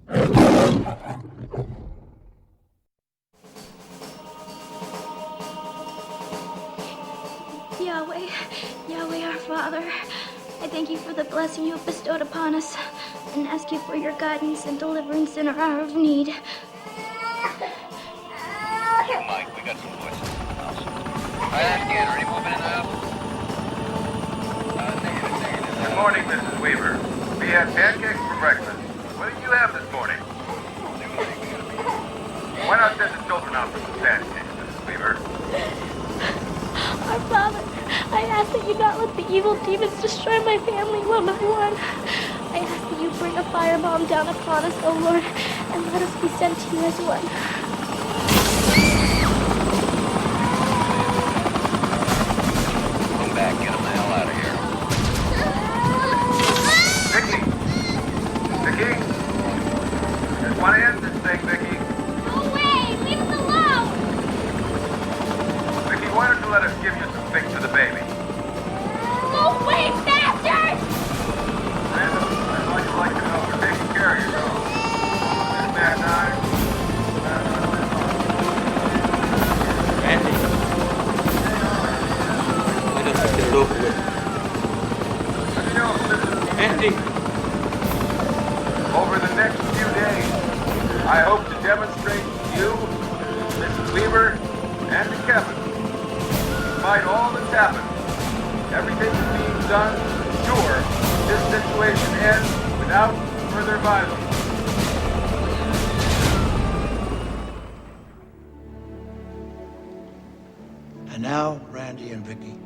Yahweh, Yahweh our Father, I thank you for the blessing you have bestowed upon us, and ask you for your guidance and deliverance in our hour of need. Mike, we got some voices in the house. Again, are any movement in the house? Negative. Good morning, Mrs. Weaver. We had pancakes for breakfast. What did you have this morning? Why not send the children out for some pancakes, Mrs. Weaver? Our Father, I ask that you not let the evil demons destroy my family one by one. I ask that you bring a firebomb down upon us, O Lord, and let us be sent to you as one. Come back, get them the hell out of here. Vicky! Vicky? Just want to end this thing, Vicky. Go away! Leave us alone! Vicky, why don't you let us give you some fix to the baby? Go away, bastard! Randall, I'd like to know we're taking care of you, though. This bad night. Andy. Why don't you get it over with? Let me know if this is Andy. over the next few days. I hope to demonstrate to you, Mrs. Weaver, and to Kevin, despite all that's happened, everything is being done to ensure this situation ends without further violence. And now, Randy and Vicky,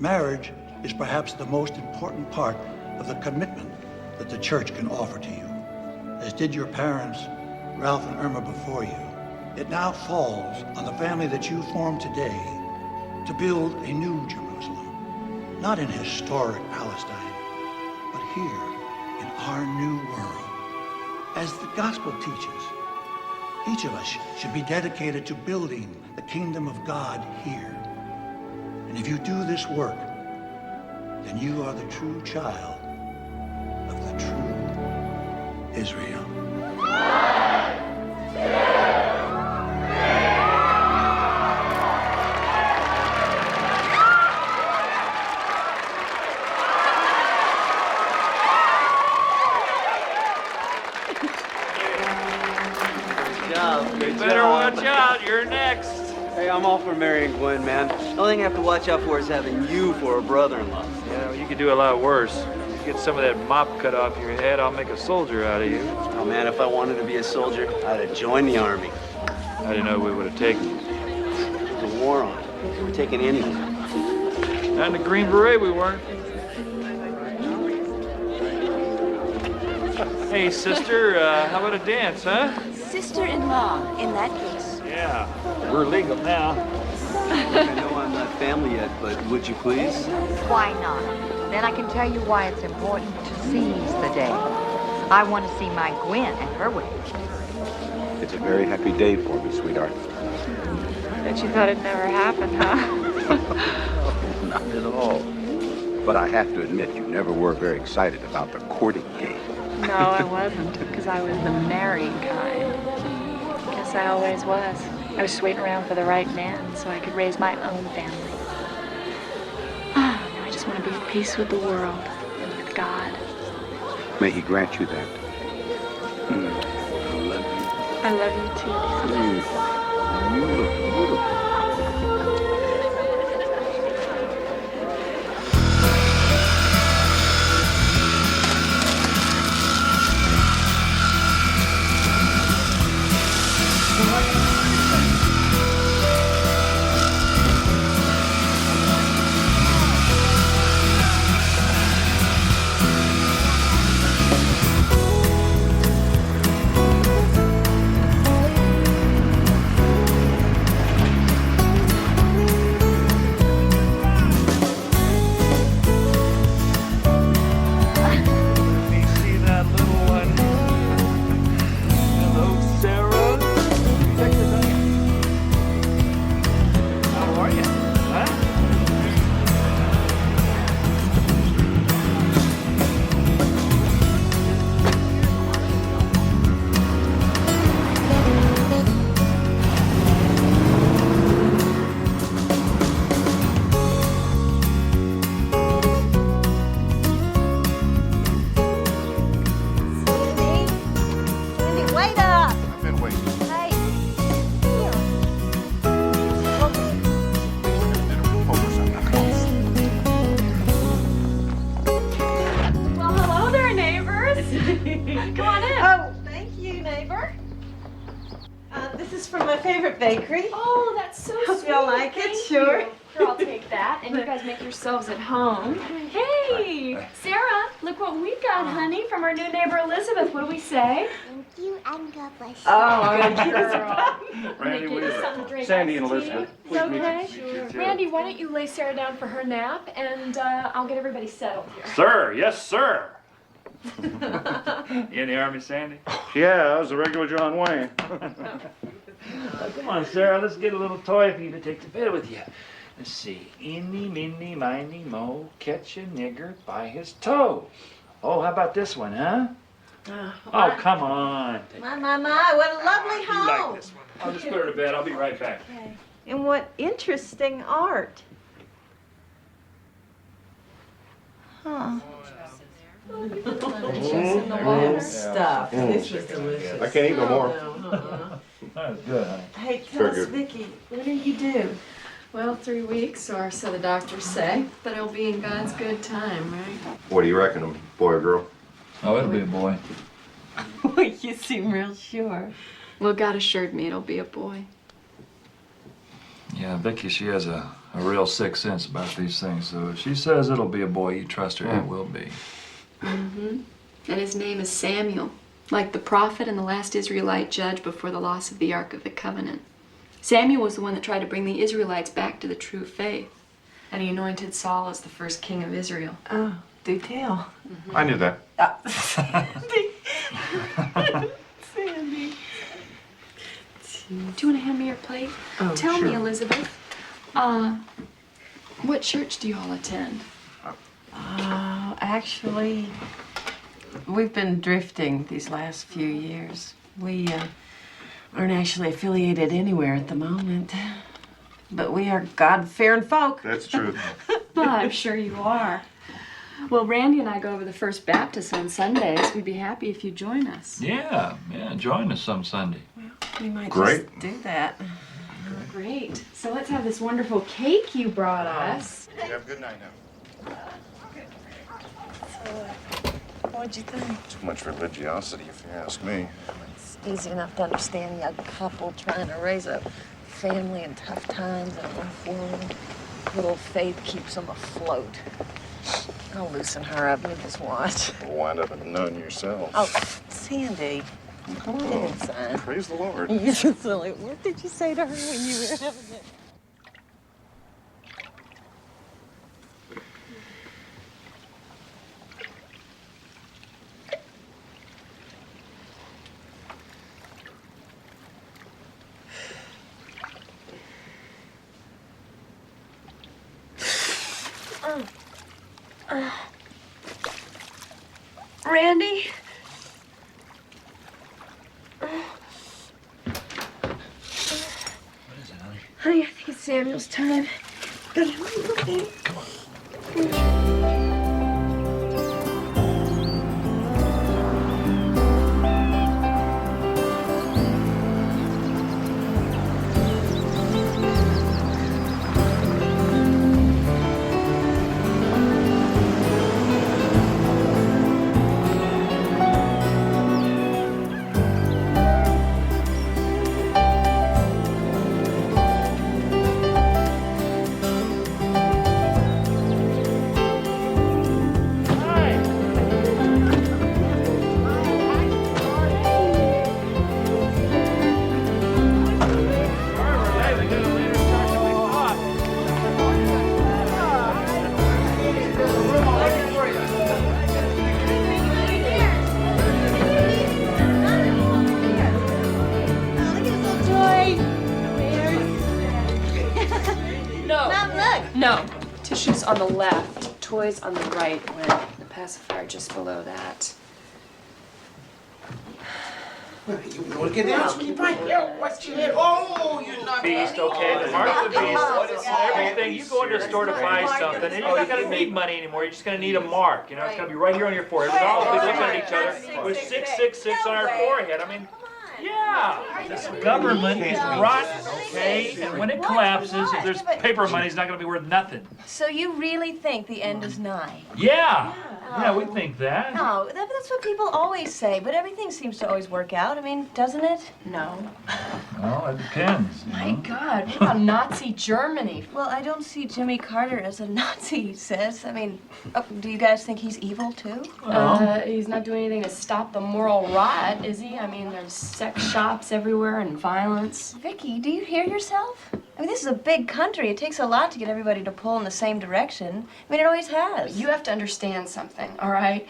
marriage is perhaps the most important part of the commitment that the church can offer to you. As did your parents, Ralph and Irma, before you, it now falls on the family that you form today to build a new Jerusalem, not in historic Palestine, but here in our new world. As the gospel teaches, each of us should be dedicated to building the kingdom of God here. And if you do this work, then you are the true child of the true Israel. You better watch out, you're next. Hey, I'm all for marrying Gwen, man. The only thing I have to watch out for is having you for a brother-in-law. Yeah, well, you could do a lot worse. You get some of that mop cut off your head, I'll make a soldier out of you. Oh, man, if I wanted to be a soldier, I'd have joined the army. I didn't know we would have taken you. The war on. We're taking anyone. Not in the Green Beret, we weren't. Hey, sister, how about a dance, huh? Sister-in-law, in that case. Yeah, we're legal now. I know I'm not family yet, but would you please? Why not? Then I can tell you why it's important to seize the day. I want to see my Gwen at her wedding. It's a very happy day for me, sweetheart. Bet you thought it'd never happen, huh? Not at all. But I have to admit, you never were very excited about the courting game. No, I wasn't, because I was the marrying kind. Guess I always was. I was just waiting around for the right man so I could raise my own family. Now I just want to be at peace with the world and with God. May he grant you that. I love you. I love you too. You look beautiful. bakery. Oh, that's so Hope sweet. y'all like it, Thank sure. you. Here, I'll take that. And you guys make yourselves at home. Hey, Sarah, look what we got, honey, from our new neighbor Elizabeth. What do we say? Thank you and God bless you. Oh, Good girl. Randy Get you Weaver. something to drink. Sandy and Iced tea? Elizabeth. It's okay. Randy, why don't you lay Sarah down for her nap, and I'll get everybody settled here. Sir, yes, sir. You in the Army, Sandy? Yeah, I was a regular John Wayne. Oh, come on, Sarah, let's get a little toy for you to take to bed with you. Let's see. Eeny, meeny, miny, mo, catch a nigger by his toe. Oh, how about this one, huh? Oh, come on. My, what a lovely You home. like this one. I'll just put her to bed. I'll be right back. And what interesting art. Huh. Stuff. This was delicious. I can't eat no more. That was good, honey. Hey, tell Very us, good. Vicki, what do you do? Well, 3 weeks, or so the doctors say. But it'll be in God's good time, right? What do you reckon, boy or girl? Oh, it'll be a boy. Boy, you seem real sure. Well, God assured me it'll be a boy. Yeah, Vicky, she has a real sixth sense about these things. So if she says it'll be a boy, you trust her, it will be. Mm-hmm. And his name is Samuel, like the prophet and the last Israelite judge before the loss of the Ark of the Covenant. Samuel was the one that tried to bring the Israelites back to the true faith. And he anointed Saul as the first king of Israel. Oh, do tell. I knew that. Sandy. Do you want to hand me your plate? Oh, Tell sure. me, Elizabeth. What church do you all attend? Actually, we've been drifting these last few years. We aren't actually affiliated anywhere at the moment. But we are God-fearing folk. That's true. Well, I'm sure you are. Well, Randy and I go over the First Baptist on Sundays. We'd be happy if you'd join us. Yeah, join us some Sunday. We might Great. just do that. Great. So let's have this wonderful cake you brought us. You have a good night now. What'd you think? Too much religiosity, if you ask me. It's easy enough to understand a young couple trying to raise a family in tough times in a rough world. Little faith keeps them afloat. I'll loosen her up. You just watch. You'll wind up at none yourself. Oh, Sandy. Come Get on. inside. Praise the Lord. You're so silly. What did you say to her when you were having it? Randy? What is it, honey? Honey, I think it's Samuel's time. Come on. No, tissues on the left, toys on the right, when the pacifier just below that. You want to get down? Keep right here. What's your head? Oh, you're not. Beast, okay, the mark of the beast, everything. You go into a store to buy something, and you're not gonna need money anymore. You're just gonna need a mark. You know, it's gonna be right here on your forehead. We're all looking at each other with 666 on our forehead. I mean, yeah, Yeah, this government is rotten, okay? And when it collapses, if there's paper money, it's not gonna be worth nothing. So you really think the end is nigh? Yeah, we think that. No, that's what people always say, but everything seems to always work out. I mean, doesn't it? No. Well, it depends. My God, what about Nazi Germany? Well, I don't see Jimmy Carter as a Nazi, sis. I mean, do you guys think he's evil, too? He's not doing anything to stop the moral rot, is he? I mean, there's sex shops everywhere and violence. Vicky, do you hear yourself? I mean, this is a big country. It takes a lot to get everybody to pull in the same direction. I mean, it always has. You have to understand something, all right?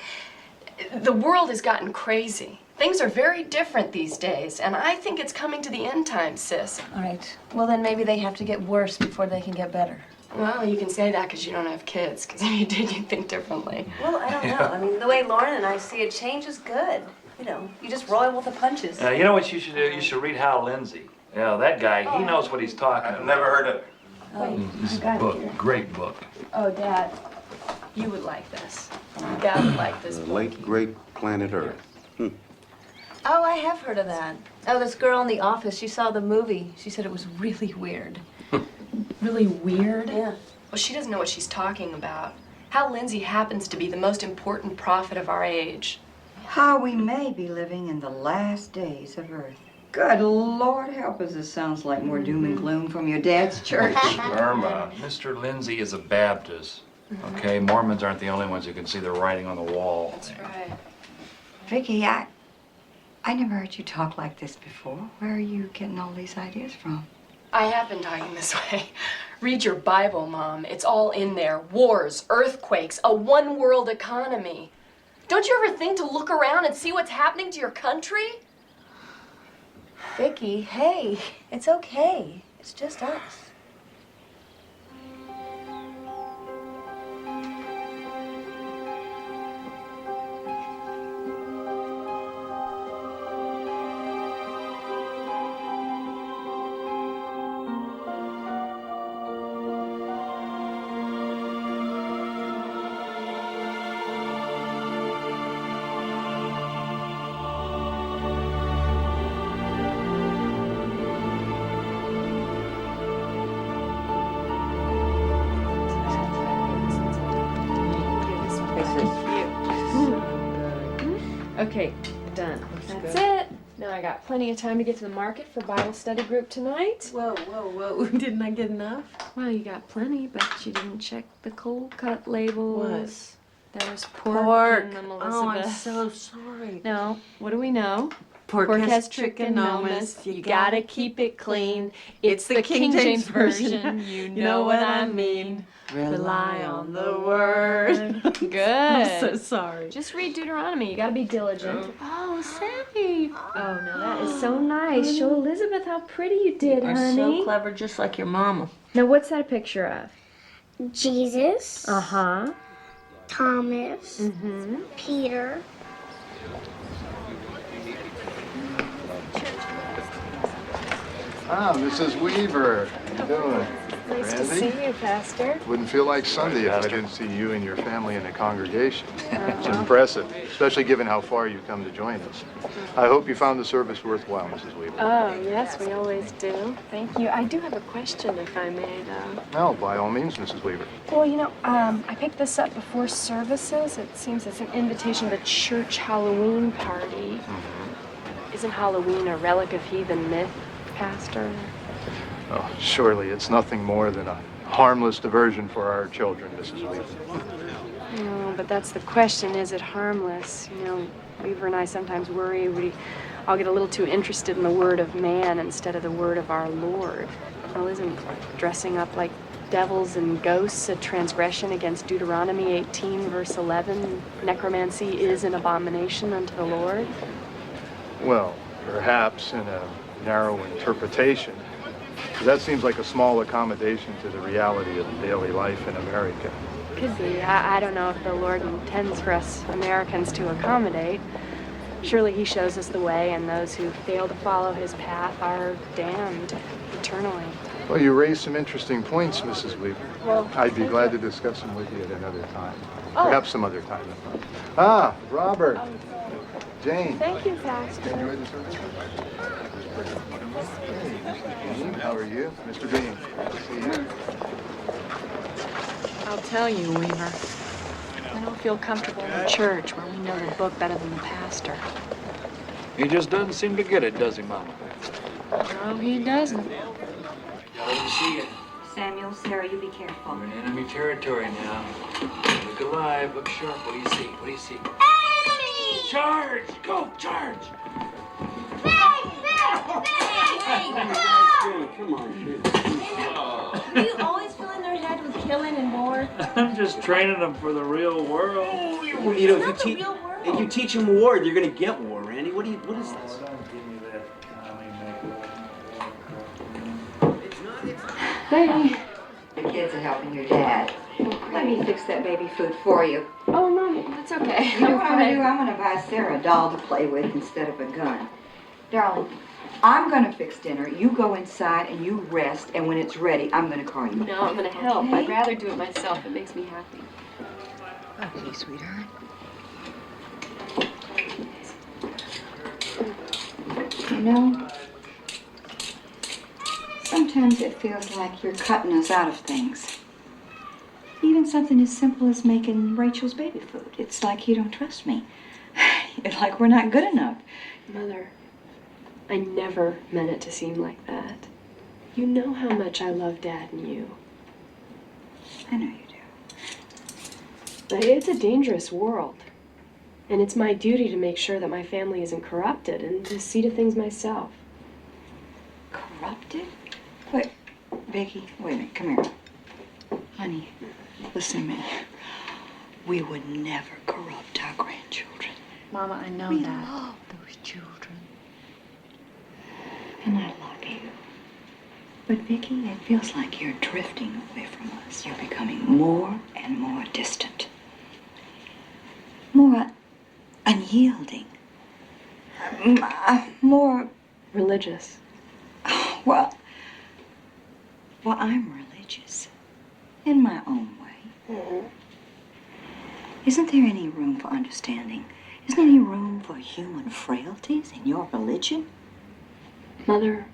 The world has gotten crazy. Things are very different these days, and I think it's coming to the end time, sis. All right. Well, then maybe they have to get worse before they can get better. Well, you can say that because you don't have kids, because if you did, you'd think differently. Well, I don't know. I mean, the way Lauren and I see it, change is good. You know, you just roll with the punches. You know what you should do? You should read Hal Lindsey. Yeah, that guy, he knows what he's talking about. I've never heard of it. This is a book, great book. Oh, Dad, you would like this. Dad would like this The book. late, great planet Earth. Oh, I have heard of that. Oh, this girl in the office, she saw the movie. She said it was really weird. Really weird? Yeah. Well, she doesn't know what she's talking about. Hal Lindsey happens to be the most important prophet of our age. How we may be living in the last days of Earth. Good Lord, help us. This sounds like more doom and gloom from your dad's church. Irma, Mr. Lindsay is a Baptist. Okay, Mormons aren't the only ones who can see the writing on the wall. That's right. Vicky, I never heard you talk like this before. Where are you getting all these ideas from? I have been talking this way. Read your Bible, Mom. It's all in there. Wars, earthquakes, a one-world economy. Don't you ever think to look around and see what's happening to your country? Vicky, hey, it's okay. It's just us. Okay, done. That's it. Now I got plenty of time to get to the market for Bible study group tonight. Whoa, whoa, whoa. Didn't I get enough? Well, you got plenty, but you didn't check the cold cut labels. What? There's pork in them, Elizabeth. Oh, I'm so sorry. No, what do we know? Pork has trichomonas. You gotta keep it clean. It's the King James Version. You know what I mean. Rely on the word. Good. I'm so sorry. Just read Deuteronomy. You gotta be diligent. Oh, Sammy. Oh, no, that is so nice. Show Elizabeth how pretty you did, You're honey. so clever, just like your mama. Now, what's that a picture of? Jesus. Uh-huh. Thomas. Mm-hmm. Peter. Ah, Mrs. Weaver. How you doing? Nice to Randy? see you, Pastor. Wouldn't feel like Sunday if I didn't see you and your family in the congregation. It's impressive, especially given how far you've come to join us. I hope you found the service worthwhile, Mrs. Weaver. Oh, yes, we always do. Thank you. I do have a question, if I may, though. No, by all means, Mrs. Weaver. Well, you know, I picked this up before services. It seems it's an invitation to church Halloween party. Isn't Halloween a relic of heathen myth, Pastor? Oh, surely it's nothing more than a harmless diversion for our children, Mrs. Weaver. No, but that's the question. Is it harmless? You know, Weaver and I sometimes worry we all get a little too interested in the word of man instead of the word of our Lord. Well, isn't dressing up like devils and ghosts a transgression against Deuteronomy 18, verse 11? Necromancy is an abomination unto the Lord. Well, perhaps in a narrow interpretation. That seems like a small accommodation to the reality of daily life in America. Could be. I don't know if the Lord intends for us Americans to accommodate. Surely he shows us the way, and those who fail to follow his path are damned eternally. Well, you raised some interesting points, Mrs. Weaver. Well, I'd be glad to discuss them with you at another time. Oh. Perhaps some other time. Ah, Robert. Jane. Thank you, Pastor. Enjoy the service. How are you? Mr. Bean. Good to see you. I'll tell you, Weaver. I don't feel comfortable in a church where we know the book better than the pastor. He just doesn't seem to get it, does he, Mama? No, he doesn't. Glad to see you. Samuel, Sarah, you be careful. We're in enemy territory now. Look alive, look sharp. What do you see? What do you see? Enemy! Charge! Go, charge! Come on, Do you always fill in their head with killing and war? I'm just training them for the real world. Well, you know, if you teach them war, you're gonna get war, Randy. What is this? Baby. The kids are helping your dad. Let me fix that baby food for you. Oh, no, that's okay. You know what I'm gonna do? I'm gonna buy Sarah a doll to play with instead of a gun. Darling, I'm gonna fix dinner. You go inside and you rest, and when it's ready, I'm gonna call you. No, I'm gonna help. Okay? I'd rather do it myself. It makes me happy. Okay, sweetheart. You know, sometimes it feels like you're cutting us out of things. Even something as simple as making Rachel's baby food. It's like you don't trust me. It's like we're not good enough. Mother, I never meant it to seem like that. You know how much I love Dad and you. I know you do. But it's a dangerous world. And it's my duty to make sure that my family isn't corrupted and to see to things myself. Corrupted? Wait, Vicky, wait a minute, come here. Honey, listen to me. We would never corrupt our grandchildren. Mama, I know We that. love those children. And I love you. But Vicky, it feels like you're drifting away from us. You're becoming more and more distant. More unyielding. More religious. Well, I'm religious. In my own way. Mm-hmm. Isn't there any room for understanding? Isn't there any room for human frailties in your religion? Mother,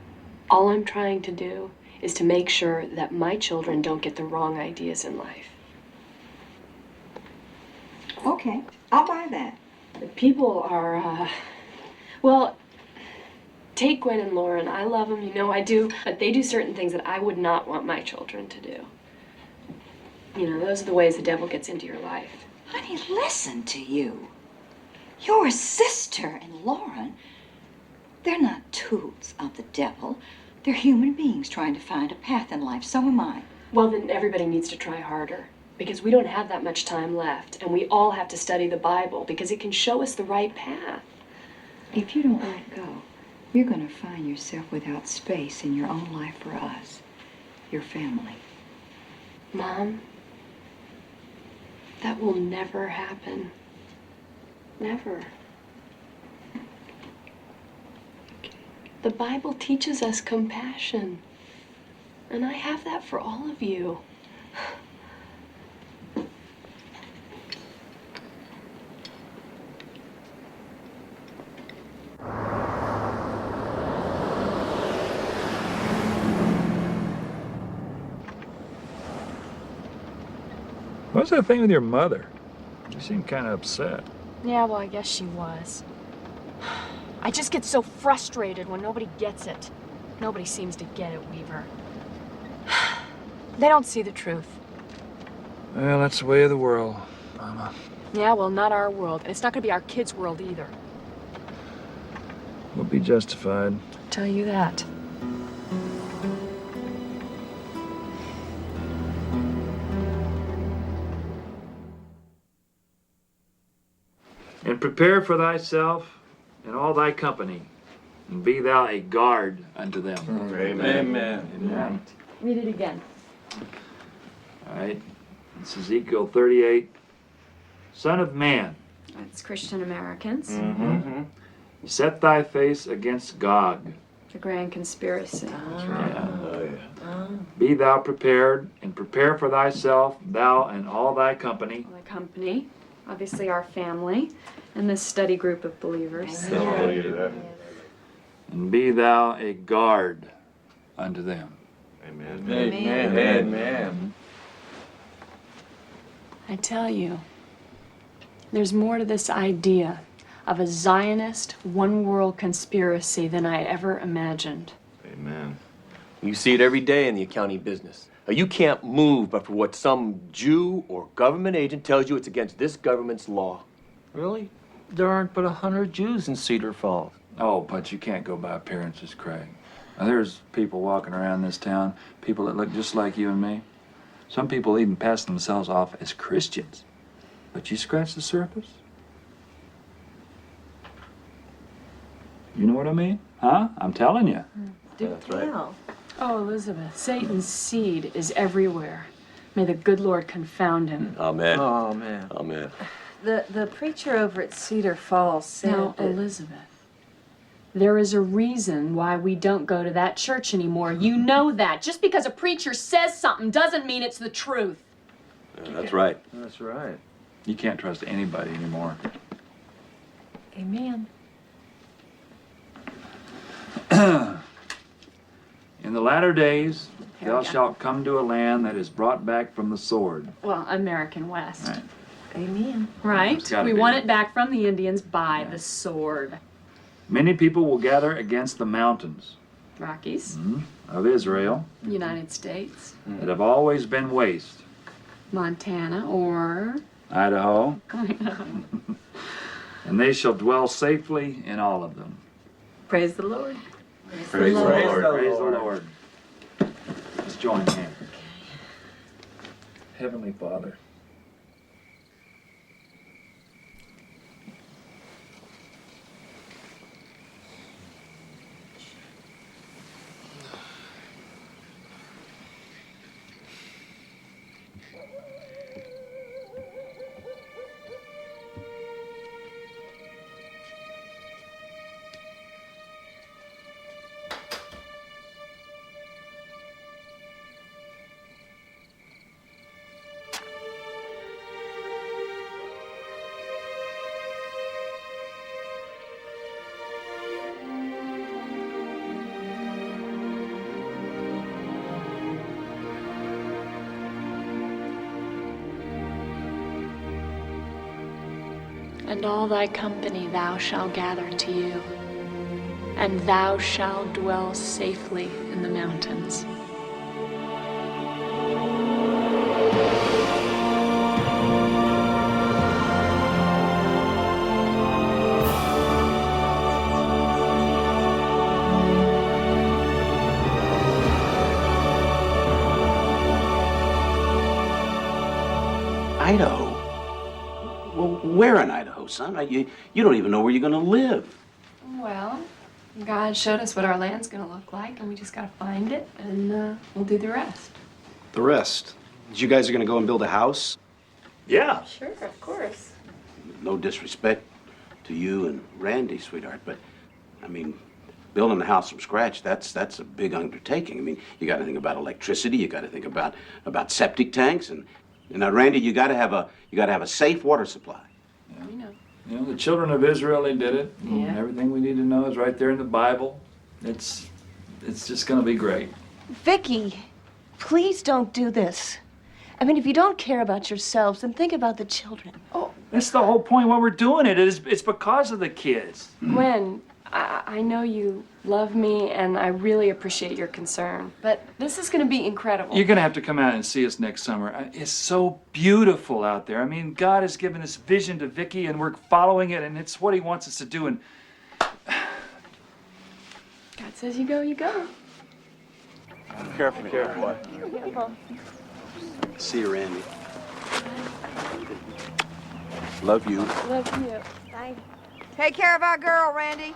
all I'm trying to do is to make sure that my children don't get the wrong ideas in life. Okay, I'll buy that. The people are, well, take Gwen and Lauren. I love them, you know I do, but they do certain things that I would not want my children to do. You know, those are the ways the devil gets into your life. Honey, listen to you. Your sister and Lauren, they're not tools of the devil. They're human beings trying to find a path in life. So am I. Well, then everybody needs to try harder. Because we don't have that much time left. And we all have to study the Bible because it can show us the right path. If you don't let go, you're going to find yourself without space in your own life for us, your family. Mom, that will never happen. Never. The Bible teaches us compassion. And I have that for all of you. What's that thing with your mother? You seem kind of upset. Yeah, well, I guess she was. I just get so frustrated when nobody gets it. Nobody seems to get it, Weaver. They don't see the truth. Well, that's the way of the world, Mama. Yeah, well, not our world. And it's not going to be our kids' world either. We'll be justified. I'll tell you that. And prepare for thyself and all thy company, and be thou a guard unto them. Amen. Amen. Read it again. All right. It's Ezekiel 38. Son of man, That's Christian Americans. set thy face against Gog. The grand conspiracy. Be thou prepared, and prepare for thyself, thou and all thy company. The company, obviously our family, and this study group of believers. and be thou a guard unto them. Amen. Amen. Amen. I tell you, there's more to this idea of a Zionist one-world conspiracy than I ever imagined. Amen. You see it every day in the accounting business. Now, you can't move but for what some Jew or government agent tells you it's against this government's law. Really? There aren't but 100 Jews in Cedar Falls. Oh, but you can't go by appearances, Craig. Now, there's people walking around this town, people that look just like you and me. Some people even pass themselves off as Christians. But you scratch the surface? You know what I mean? Huh? I'm telling you. Do tell. Oh, Elizabeth, Satan's seed is everywhere. May the good Lord confound him. Amen. Oh, man. Amen. The preacher over at Cedar Falls said Now, that... Elizabeth, there is a reason why we don't go to that church anymore. You know that. Just because a preacher says something doesn't mean it's the truth. Yeah, that's right. That's right. You can't trust anybody anymore. Amen. In the latter days, Here thou we go. shalt come to a land that is brought back from the sword. Well, American West. Right. Amen. Right? It's gotta We be. want it back from the Indians by the sword. Many people will gather against the mountains Rockies, of Israel United States, that have always been waste. Montana, or... Idaho, and they shall dwell safely in all of them. Praise the Lord. Praise the Lord. Praise the Lord. Let's join hands. Heavenly Father, And all thy company thou shalt gather to you, and thou shalt dwell safely in the mountains. Idaho? Well, where in Idaho, son? You don't even know where you're going to live. Well, God showed us what our land's gonna look like, and we just gotta find it, and we'll do the rest. The rest? You guys are gonna go and build a house? Yeah. Sure, of course. No disrespect to you and Randy, sweetheart, but, I mean, building a house from scratch, that's a big undertaking. I mean, you got to think about electricity, you got to think about septic tanks, and now, Randy, you got to have a safe water supply. We know. you know, the children of Israel, they did it. And Yeah. everything we need to know is right there in the Bible. It's just going to be great. Vicky, please don't do this. I mean, if you don't care about yourselves, then think about the children. Oh, that's the whole point why we're doing it. It's because of the kids. Gwen, I know you love me, and I really appreciate your concern, but this is going to be incredible. You're going to have to come out and see us next summer. It's so beautiful out there. I mean, God has given this vision to Vicky, and we're following it, and it's what he wants us to do. And God says you go, you go. Careful. Careful. See you, Randy. Love you. Love you. Bye. Take care of our girl, Randy.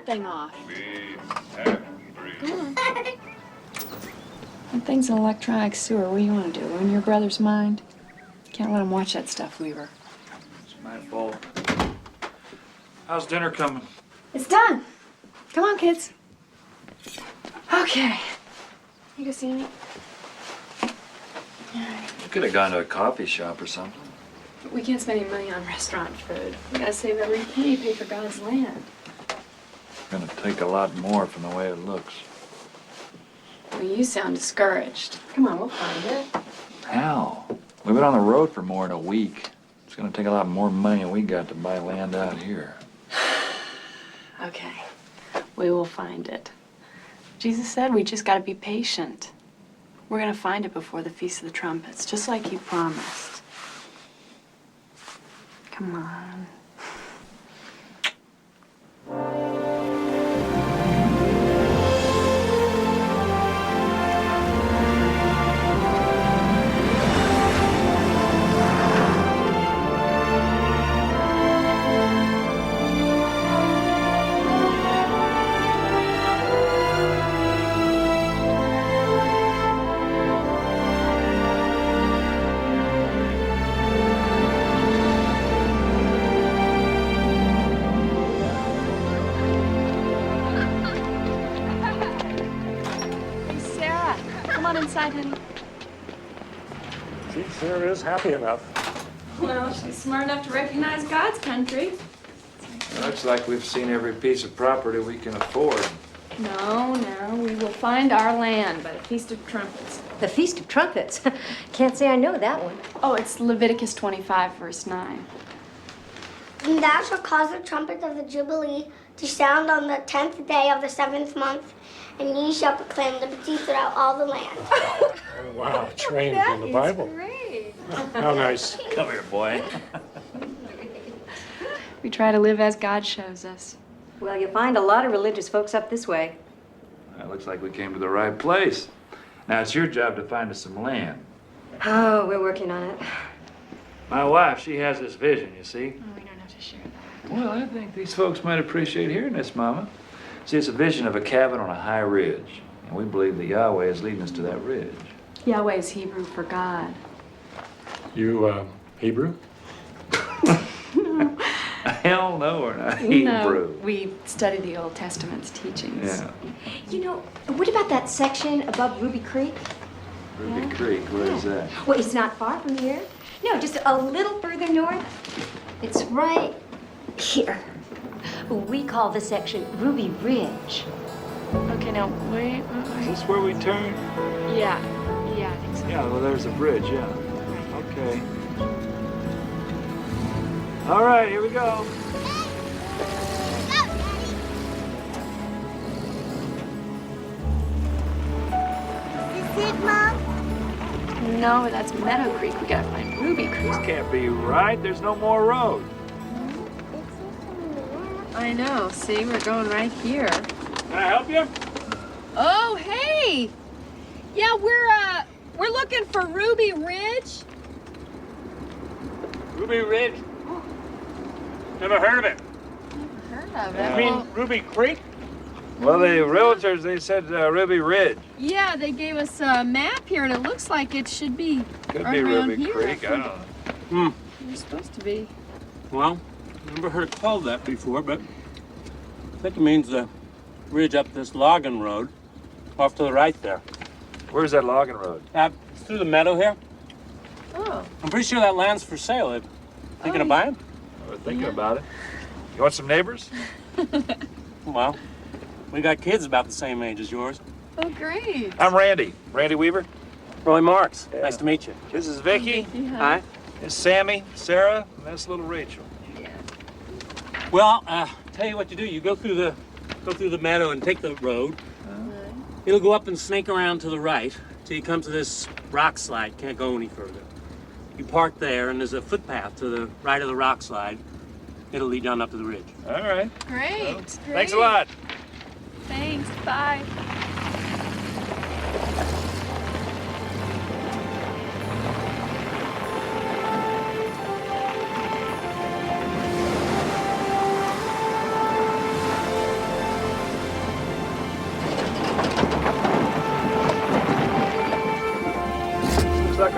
thing off. Come on. That thing's an electronic sewer. What do you want to do? Ruin your brother's mind? Can't let him watch that stuff, Weaver. It's my fault. How's dinner coming? It's done. Come on, kids. Okay. You go see me? You could have gone to a coffee shop or something. We can't spend any money on restaurant food. We gotta save every penny to pay for God's land. It's gonna take a lot more from the way it looks. Well, you sound discouraged. Come on, we'll find it. How? We've been on the road for more than a week. It's gonna take a lot more money than we got to buy land out here. Okay. We will find it. Jesus said we just gotta be patient. We're gonna find it before the Feast of the Trumpets, just like he promised. Come on. Inside, honey. She sure is happy enough. Well, she's smart enough to recognize God's country. It looks like we've seen every piece of property we can afford. No, we will find our land by the Feast of Trumpets. The Feast of Trumpets? Can't say I know that one. Oh, it's Leviticus 25, verse 9. And thou shalt cause the trumpets of the Jubilee to sound on the 10th day of the 7th month, and ye shall proclaim liberty throughout all the land. Oh, wow, trained in the Bible. Great. How nice. Come here, boy. We try to live as God shows us. Well, you'll find a lot of religious folks up this way. It looks like we came to the right place. Now it's your job to find us some land. Oh, we're working on it. My wife, she has this vision, you see. Oh, we don't have to share that. Well, I think these folks might appreciate hearing this, Mama. See, it's a vision of a cabin on a high ridge, and we believe that Yahweh is leading us to that ridge. Yahweh is Hebrew for God. You, Hebrew? Hell no, we're not Hebrew. No, we study the Old Testament's teachings. Yeah. You know, what about that section above Ruby Creek? Ruby Creek, where is that? Well, it's not far from here. No, just a little further north. It's right here. We call this section Ruby Ridge. Okay, now, wait. Is this where we turn? Yeah, I think so. Yeah, well, there's a bridge, yeah. Okay. All right, here we go. Is this it, Mom? No, that's Meadow Creek. We gotta find Ruby Creek. This can't be right. There's no more road. I know. See, we're going right here. Can I help you? Oh, hey! Yeah, we're looking for Ruby Ridge. Ruby Ridge? Never heard of it. Heard of it. You mean Ruby Creek? Well, the realtors, they said Ruby Ridge. Yeah, they gave us a map here, and it looks like it should be Could right be around Ruby here. Creek, I don't know. You're supposed to be. Well, never heard it called that before, but I think it means the ridge up this logging road off to the right there. Where's that logging road? It's through the meadow here. Oh. I'm pretty sure that land's for sale. Thinking of buying? We're thinking about it. You want some neighbors? Well, we got kids about the same age as yours. Oh, great. I'm Randy. Randy Weaver. Roy Marks. Nice to meet you. This is Vicky. Hi. This is Sammy, Sarah, and that's little Rachel. Well, tell you what you do. You go through the meadow and take the road. It'll go up and snake around to the right till you come to this rock slide. Can't go any further. You park there, and there's a footpath to the right of the rock slide. It'll lead down up to the ridge. All right. Great. Well, thanks a lot. Thanks. Bye.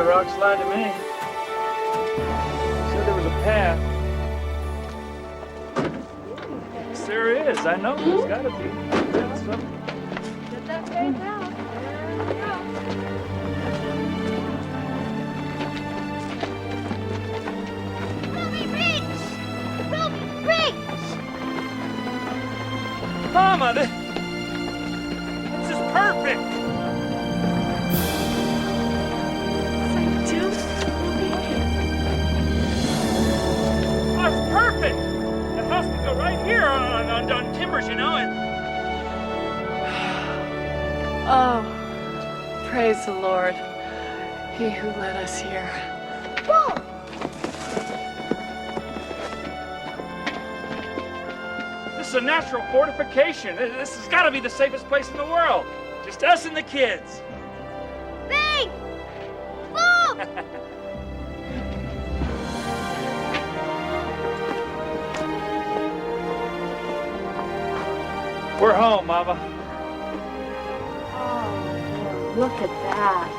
a rock slide to me. Said there was a path. Yes, there is. I know there's got to be. That's something. Get that paid out. There we go. Ruby Ridge! Ruby Ridge! Mama, this is perfect. Oh, it's perfect. The house can go right here on timbers, you know. And Oh, praise the Lord, He who led us here. Whoa! this is a natural fortification. This has got to be the safest place in the world. Just us and the kids. Bang! Boom! We're home, Mama. Oh, look at that.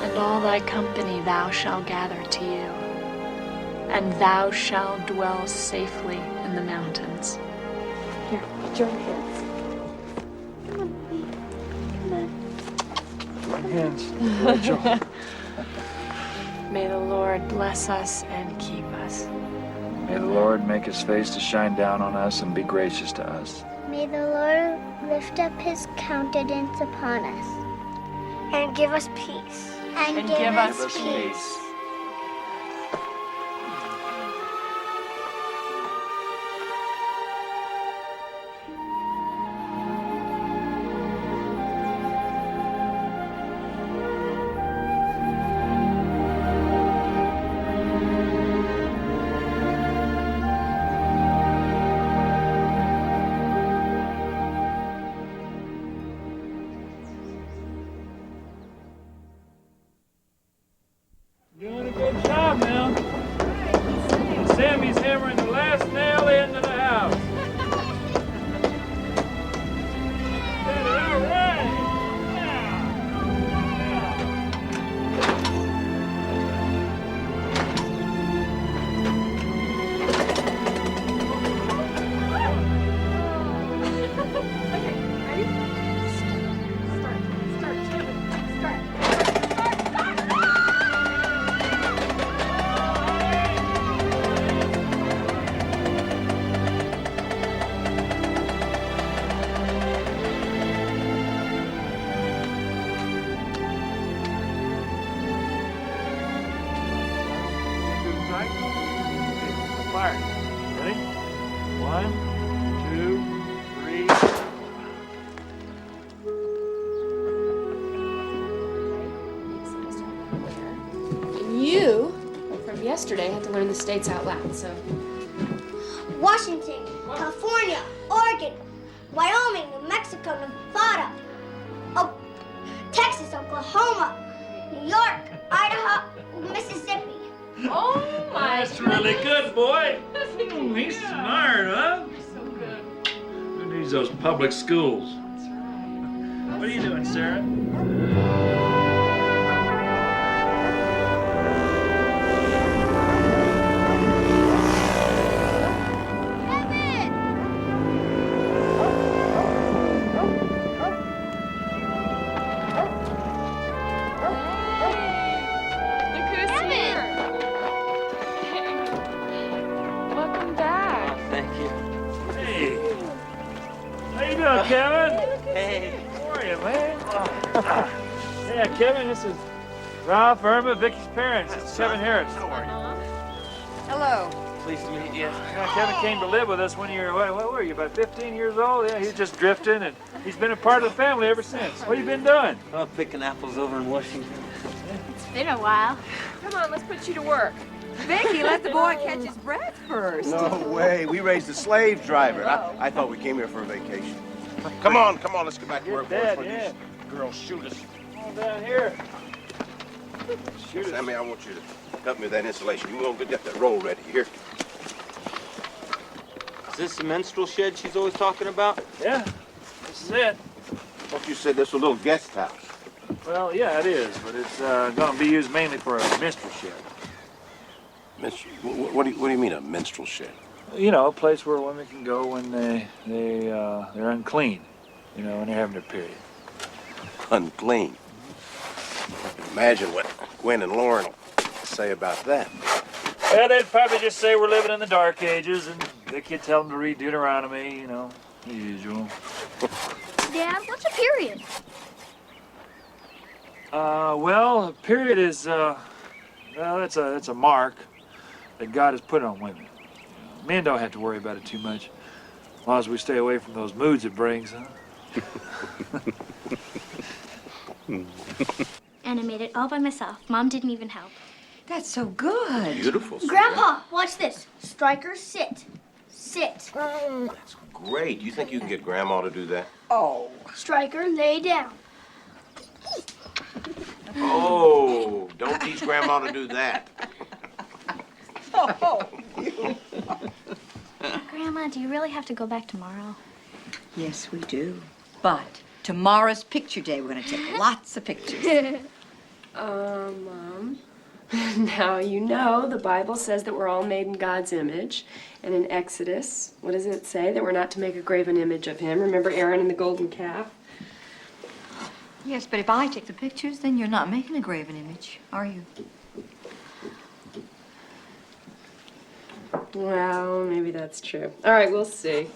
And all thy company thou shalt gather to you, and thou shalt dwell safely in the mountains. Here, put your hands. Come on, baby. Come on. My hands. Rachel. May the Lord bless us and keep us. May the Lord make his face to shine down on us and be gracious to us. May the Lord lift up his countenance upon us and give us peace. And give us peace. Doing a good job now. Sammy's hammering the last nail into the house. Did it all right. Fire. Ready? 1, 2, 3. You, from yesterday, had to learn the states out loud, so. Washington, California, Oregon, Wyoming, New Mexico, Nevada, Texas, Oklahoma, New York, Idaho, Mississippi. Oh my! That's really good, boy. He's smart, huh? You're so good. Who needs those public schools? That's right. What are you doing, Sarah? Look who's here. Welcome back. Thank you. Hey. How you doing, Kevin? Hey. How are you, man? Yeah, Kevin, this is Ralph, Irma, Vicky's parents. It's Kevin Harris. How are you? Hello. Pleased to meet you. Yeah, Kevin came to live with us when you were, what were you, about 15 years old? Yeah, he's just drifting, and he's been a part of the family ever since. What have you been doing? Oh, picking apples over in Washington. It's been a while. Come on, let's put you to work. Vicky, let the boy catch his breath first. No way. We raised a slave driver. I thought we came here for a vacation. Come on, let's get back to work Dad, before yeah. these girls shoot us. Come on down here. Shoot us. Sammy, I want you to help me with that installation. You gonna get that roll ready here. Is this the menstrual shed she's always talking about? Yeah, this is it. Thought you said this was a little guest house. Well, yeah, it is, but it's going to be used mainly for a minstrel shed. What do you mean a minstrel shed? You know, a place where women can go when they're unclean, you know, when they're having their period. Unclean. Imagine what Gwen and Lauren will say about that. Well, they'd probably just say we're living in the Dark Ages, and the kid tell them to read Deuteronomy, you know, the usual. Dad, what's a period? Well, a period is, well, it's a mark that God has put on women. Men don't have to worry about it too much, as long as we stay away from those moods it brings, huh? And I made it all by myself. Mom didn't even help. That's so good. Beautiful. Grandpa, watch this. Striker, sit. Sit. Great. You think you can get Grandma to do that? Oh. Striker, lay down. Oh, don't teach Grandma to do that. Grandma, do you really have to go back tomorrow? Yes, we do. But tomorrow's picture day. We're going to take lots of pictures. Mom. Now, you know the Bible says that we're all made in God's image. And in Exodus, what does it say? That we're not to make a graven image of him. Remember Aaron and the golden calf? Yes, but if I take the pictures, then you're not making a graven image, are you? Well, maybe that's true. All right, we'll see.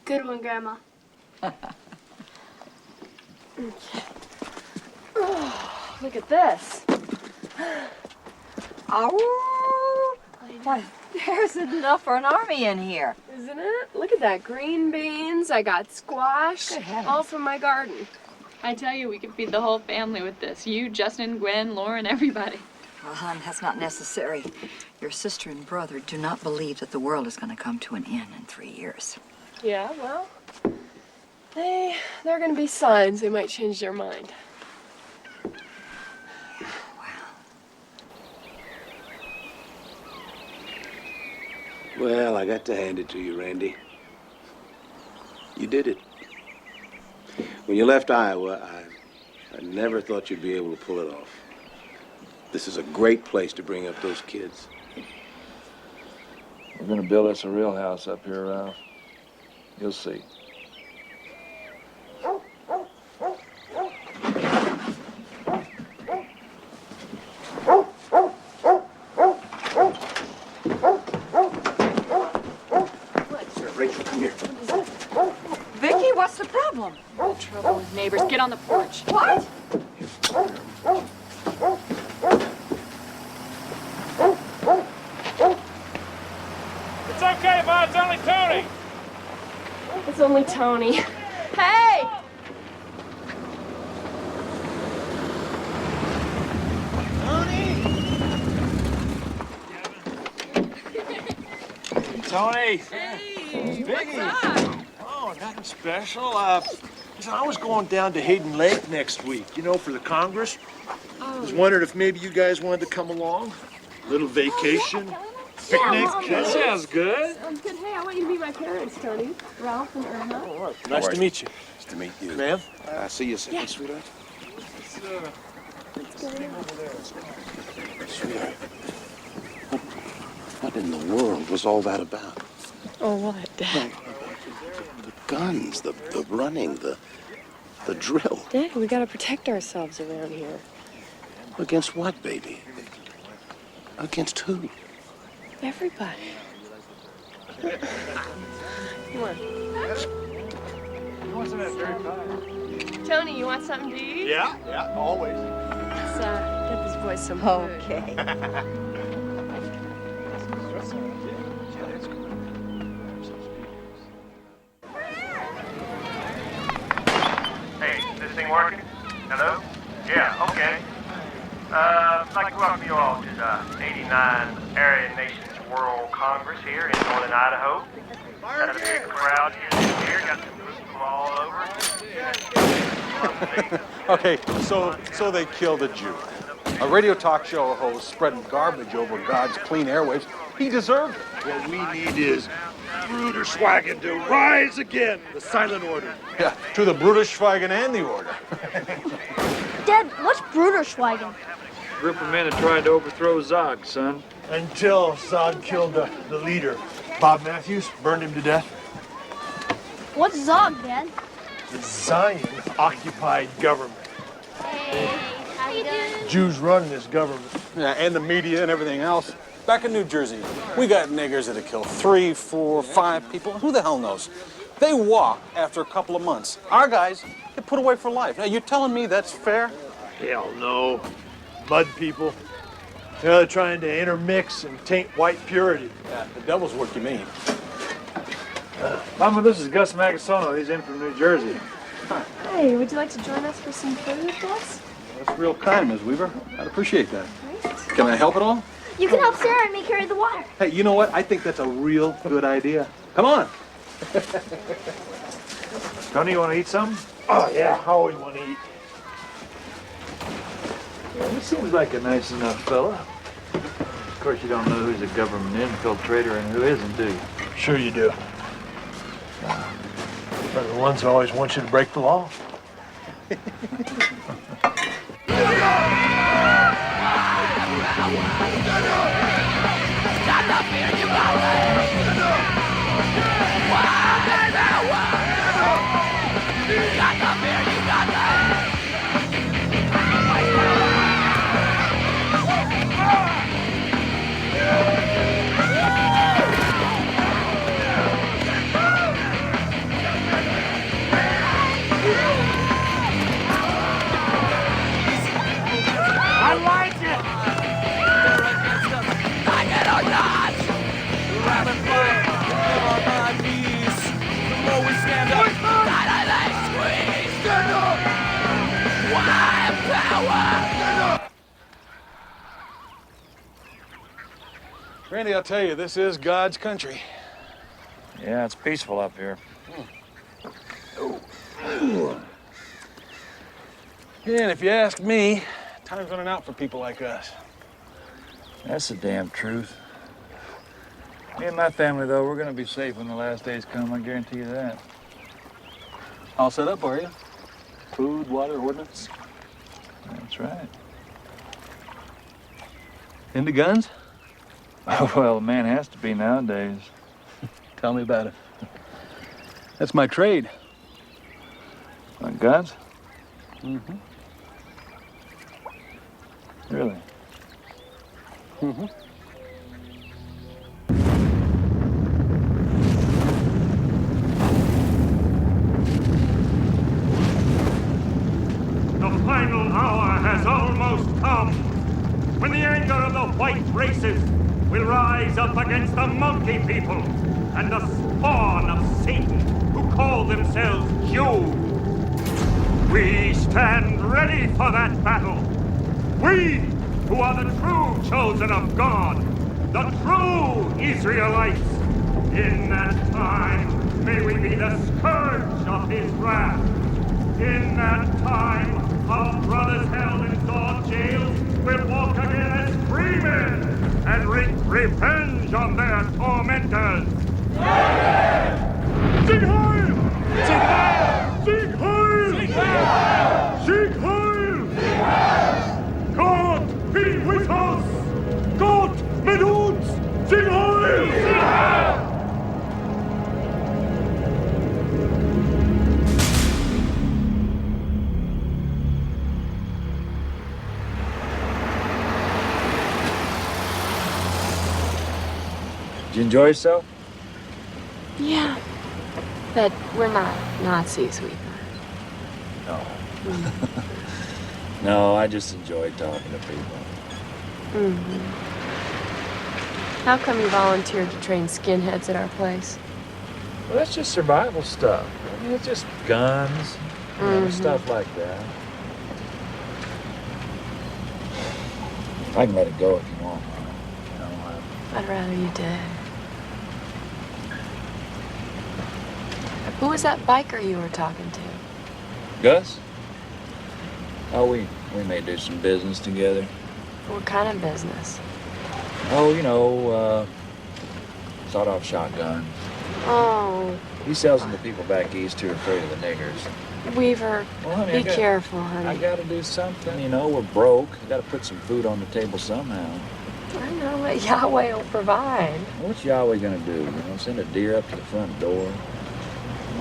Good one, Grandma. Oh, look at this. Oh, why, there's enough for an army in here. Isn't it? Look at that. Green beans. I got squash. All from my garden. I tell you, we could feed the whole family with this. You, Justin, Gwen, Lauren, everybody. Well, hon, that's not necessary. Your sister and brother do not believe that the world is going to come to an end in 3 years. Yeah, well, there are going to be signs they might change their mind. Well, I got to hand it to you, Randy. You did it. When you left Iowa, I never thought you'd be able to pull it off. This is a great place to bring up those kids. We're going to build us a real house up here, Ralph. You'll see. Rachel, come here. Vicky, what's the problem? Trouble with neighbors. Get on the porch. What? It's okay, Ma. It's only Tony. It's only Tony. Hey! Tony. Hey, Biggie. Oh, nothing special. Listen, I was going down to Hayden Lake next week, you know, for the Congress. I was wondering if maybe you guys wanted to come along. Little vacation, picnic. That sounds good. Sounds good. Hey, I want you to meet my parents, Tony. Ralph and Irma. All right. Nice to meet you. Nice to meet you. Ma'am? See you soon, sweetheart. Sweetheart, what in the world was all that about? Oh, what, Dad? The guns, the running, the drill. Dad, we gotta protect ourselves around here. Against what, baby? Against who? Everybody. Come on. Tony, you want something to eat? Yeah, always. Let's get this boy some food. Okay. Hey, this thing working? Hello? Yeah, okay. I'd like to welcome you all to the 89 Aryan Nations World Congress here in northern Idaho. Got a big crowd here. Got some groups from all over. Okay, so they killed a Jew. A radio talk show host spreading garbage over God's clean airwaves. He deserved it. What we need is Bruderschwagen to rise again. The silent order. Yeah, to the Bruderschwagen and the order. Dad, what's Bruderschwagen? Group of men that tried to overthrow Zog, son. Until Zog killed the leader, Bob Matthews, burned him to death. What's Zog, Dad? The Zion-occupied government. Hey, how you doing? Jews run this government. Yeah, and the media and everything else. Back in New Jersey, we got niggers that'll kill 3, 4, 5 people. Who the hell knows? They walk after a couple of months. Our guys get put away for life. Now, you're telling me that's fair? Hell no. Mud people. They're trying to intermix and taint white purity. Yeah, the devil's work, you mean. Mama, this is Gus Magasono. He's in from New Jersey. Hey, would you like to join us for some food, Gus? That's real kind, Ms. Weaver. I'd appreciate that. Can I help at all? You can help Sarah and me carry the water. Hey, you know what? I think that's a real good idea. Come on. Tony, you want to eat something? Oh, yeah, I always want to eat. Yeah, he seems like a nice enough fella. Of course, you don't know who's a government infiltrator and who isn't, do you? Sure you do. They're the ones who always want you to break the law. I like it! I cannot dodge! Rather fight on my knees. The more we stand up, the tighter they squeeze. Stand up! Why power? Randy, I'll tell you, this is God's country. Yeah, it's peaceful up here. Yeah, and if you ask me, time's running out for people like us. That's the damn truth. Me and my family, though, we're gonna be safe when the last days come, I guarantee you that. All set up, are you? Food, water, ordnance? That's right. Into guns? Well, a man has to be nowadays. Tell me about it. That's my trade. Guns? Mm-hmm. Really? Mm-hmm. The final hour has almost come, when the anger of the white races will rise up against the monkey people and the spawn of Satan who call themselves Jews. We stand ready for that battle. We, who are the true chosen of God, the true Israelites. In that time, may we be the scourge of his wrath. In that time, our brothers held in Zod jails will walk again as free men and wreak revenge on their tormentors. Sieg Heil! Sieg Heil! Sieg Heil! Sieg Heil! Sieg Heil! God be with us! God mit uns! Sieg Heil! Sieg Heil! Did you enjoy yourself? Yeah. But we're not Nazis, we No. No, I just enjoy talking to people. Mm-hmm. How come you volunteered to train skinheads at our place? Well, that's just survival stuff. I mean, it's just guns, you know, stuff like that. I can let it go if you want. You know, I'd rather you did. Who was that biker you were talking to? Gus? Oh, we may do some business together. What kind of business? Oh, you know, sawed-off shotgun. Oh, He sells them to people back east who are afraid of the niggers. Weaver, Well, honey, be careful, honey. I gotta do something. You know, we're broke. I gotta put some food on the table somehow. I know, but Yahweh will provide. What's Yahweh gonna do? You know, send a deer up to the front door?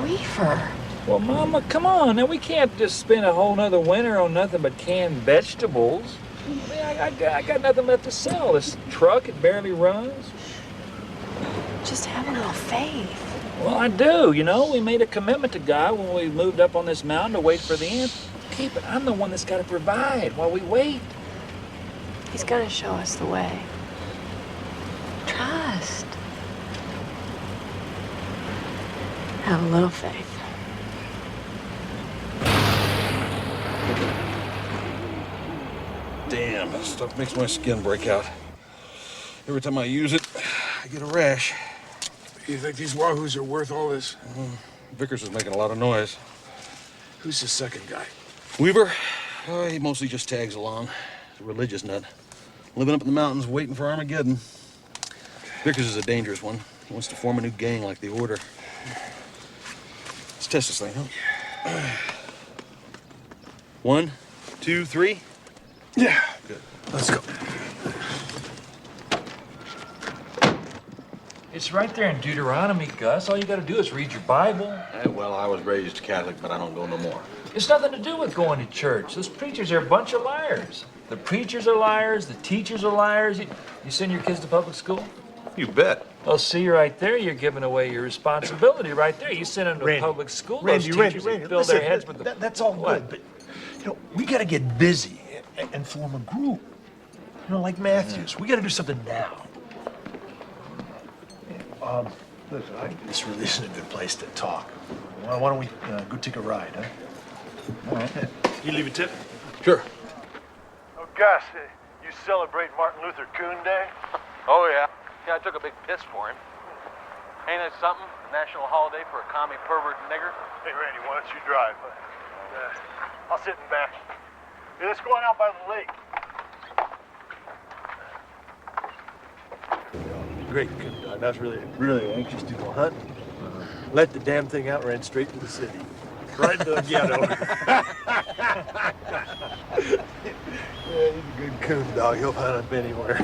Weaver. Well, Mama, come on. Now, we can't just spend a whole nother winter on nothing but canned vegetables. I mean, I got nothing left to sell. This truck, it barely runs. Just have a little faith. Well, I do. You know, we made a commitment to God when we moved up on this mountain to wait for the end. Okay, but I'm the one that's got to provide while we wait. He's gonna show us the way. Trust. Have a little faith. Damn, that stuff makes my skin break out. Every time I use it, I get a rash. You think these wahoos are worth all this? Vickers is making a lot of noise. Who's the second guy? Weaver, he mostly just tags along. He's a religious nut. Living up in the mountains waiting for Armageddon. Vickers is a dangerous one. He wants to form a new gang like the Order. Let's test this thing, huh? 1, 2, 3. Yeah. Good. Let's go. It's right there in Deuteronomy, Gus. All you got to do is read your Bible. Well, I was raised Catholic, but I don't go no more. It's nothing to do with going to church. Those preachers are a bunch of liars. The preachers are liars. The teachers are liars. You send your kids to public school? You bet. Well, see, right there, you're giving away your responsibility right there. You send them to public school. Randy, Those teachers Randy, fill listen, their heads with the... that's all good, but, you know, we got to get busy and form a group. You know, like Matthews. We got to do something now. Listen, this really isn't a good place to talk. Why don't we go take a ride, huh? All right. You leave a tip? Sure. Oh, Gus, you celebrate Martin Luther King Day? Oh, yeah. Yeah, I took a big piss for him. Ain't it something? A national holiday for a commie pervert nigger? Hey, Randy, why don't you drive? I'll sit in back. Hey, let's go on out by the lake. Great, good. I was really anxious to go hunting. Let the damn thing out, ran straight to the city. Right into the ghetto. Yeah, he's a good coon dog. He'll hunt up anywhere.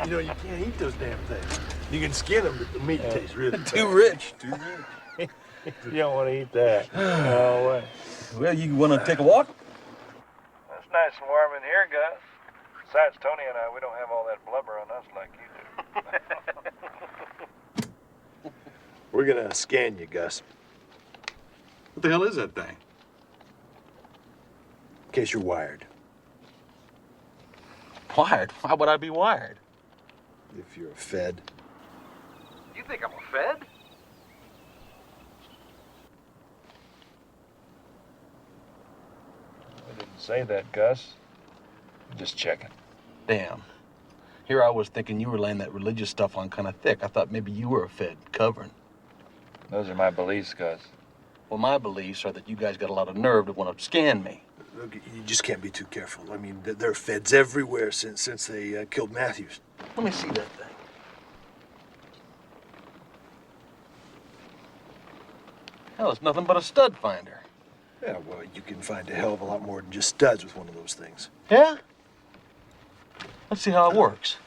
You know, you can't eat those damn things. You can skin them, but the meat tastes really bad. Too rich. You don't want to eat that. No way. Well, you want to take a walk? It's nice and warm in here, Gus. Besides, Tony and I, we don't have all that blubber on us like you do. We're gonna scan you, Gus. What the hell is that thing? In case you're wired. Wired? Why would I be wired? If you're a Fed. You think I'm a Fed? I didn't say that, Gus. I'm just checking. Damn. Here I was thinking you were laying that religious stuff on kind of thick. I thought maybe you were a Fed covering. Those are my beliefs, Gus. Well, my beliefs are that you guys got a lot of nerve to want to scan me. Look, you just can't be too careful. I mean, there are Feds everywhere since they killed Matthews. Let me see that thing. Hell, it's nothing but a stud finder. Yeah, well, you can find a hell of a lot more than just studs with one of those things. Yeah? Let's see how it works.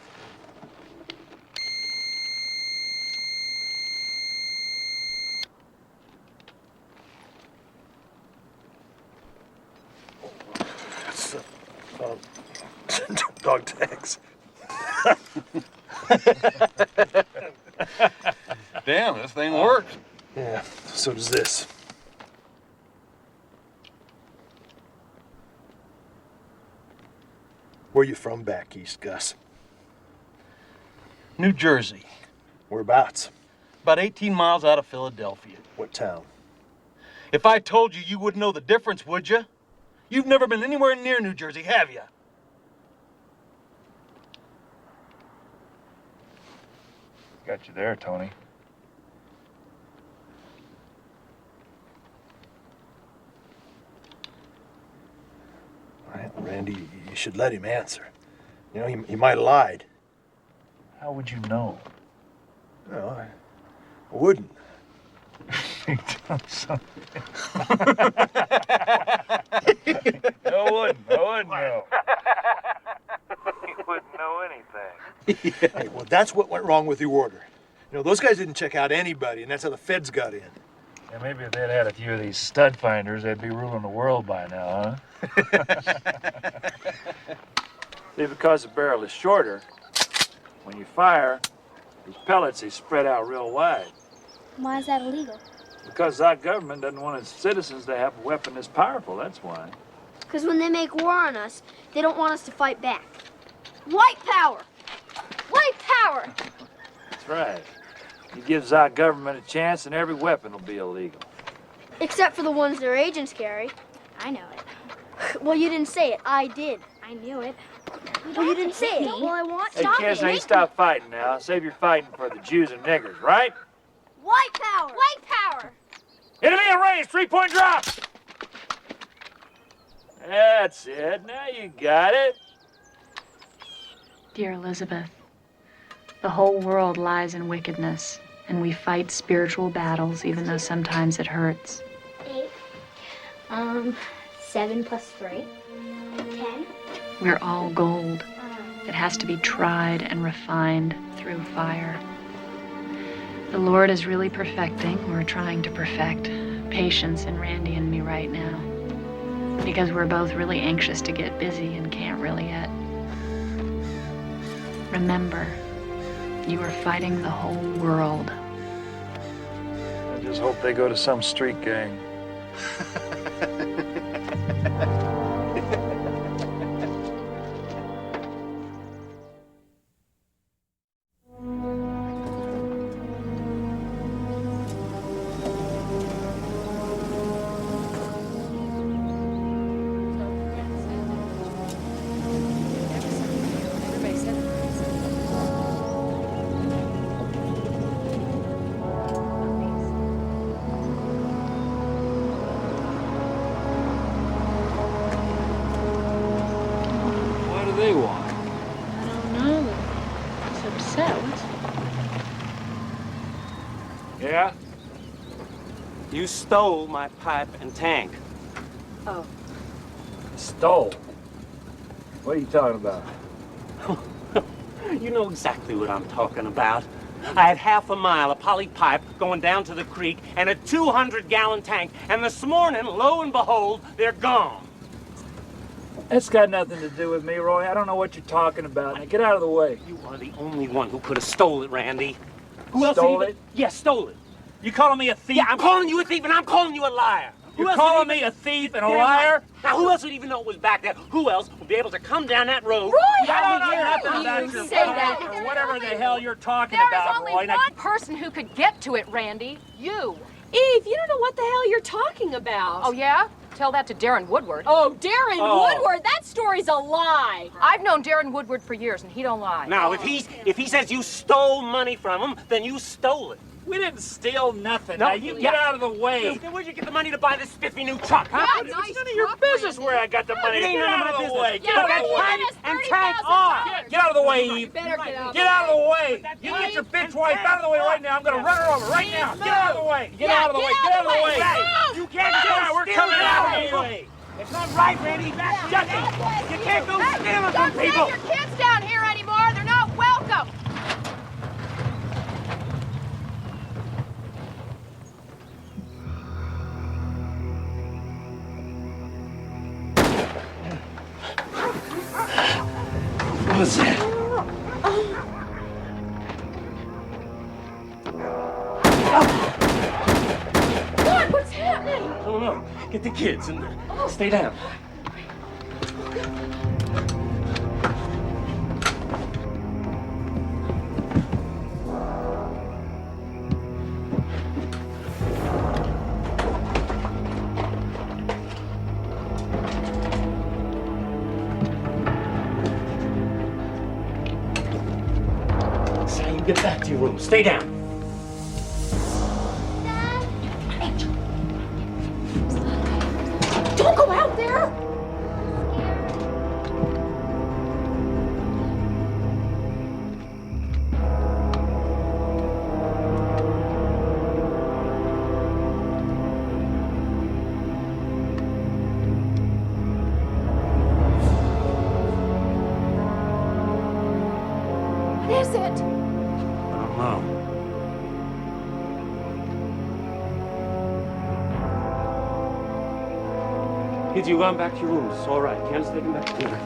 That's dog tags. Damn, this thing works. Yeah, so does this. Where you from back east, Gus? New Jersey. Whereabouts? About 18 miles out of Philadelphia. What town? If I told you, you wouldn't know the difference, would you? You've never been anywhere near New Jersey, have you? Got you there, Tony. All right, Randy. Randy, you should let him answer. You know, he might have lied. How would you know? No, I wouldn't. I wouldn't know. He wouldn't know anything. Hey, well, that's what went wrong with the order. You know, those guys didn't check out anybody, and that's how the feds got in. Yeah, maybe if they'd had a few of these stud finders, they'd be ruling the world by now, huh? See, because the barrel is shorter, when you fire, these pellets, they spread out real wide. Why is that illegal? Because our government doesn't want its citizens to have a weapon this powerful, that's why. Because when they make war on us, they don't want us to fight back. White power! White power! That's right. You give our government a chance and every weapon will be illegal. Except for the ones their agents carry. I know it. Well, you didn't say it. I did. I knew it. Well, you didn't say it. Well, I want Hey, to. kids, now you stop fighting now. Save your fighting for the Jews and niggers, right? White power! White power! Enemy in range, 3-point drop! That's it. Now you got it. Dear Elizabeth, the whole world lies in wickedness, and we fight spiritual battles, even though sometimes it hurts. 8. 7 plus 3. 10. We're all gold. It has to be tried and refined through fire. The Lord is really perfecting, or trying to perfect, patience in Randy and me right now. Because we're both really anxious to get busy and can't really yet. Remember, you are fighting the whole world. I just hope they go to some street gang. What do they want? I don't know. He's upset. Yeah? You stole my pipe and tank. Oh. Stole? What are you talking about? You know exactly what I'm talking about. I had half a mile of poly pipe going down to the creek and a 200-gallon tank, and this morning, lo and behold, they're gone. That's got nothing to do with me, Roy. I don't know what you're talking about. Now get out of the way. You are the only one who could have stole it, Randy. Who else Stole even... it? Yeah, stole it. You calling me a thief? Yeah, I'm calling you a thief and I'm calling you a liar. You're calling me a thief and a liar? Now, who else would even know it was back there? Who else would be able to come down that road? Roy, I don't know how nothing dare about your you say that? or whatever the hell you're talking There about, is only Roy. Now, one person who could get to it, Randy. You. Eve, you don't know what the hell you're talking about. Oh, yeah? Tell that to Darren Woodward. Oh, Darren Woodward? That story's a lie. I've known Darren Woodward for years, and he don't lie. Now, if he says you stole money from him, then you stole it. we didn't steal nothing. No, now, you get out of the way. Then where'd you get the money to buy this spiffy new truck, huh? It's none of your business where I got the money. It ain't Get none of out my of the way. business. Get out of the way. And tank off. Get out of the way, Eve. Better get out. Get out of the way. You get your bitch wife out of the way right now. I'm going to run her over right now. Get out of the way. Get out of the way. Get out of the way. You can't Get out. We're coming out of the way. It's not right, Randy. Shut it. You can't go stealing from people. Don't send your kids down here anymore. They're not welcome. What was that? What? What's happening? I don't know. Get the kids and stay down. So you get back to your room. Stay down. Don't go out there. it? I don't know. Kids, you going back to your rooms. It's all right. Candace, take them back to dinner.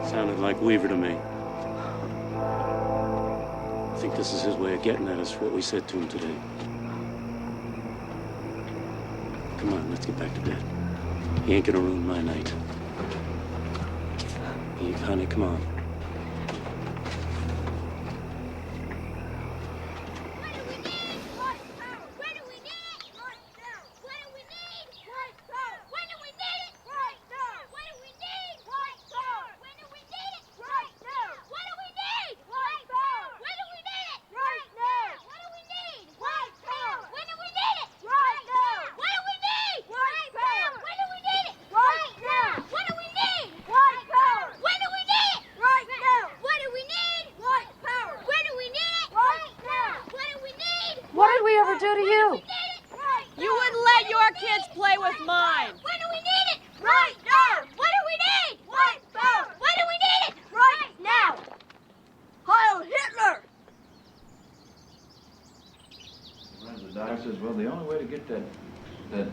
Sounded like Weaver to me. I think this is his way of getting at us for what we said to him today. Come on, let's get back to bed. He ain't gonna ruin my night. Eve, honey, come on. What did we ever do to you? You wouldn't let your kids play with mine. When do we need it? Right now! What do we need? White power! When do we need it? Right now! Heil Hitler! The doctor says, well, the only way to get that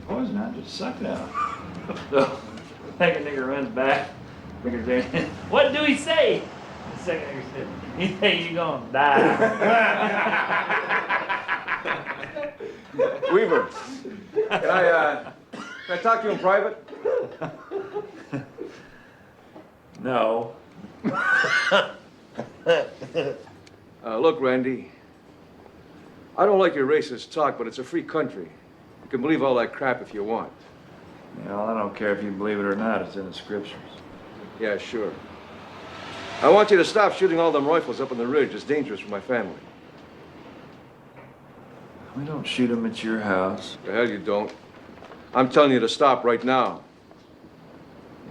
poison out is to suck it out. So, second nigger runs back. Nigger says, what do he say? The second nigger said, he say you gonna die. Weaver, can I talk to you in private? No. Look, Randy, I don't like your racist talk, but it's a free country. You can believe all that crap if you want. You know, I don't care if you believe it or not. It's in the scriptures. Yeah, sure. I want you to stop shooting all them rifles up on the ridge. It's dangerous for my family. We don't shoot them at your house. The hell you don't. I'm telling you to stop right now.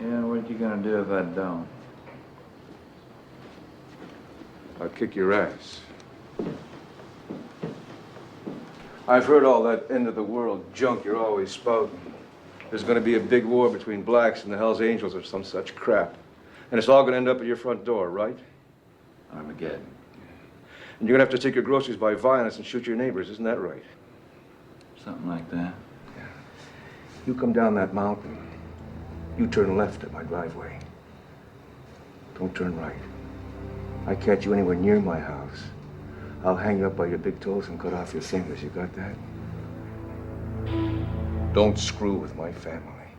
Yeah, what you gonna do if I don't? I'll kick your ass. I've heard all that end of the world junk you're always spouting. There's gonna be a big war between blacks and the Hells Angels or some such crap. And it's all gonna end up at your front door, right? Armageddon. And you're gonna have to take your groceries by violence and shoot your neighbors, isn't that right? Something like that. Yeah. You come down that mountain, you turn left at my driveway. Don't turn right. I catch you anywhere near my house, I'll hang you up by your big toes and cut off your fingers. You got that? Don't screw with my family.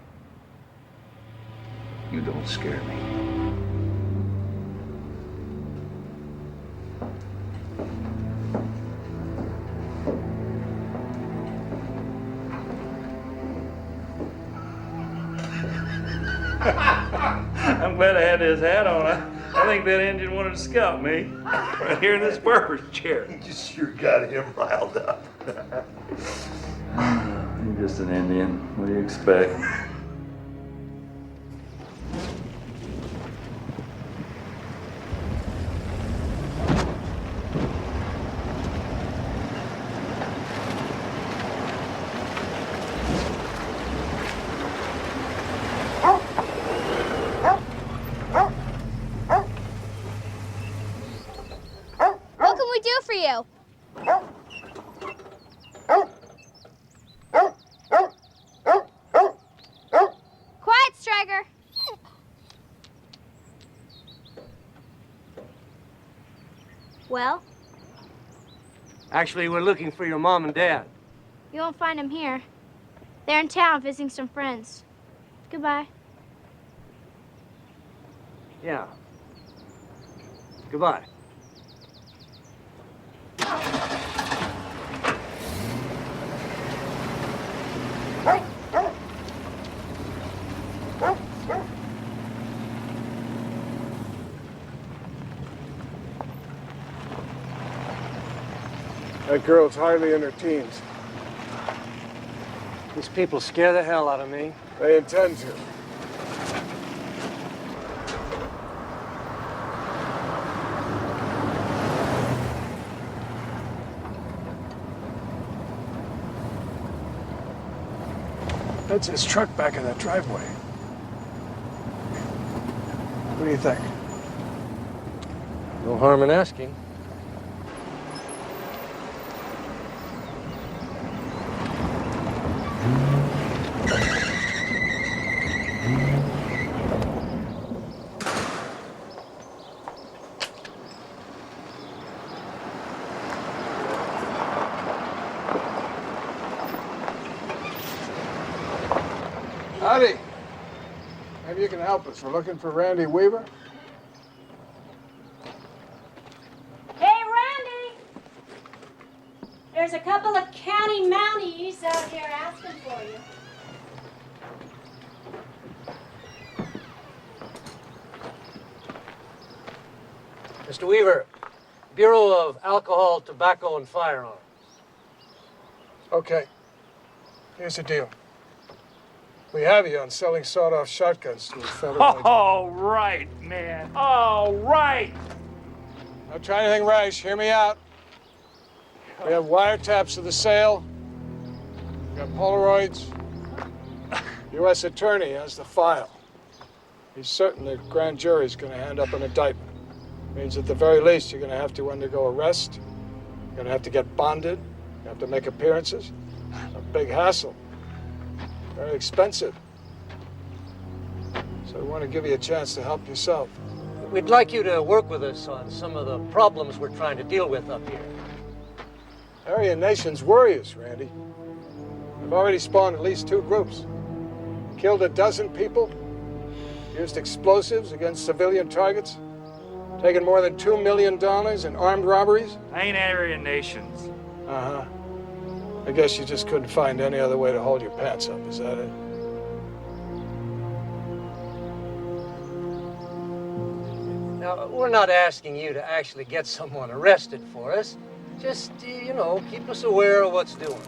You don't scare me. I'm glad I had this hat on. I think that Indian wanted to scalp me right here in this barber's chair. You just sure got him riled up. You're just an Indian. What do you expect? What can we do for you? Quiet, Striker. Well, Actually, we're looking for your mom and dad. you won't find them here. They're in town visiting some friends. Goodbye. Yeah. Goodbye. That girl's hardly in her teens. These people scare the hell out of me. They intend to. That's his truck back in that driveway. What do you think? No harm in asking. Howdy. Maybe you can help us. We're looking for Randy Weaver. Hey, Randy! There's a couple of county mounties out here asking for you. Mr. Weaver, Bureau of Alcohol, Tobacco, and Firearms. Okay. Here's the deal. We have you on selling sawed-off shotguns to a federal agent. All right, man. All right. Don't try anything rash. Hear me out. We have wiretaps of the sale. We got Polaroids. U.S. Attorney has the file. He's certain the grand jury's going to hand up an indictment. Means at the very least you're going to have to undergo arrest. You're going to have to get bonded. You have to make appearances. It's a big hassle. Very expensive. So we want to give you a chance to help yourself. We'd like you to work with us on some of the problems we're trying to deal with up here. Aryan nations worry us, Randy. We've already spawned at least 2 groups. Killed a dozen people. Used explosives against civilian targets. Taken more than $2 million in armed robberies. Ain't Aryan nations. Uh-huh. I guess you just couldn't find any other way to hold your pants up, is that it? Now, we're not asking you to actually get someone arrested for us. Just, keep us aware of what's doing.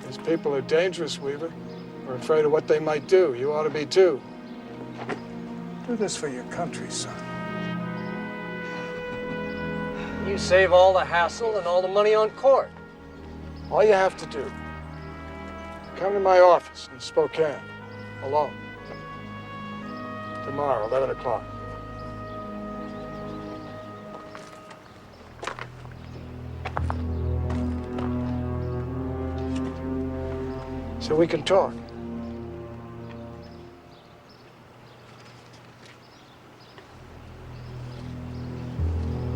These people are dangerous, Weaver. We're afraid of what they might do. You ought to be, too. Do this for your country, son. You save all the hassle and all the money on court. All you have to do, come to my office in Spokane, alone. Tomorrow, 11 o'clock. So we can talk.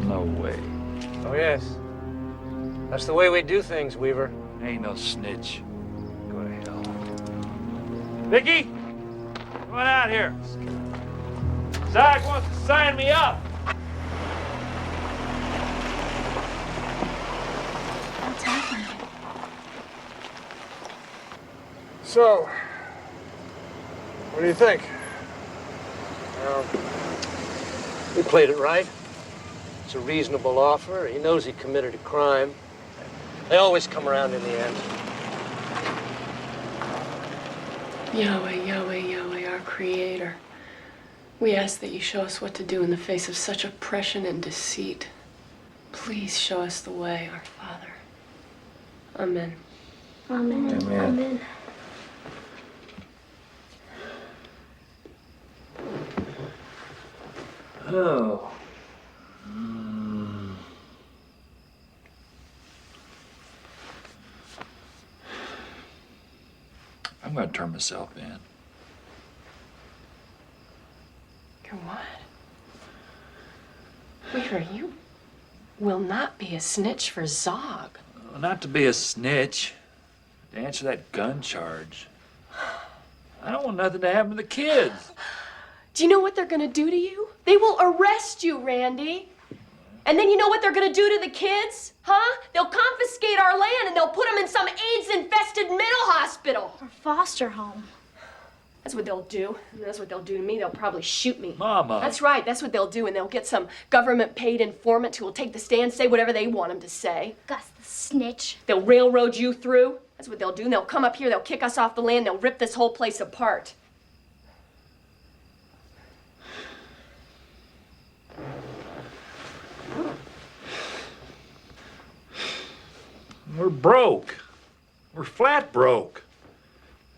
No way. Oh, yes. That's the way we do things, Weaver. Ain't no snitch. Go to hell. Vicky! Come on out here. Zach wants to sign me up. What's happening? So, what do you think? Well, we played it right. It's a reasonable offer. He knows he committed a crime. They always come around in the end. Yahweh, Yahweh, Yahweh, our Creator. We ask that you show us what to do in the face of such oppression and deceit. Please show us the way, our Father. Amen. Amen. Amen. Amen. Oh. I'm gonna turn myself in. You're what? Weaver, you will not be a snitch for Zog. Not to be a snitch, to answer that gun charge. I don't want nothing to happen to the kids. Do you know what they're gonna do to you? They will arrest you, Randy. And then you know what they're gonna do to the kids? Huh? They'll confiscate our land and they'll put them in some AIDS-infested mental hospital. Or foster home. That's what they'll do. And that's what they'll do to me. They'll probably shoot me. Mama. That's right. That's what they'll do. And they'll get some government-paid informant who will take the stand, say whatever they want him to say. Gus the snitch. They'll railroad you through. That's what they'll do. And they'll come up here, they'll kick us off the land, they'll rip this whole place apart. We're broke. We're flat broke.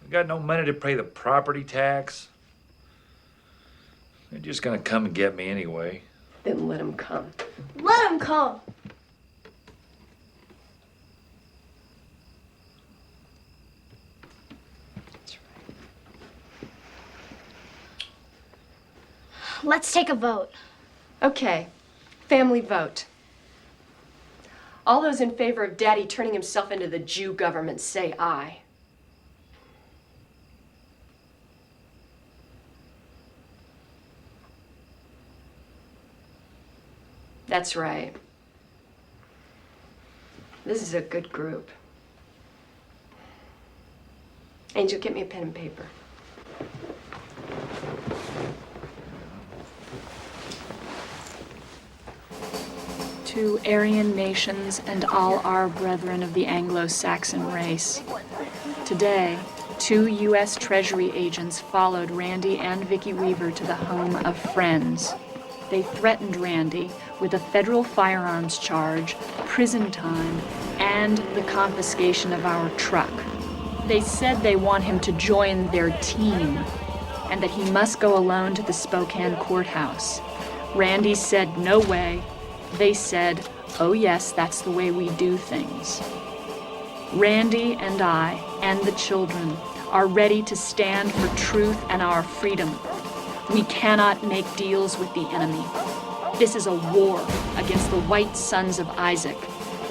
We got no money to pay the property tax. They're just gonna come and get me anyway. Then let him come. Let him come. Let's take a vote. Okay, family vote. All those in favor of Daddy turning himself into the Jew government say aye. That's right. This is a good group. Angel, get me a pen and paper. To Aryan nations and all our brethren of the Anglo-Saxon race. Today, 2 U.S. Treasury agents followed Randy and Vicki Weaver to the home of friends. They threatened Randy with a federal firearms charge, prison time, and the confiscation of our truck. They said they want him to join their team and that he must go alone to the Spokane courthouse. Randy said, no way. They said, oh yes, that's the way we do things. Randy and I and the children are ready to stand for truth and our freedom. We cannot make deals with the enemy. This is a war against the white sons of Isaac.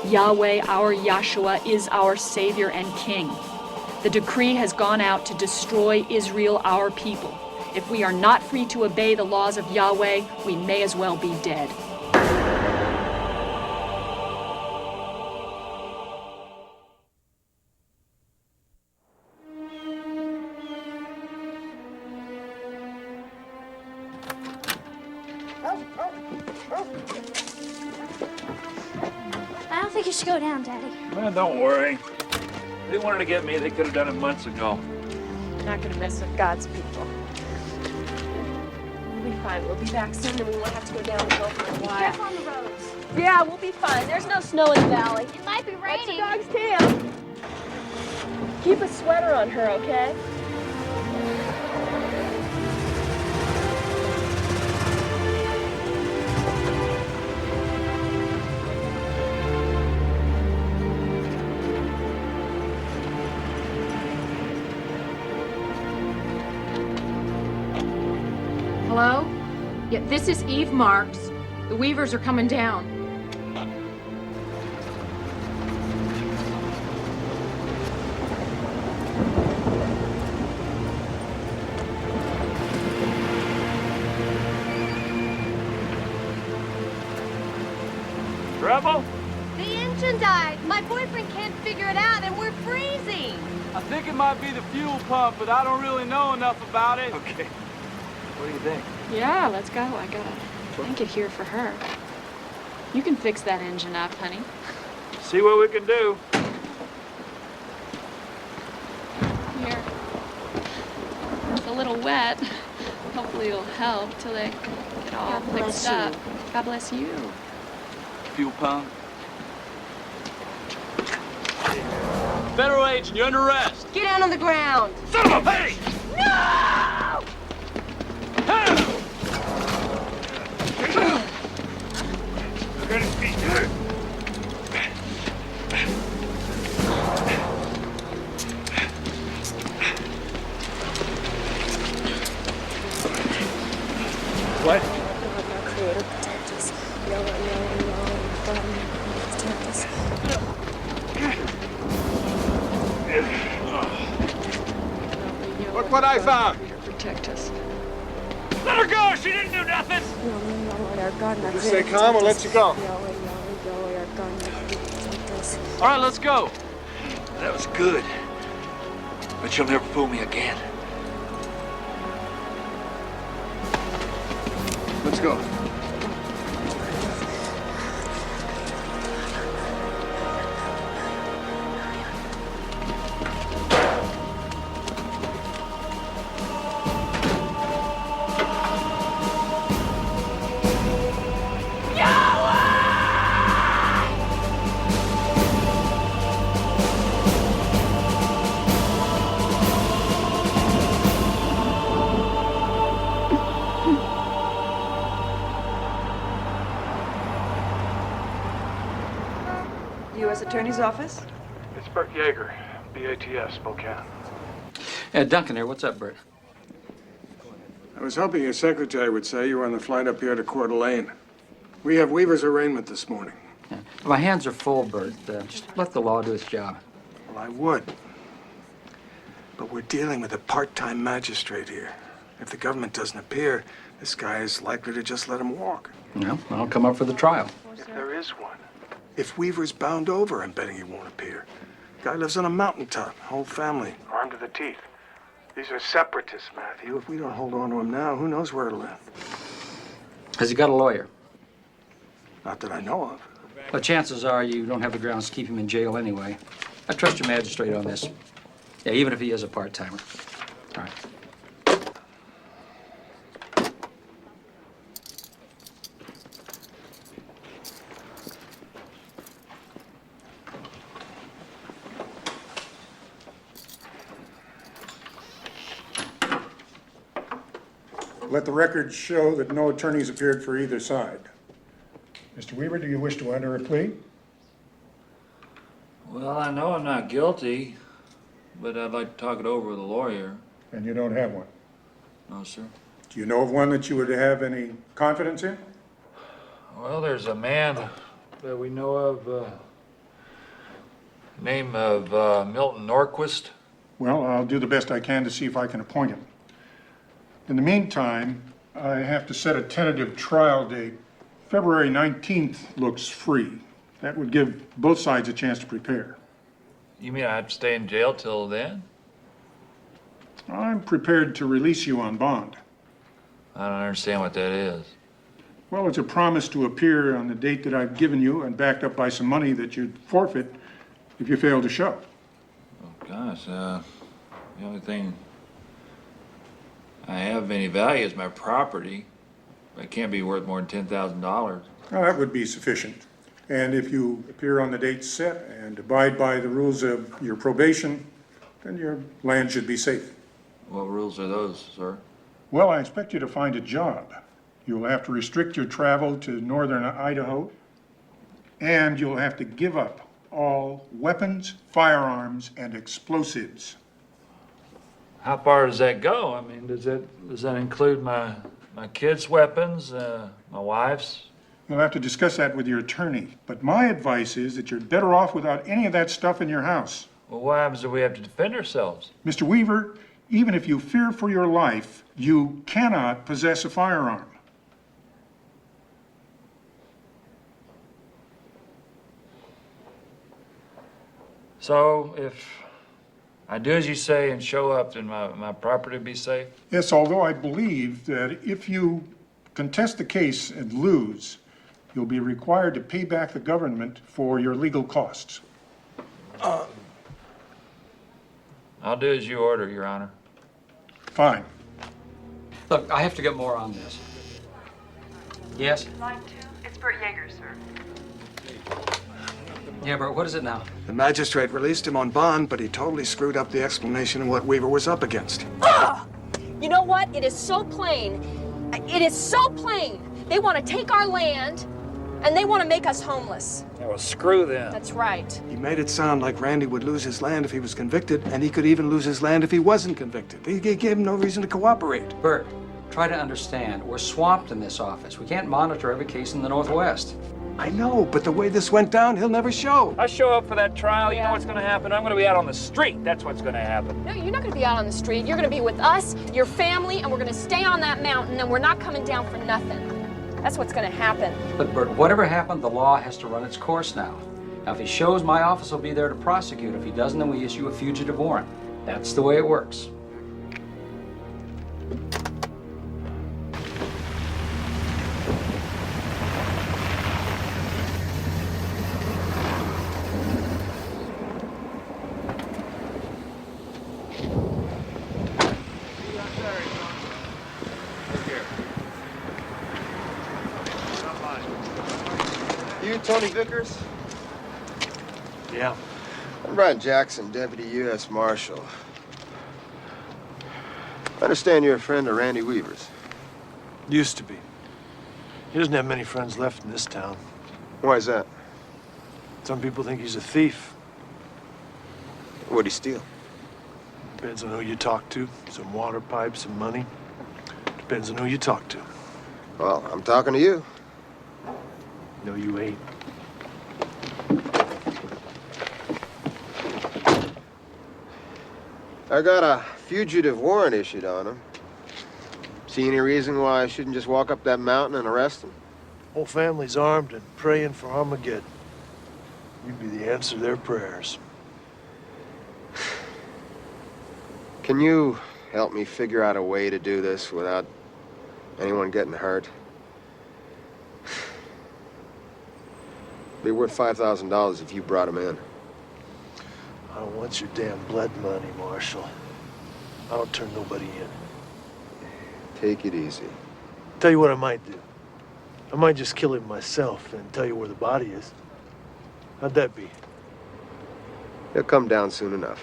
Yahweh, our Yahshua, is our Savior and King. The decree has gone out to destroy Israel, our people. If we are not free to obey the laws of Yahweh, we may as well be dead. I don't think you should go down, Daddy. Well, don't worry. If they wanted to get me, they could have done it months ago. You're not gonna mess with God's people. We'll be fine. We'll be back soon and we won't have to go down the hill for a while. Be careful on the roads. Yeah, we'll be fine. There's no snow in the valley. It might be raining. That's the dog's tail. Keep a sweater on her, okay? Hello? Yeah, this is Eve Marks. The Weavers are coming down. Trouble? The engine died. My boyfriend can't figure it out, and we're freezing. I think it might be the fuel pump, but I don't really know enough about it. Okay. What do you think? Yeah, let's go. I got a blanket here for her. You can fix that engine up, honey. See what we can do. Here. It's a little wet. Hopefully it'll help till they get all fixed up. God bless you. Fuel pump. Federal agent, you're under arrest. Get down on the ground. Son of a bitch! No! What? Look what I found. Protect us. Let her go! She didn't do nothing! Just stay calm, we'll let you go. All right, let's go. That was good. But you'll never fool me again. Let's go. Attorney's office? It's Bert Yeager, BATF, Spokane. Duncan here. What's up, Bert? I was hoping your secretary would say you were on the flight up here to Coeur d'Alene. We have Weaver's arraignment this morning. Yeah. My hands are full, Bert. Just let the law do its job. Well, I would. But we're dealing with a part-time magistrate here. If the government doesn't appear, this guy is likely to just let him walk. No, I'll come up for the trial. If there is one. If Weaver's bound over, I'm betting he won't appear. Guy lives on a mountaintop, whole family, armed to the teeth. These are separatists, Matthew. If we don't hold on to him now, who knows where it'll end? Has he got a lawyer? Not that I know of. Well, chances are you don't have the grounds to keep him in jail anyway. I trust your magistrate on this. Yeah, even if he is a part-timer. All right. Let the record show that no attorneys appeared for either side. Mr. Weaver, do you wish to enter a plea? Well, I know I'm not guilty, but I'd like to talk it over with a lawyer. And you don't have one? No, sir. Do you know of one that you would have any confidence in? Well, there's a man that we know of, name of Milton Norquist. Well, I'll do the best I can to see if I can appoint him. In the meantime, I have to set a tentative trial date. February 19th looks free. That would give both sides a chance to prepare. You mean I have to stay in jail till then? I'm prepared to release you on bond. I don't understand what that is. Well, it's a promise to appear on the date that I've given you and backed up by some money that you'd forfeit if you fail to show. Oh, gosh, the only thing I have of any value is my property. It can't be worth more than $10,000. Well, that would be sufficient. And if you appear on the date set and abide by the rules of your probation, then your land should be safe. What rules are those, sir? Well, I expect you to find a job. You'll have to restrict your travel to northern Idaho, and you'll have to give up all weapons, firearms, and explosives. How far does that go? I mean, does that include my kids' weapons, my wife's? You'll have to discuss that with your attorney. But my advice is that you're better off without any of that stuff in your house. Well, what happens if we have to defend ourselves? Mr. Weaver, even if you fear for your life, you cannot possess a firearm. So if I do as you say and show up, then my property will be safe? Yes, although I believe that if you contest the case and lose, you'll be required to pay back the government for your legal costs. I'll do as you order, Your Honor. Fine. Look, I have to get more on this. Yes? Line 2, it's Bert Yeager, sir. Yeah, Bert, what is it now? The magistrate released him on bond, but he totally screwed up the explanation of what Weaver was up against. Ugh! You know what? It is so plain. It is so plain. They want to take our land, and they want to make us homeless. Yeah, well, screw them. That's right. He made it sound like Randy would lose his land if he was convicted, and he could even lose his land if he wasn't convicted. He gave him no reason to cooperate. Bert, try to understand. We're swamped in this office. We can't monitor every case in the Northwest. I know, but the way this went down, he'll never show. I show up for that trial, you know what's going to happen? I'm going to be out on the street. That's what's going to happen. No, you're not going to be out on the street. You're going to be with us, your family, and we're going to stay on that mountain, and we're not coming down for nothing. That's what's going to happen. But Bert, whatever happened, the law has to run its course now. Now, if he shows, my office will be there to prosecute. If he doesn't, then we issue a fugitive warrant. That's the way it works. You Tony Vickers? Yeah. I'm Brian Jackson, Deputy U.S. Marshal. I understand you're a friend of Randy Weaver's. Used to be. He doesn't have many friends left in this town. Why is that? Some people think he's a thief. What'd he steal? Depends on who you talk to. Some water pipes, some money. Depends on who you talk to. Well, I'm talking to you. No, you ain't. I got a fugitive warrant issued on him. See any reason why I shouldn't just walk up that mountain and arrest him? Whole family's armed and praying for Armageddon. You'd be the answer to their prayers. Can you help me figure out a way to do this without anyone getting hurt? Be worth $5,000 if you brought him in. I don't want your damn blood money, Marshal. I don't turn nobody in. Take it easy. Tell you what I might do. I might just kill him myself and tell you where the body is. How'd that be? He'll come down soon enough.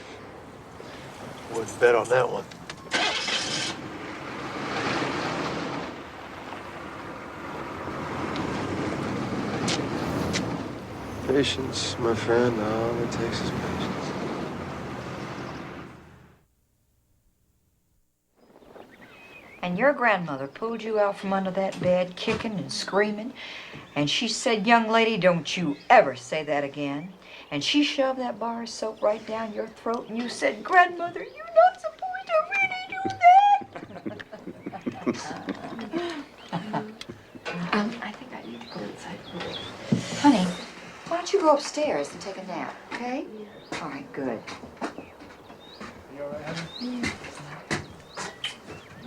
Wouldn't bet on that one. Patience, my friend. All it takes is patience. And your grandmother pulled you out from under that bed, kicking and screaming. And she said, young lady, don't you ever say that again. And she shoved that bar of soap right down your throat, and you said, grandmother, you're not supposed to really do that. I think I need to go inside. Honey, why don't you go upstairs and take a nap, okay? All right, good. You all right, honey? Yeah.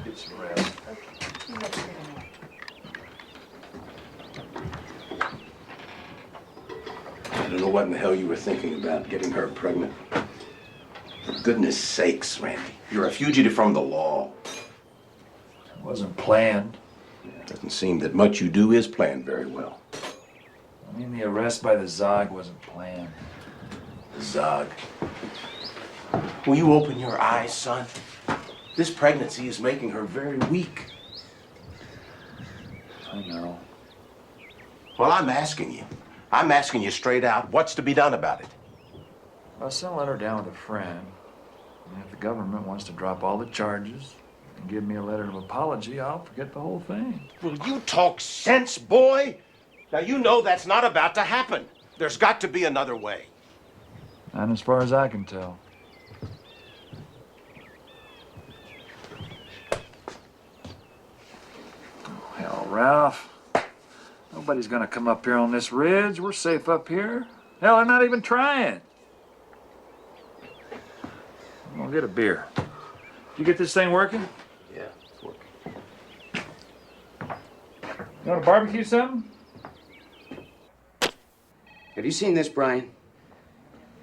Get some rest. Okay. You have a good nap. I don't know what in the hell you were thinking about getting her pregnant. For goodness sakes, Randy. You're a fugitive from the law. It wasn't planned. Doesn't seem that much you do is planned very well. I mean, the arrest by the Zog wasn't planned. The Zog. Will you open your eyes, son? This pregnancy is making her very weak. I know. Well, I'm asking you. I'm asking you straight out, what's to be done about it? I'll send her down with a friend. And if the government wants to drop all the charges and give me a letter of apology, I'll forget the whole thing. Will you talk sense, boy? Now, you know that's not about to happen. There's got to be another way. And as far as I can tell. Oh, hell, Ralph. Nobody's gonna come up here on this ridge. We're safe up here. Hell, they're not even trying. I'm gonna get a beer. You get this thing working? Yeah, it's working. You wanna barbecue something? Have you seen this, Brian?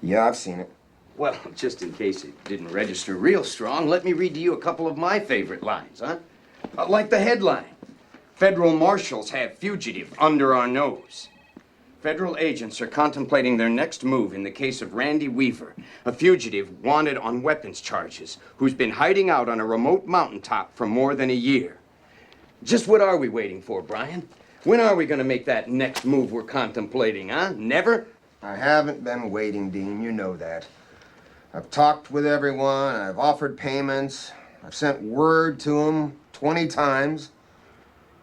Yeah, I've seen it. Well, just in case it didn't register real strong, let me read to you a couple of my favorite lines, huh? Like the headline. Federal marshals have fugitive under our nose. Federal agents are contemplating their next move in the case of Randy Weaver, a fugitive wanted on weapons charges, who's been hiding out on a remote mountaintop for more than a year. Just what are we waiting for, Brian? When are we going to make that next move we're contemplating, huh? Never? I haven't been waiting, Dean. You know that. I've talked with everyone. I've offered payments. I've sent word to them 20 times.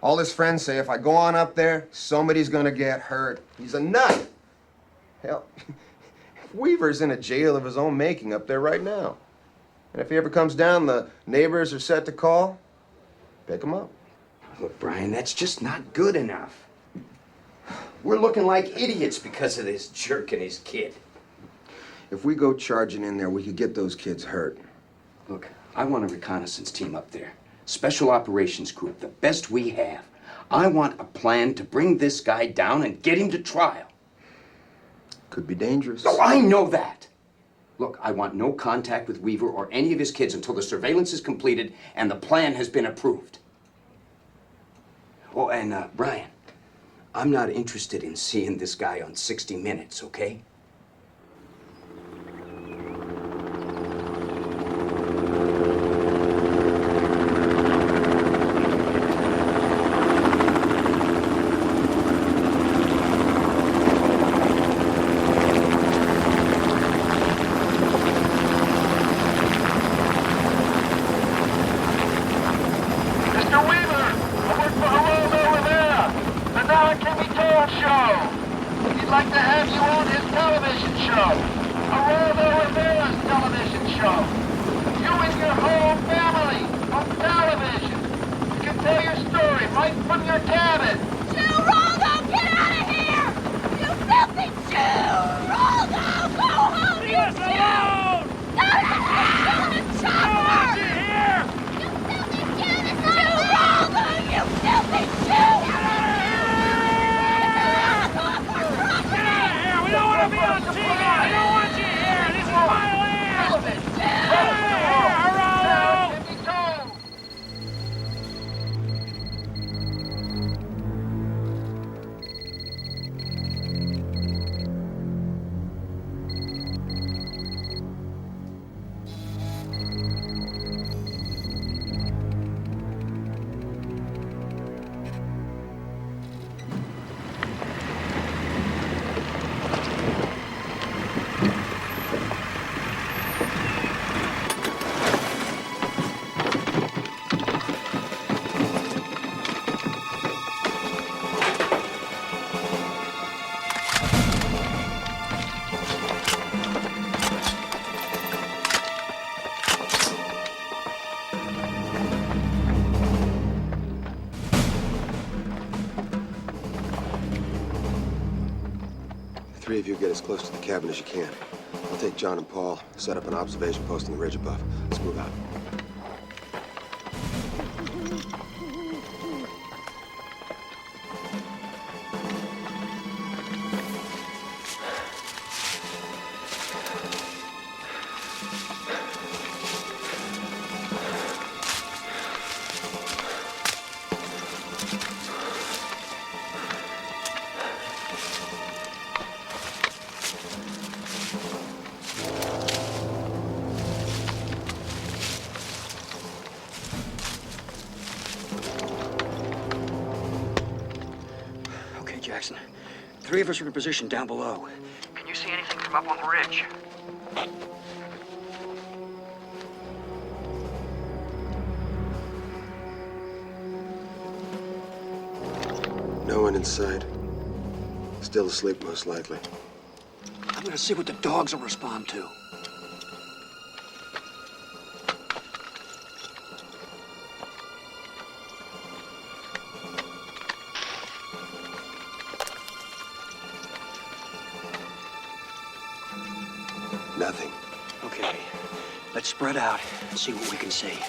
All his friends say if I go on up there, somebody's gonna get hurt. He's a nut. Hell, Weaver's in a jail of his own making up there right now. And if he ever comes down, the neighbors are set to call. Pick him up. Look, Brian, that's just not good enough. We're looking like idiots because of this jerk and his kid. If we go charging in there, we could get those kids hurt. Look, I want a reconnaissance team up there. Special operations group, the best we have. I want a plan to bring this guy down and get him to trial. Could be dangerous. Oh, I know that. Look, I want no contact with Weaver or any of his kids until the surveillance is completed and the plan has been approved. Oh, and Brian, I'm not interested in seeing this guy on 60 Minutes, okay? Can We Tell show. He'd like to have you on his television show. Geraldo Rivera's television show. You and your whole family on television. You can tell your story right from your cabin. Geraldo, get out of here! You filthy Geraldo! Go home, Leave us alone! Go to hell! The chopper! Here! You filthy Geraldo! You filthy Jew! Get out of here! We don't want to be on TV! I don't want you here! This is my land! Get out of here, Geraldo! The three of you get as close to the cabin as you can. I'll take John and Paul, set up an observation post on the ridge above. Let's move out. Jackson. Three of us are in position down below. Can you see anything from up on the ridge? No one in sight. Still asleep, most likely. I'm gonna see what the dogs will respond to. Nothing. Okay, let's spread out and see what we can see.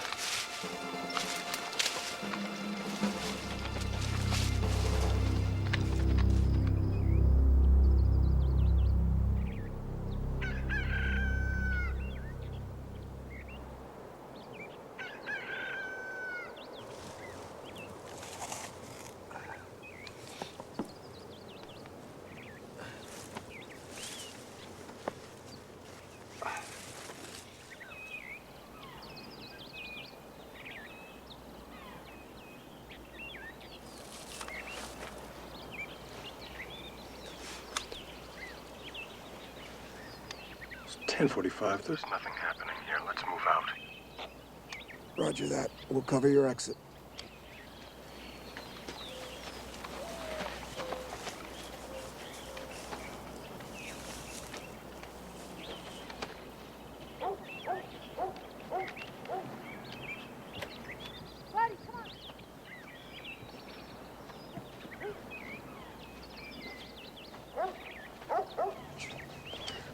It's 10:45. There's nothing happening here. Let's move out. Roger that. We'll cover your exit.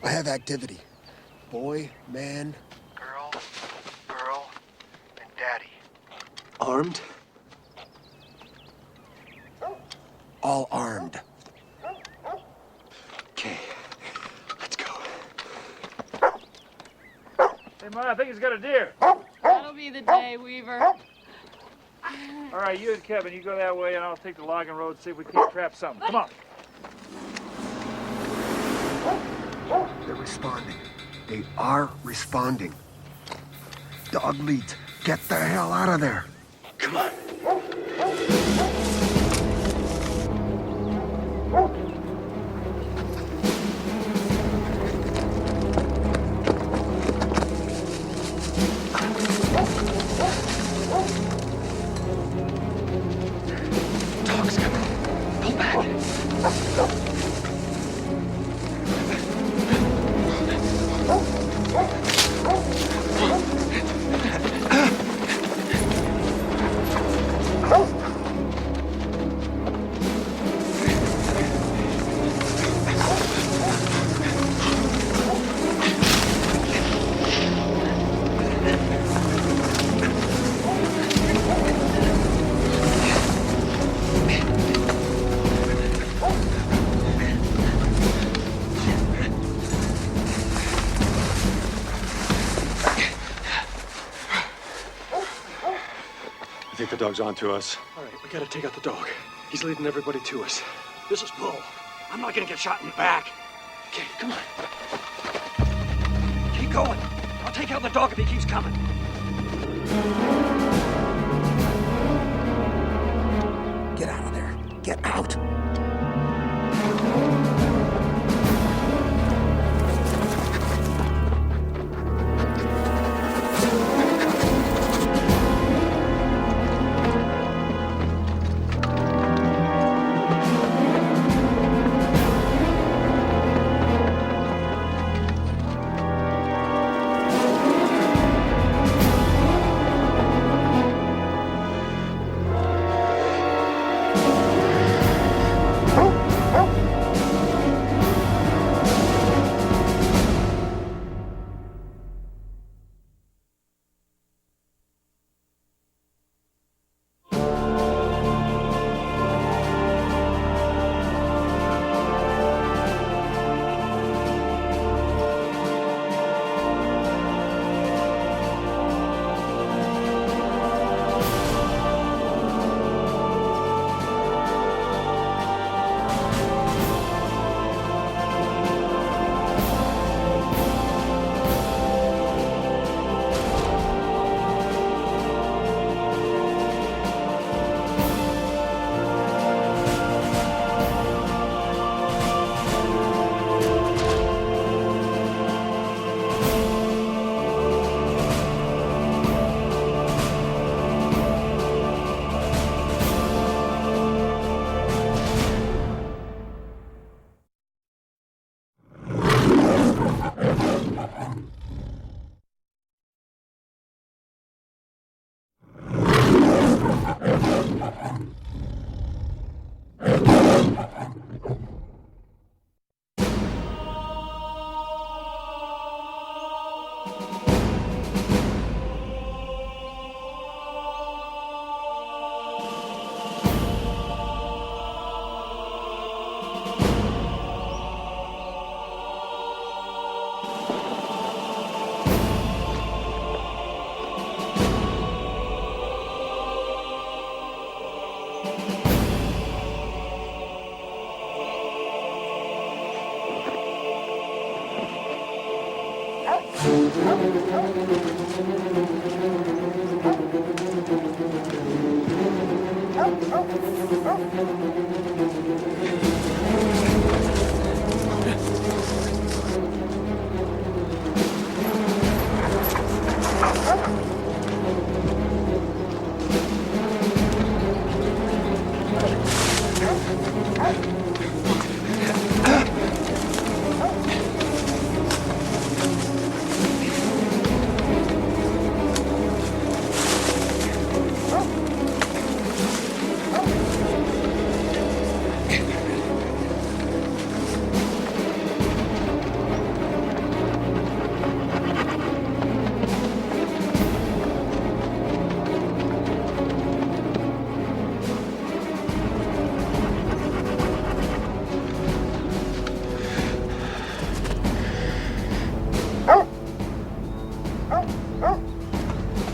I have activity. Boy, man. Girl, and Daddy. Armed? All armed. Okay, let's go. Hey, Ma, I think he's got a deer. That'll be the day, Weaver. All right, you and Kevin, you go that way, and I'll take the logging road and see if we can't trap something. Come on. They're responding. They are responding. Dog leads. Get the hell out of there. Come on. Dog's coming. Pull back. dog's on to us. All right, we gotta take out the dog. He's leading everybody to us. This is Bull. I'm not gonna get shot in the back. Okay, come on. Keep going. I'll take out the dog if he keeps coming. Get out of there. Get out.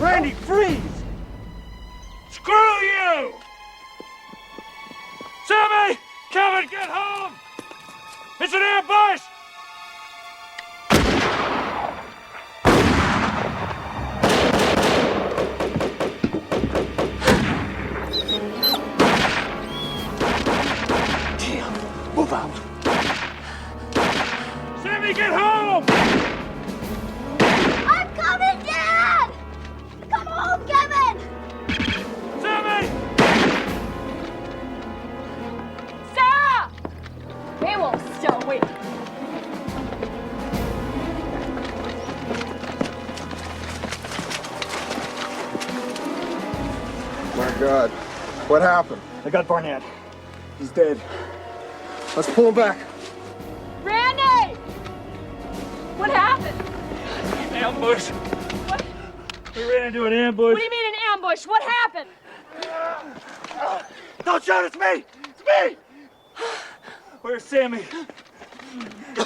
Randy, freeze! Screw you! Sammy! Kevin, get home! It's an ambush! Damn, move out. Sammy, get home! I'm coming, Dad! Come home, Kevin! Sammy! Sarah! They won't still wait. My God. What happened? I got Barnett. He's dead. Let's pull him back. Randy! What happened? Ambush! What? We ran into an ambush. What do you mean an ambush? What happened? Don't shoot, it's me! It's me! Where's Sammy?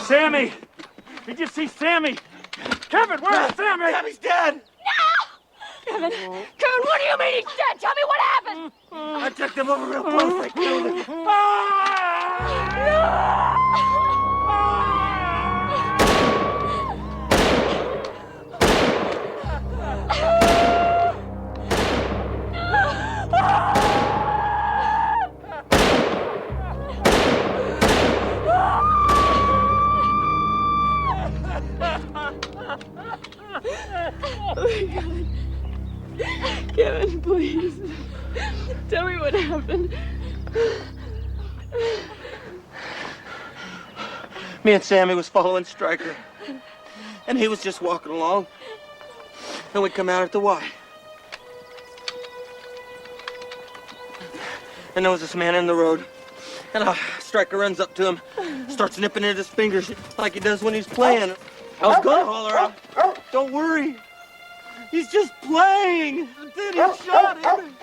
Sammy! Did you see Sammy? Kevin, where's Sammy? Sammy's dead! No! Kevin, June, what do you mean he's dead? Tell me what happened! I checked him over real close. I killed him. Oh my God. Kevin, please. Tell me what happened. Me and Sammy was following Stryker. And he was just walking along. And we come out at the Y. And there was this man in the road. And Stryker runs up to him, starts nipping at his fingers like he does when he's playing. I was gonna holler out, "Don't worry. He's just playing." And then he shot him.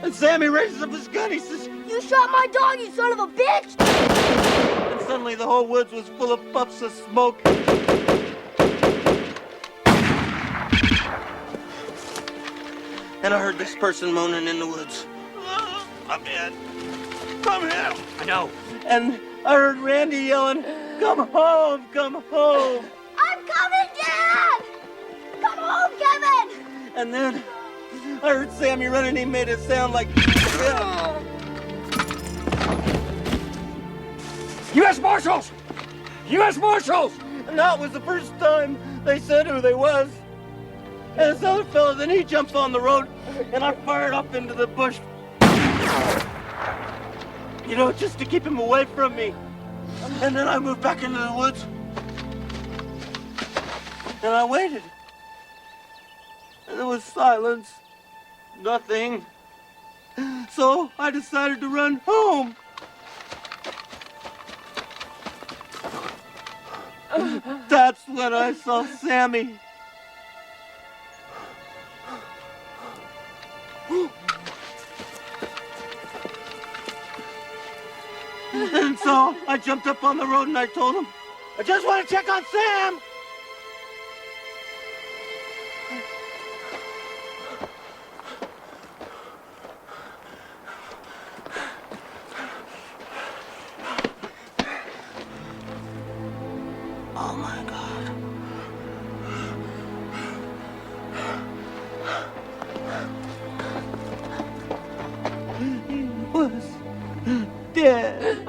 And Sammy raises up his gun. He says, You shot my dog, you son of a bitch! and suddenly the whole woods was full of puffs of smoke. And I heard this person moaning in the woods. "Oh, I'm dead. I'm here." I know. And I heard Randy yelling, "Come home, come home." I'm coming, Dad! Come home, Kevin! And then I heard Sammy running. He made it sound like... U.S. Marshals! U.S. Marshals! And that was the first time they said who they was. And this other fella, then he jumps on the road, and I fired up into the bush. You know, just to keep him away from me. And then I moved back into the woods. And I waited. And there was silence. Nothing. So I decided to run home. That's when I saw Sammy. And so I jumped up on the road and I told him, "I just want to check on Sam." Oh my God. He was dead.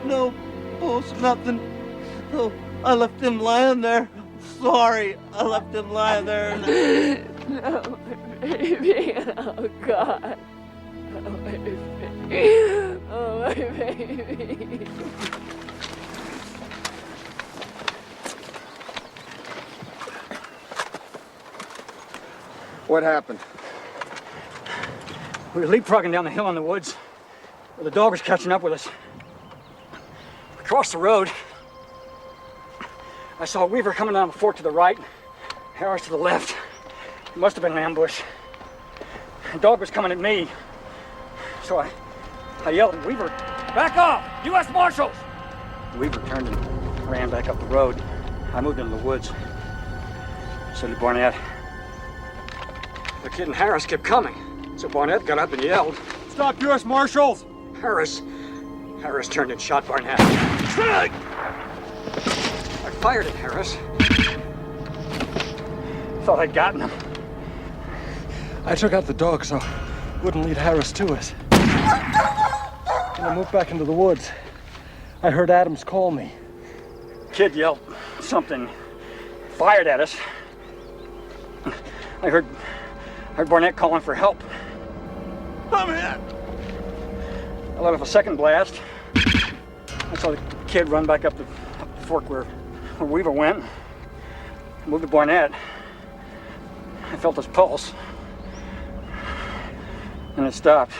No pulse, nothing. Oh, I left him lying there. Sorry, I left him lying there. No, baby. Oh, God. Oh, my baby. Oh, my baby. What happened? We were leapfrogging down the hill in the woods where the dog was catching up with us. We crossed the road. I saw Weaver coming down the fork to the right, Harris to the left. It must have been an ambush. The dog was coming at me. So I yelled at Weaver, "Back off! U.S. Marshals!" Weaver turned and ran back up the road. I moved into the woods. So did Barnett. The kid and Harris kept coming. So Barnett got up and yelled, "Stop, U.S. Marshals!" Harris turned and shot Barnett. I fired at Harris. Thought I'd gotten him. I took out the dog so wouldn't lead Harris to us. When I moved back into the woods, I heard Adams call me. Kid yelled something, fired at us. I heard Barnett calling for help. I'm hit. I let off a second blast. I saw the kid run back up the fork where Weaver went. I moved to Barnett. I felt his pulse. And it stopped.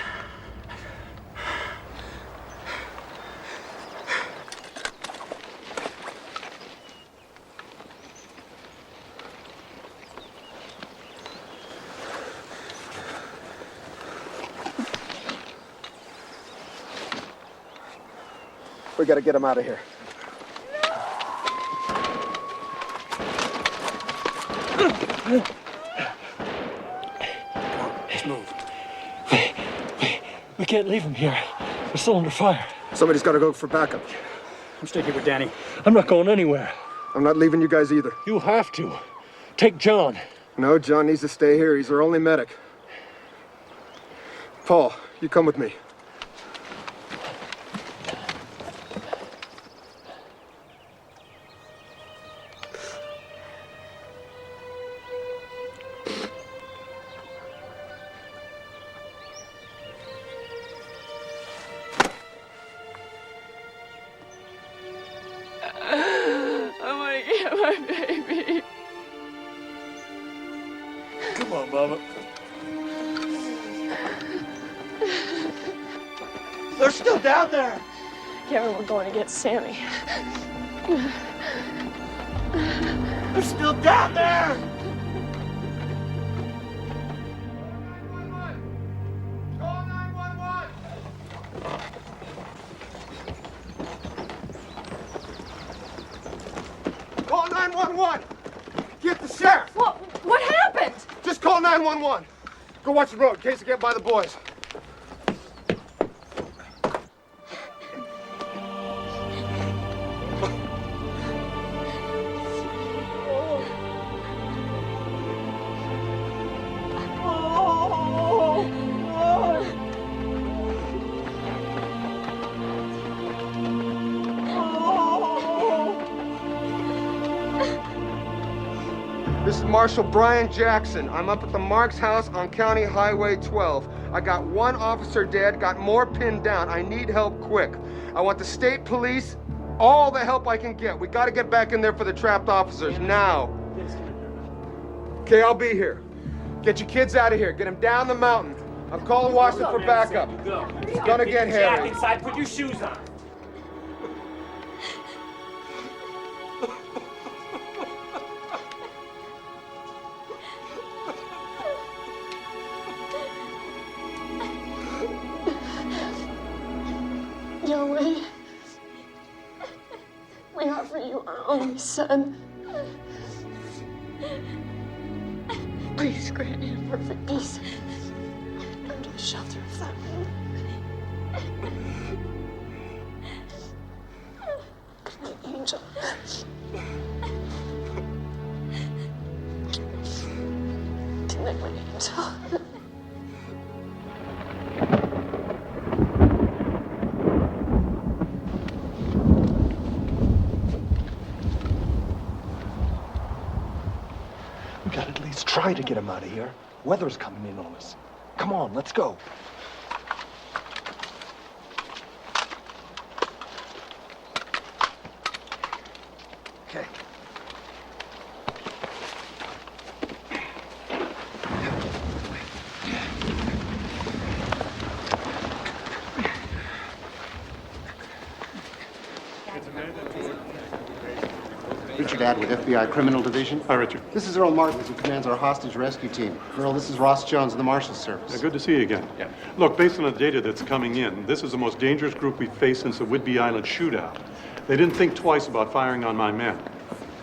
We gotta get him out of here. Let's move. We can't leave him here. We're still under fire. Somebody's got to go for backup. I'm staying here with Danny. I'm not going anywhere. I'm not leaving you guys either. You have to. Take John. No, John needs to stay here. He's our only medic. Paul, you come with me. I want to get my baby. Come on, Mama. They're still down there. Kevin, we're going to get Sammy. They're still down there. Call 911. Get the sheriff. What happened? Just call 911. Go watch the road in case I get by the boys. This is Marshal Brian Jackson. I'm up at the Marks house on County Highway 12. I got one officer dead, got more pinned down. I need help quick. I want the state police, all the help I can get. We got to get back in there for the trapped officers now. Okay, I'll be here. Get your kids out of here. Get them down the mountain. I'm calling Washington for backup. It's gonna get hairy. Inside, put your shoes on. Yahweh, we offer you our only son. Please grant him perfect peace under the shelter of thy wing. Good angel. Connect my angel. We gotta at least try to get him out of here. Weather's coming in on us. Come on, let's go. Okay. Richard Add with FBI Criminal Division. Hi, Richard. This is Earl Martins, who commands our hostage rescue team. Earl, this is Ross Jones of the Marshals Service. Yeah, good to see you again. Yeah. Look, based on the data that's coming in, this is the most dangerous group we've faced since the Whidbey Island shootout. They didn't think twice about firing on my men.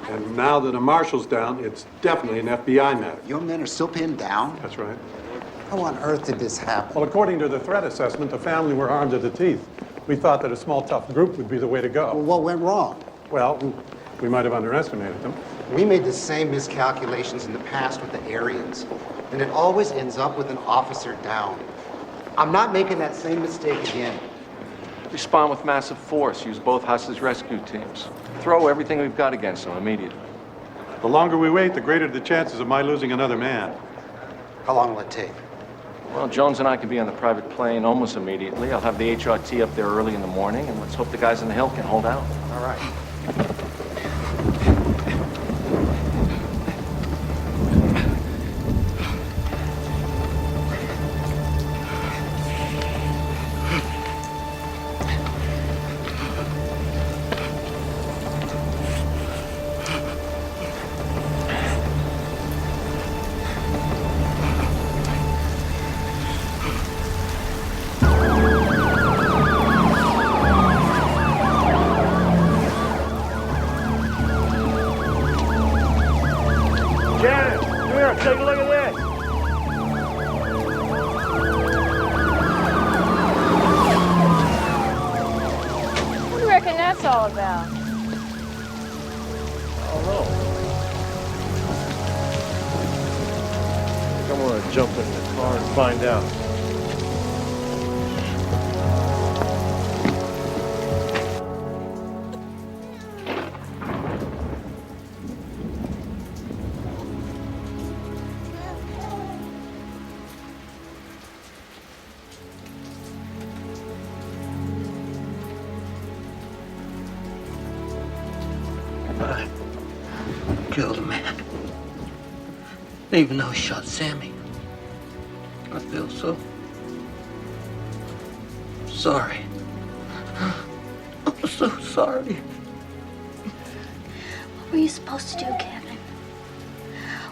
And now that a marshal's down, it's definitely an FBI matter. Your men are still pinned down? That's right. How on earth did this happen? Well, according to the threat assessment, the family were armed to the teeth. We thought that a small, tough group would be the way to go. Well, what went wrong? Well, we might have underestimated them. We made the same miscalculations in the past with the Aryans, and it always ends up with an officer down. I'm not making that same mistake again. Respond with massive force. Use both hostage rescue teams. Throw everything we've got against them immediately. The longer we wait, the greater the chances of my losing another man. How long will it take? Well, Jones and I can be on the private plane almost immediately. I'll have the HRT up there early in the morning, and let's hope the guys on the hill can hold out. All right. Here, take a look at this. What do you reckon that's all about? I don't know. I think I'm gonna jump in the car and find out. Killed a man. Even though he shot Sammy. I feel so sorry. I'm so sorry. What were you supposed to do, Kevin?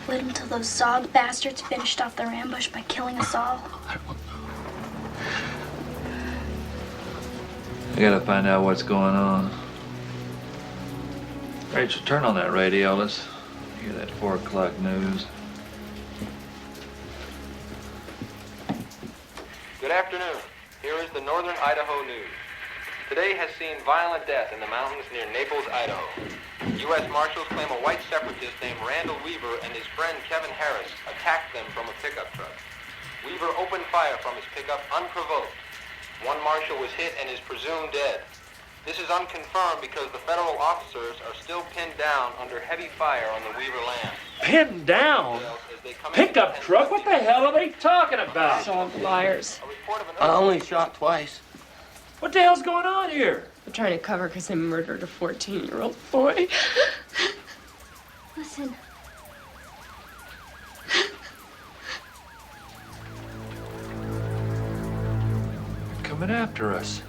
Wait until those Zog bastards finished off their ambush by killing us all? I gotta find out what's going on. Rachel, turn on that radio. Let's hear that 4 o'clock news. Good afternoon. Here is the Northern Idaho News. Today has seen violent death in the mountains near Naples, Idaho. U.S. Marshals claim a white separatist named Randall Weaver and his friend Kevin Harris attacked them from a pickup truck. Weaver opened fire from his pickup unprovoked. One marshal was hit and is presumed dead. This is unconfirmed because the federal officers are still pinned down under heavy fire on the Weaver land. Pinned down? Pickup truck? What the hell are they talking about? All liars. I only shot twice. What the hell's going on here? They're trying to cover because they murdered a 14-year-old boy. Listen. Coming after us.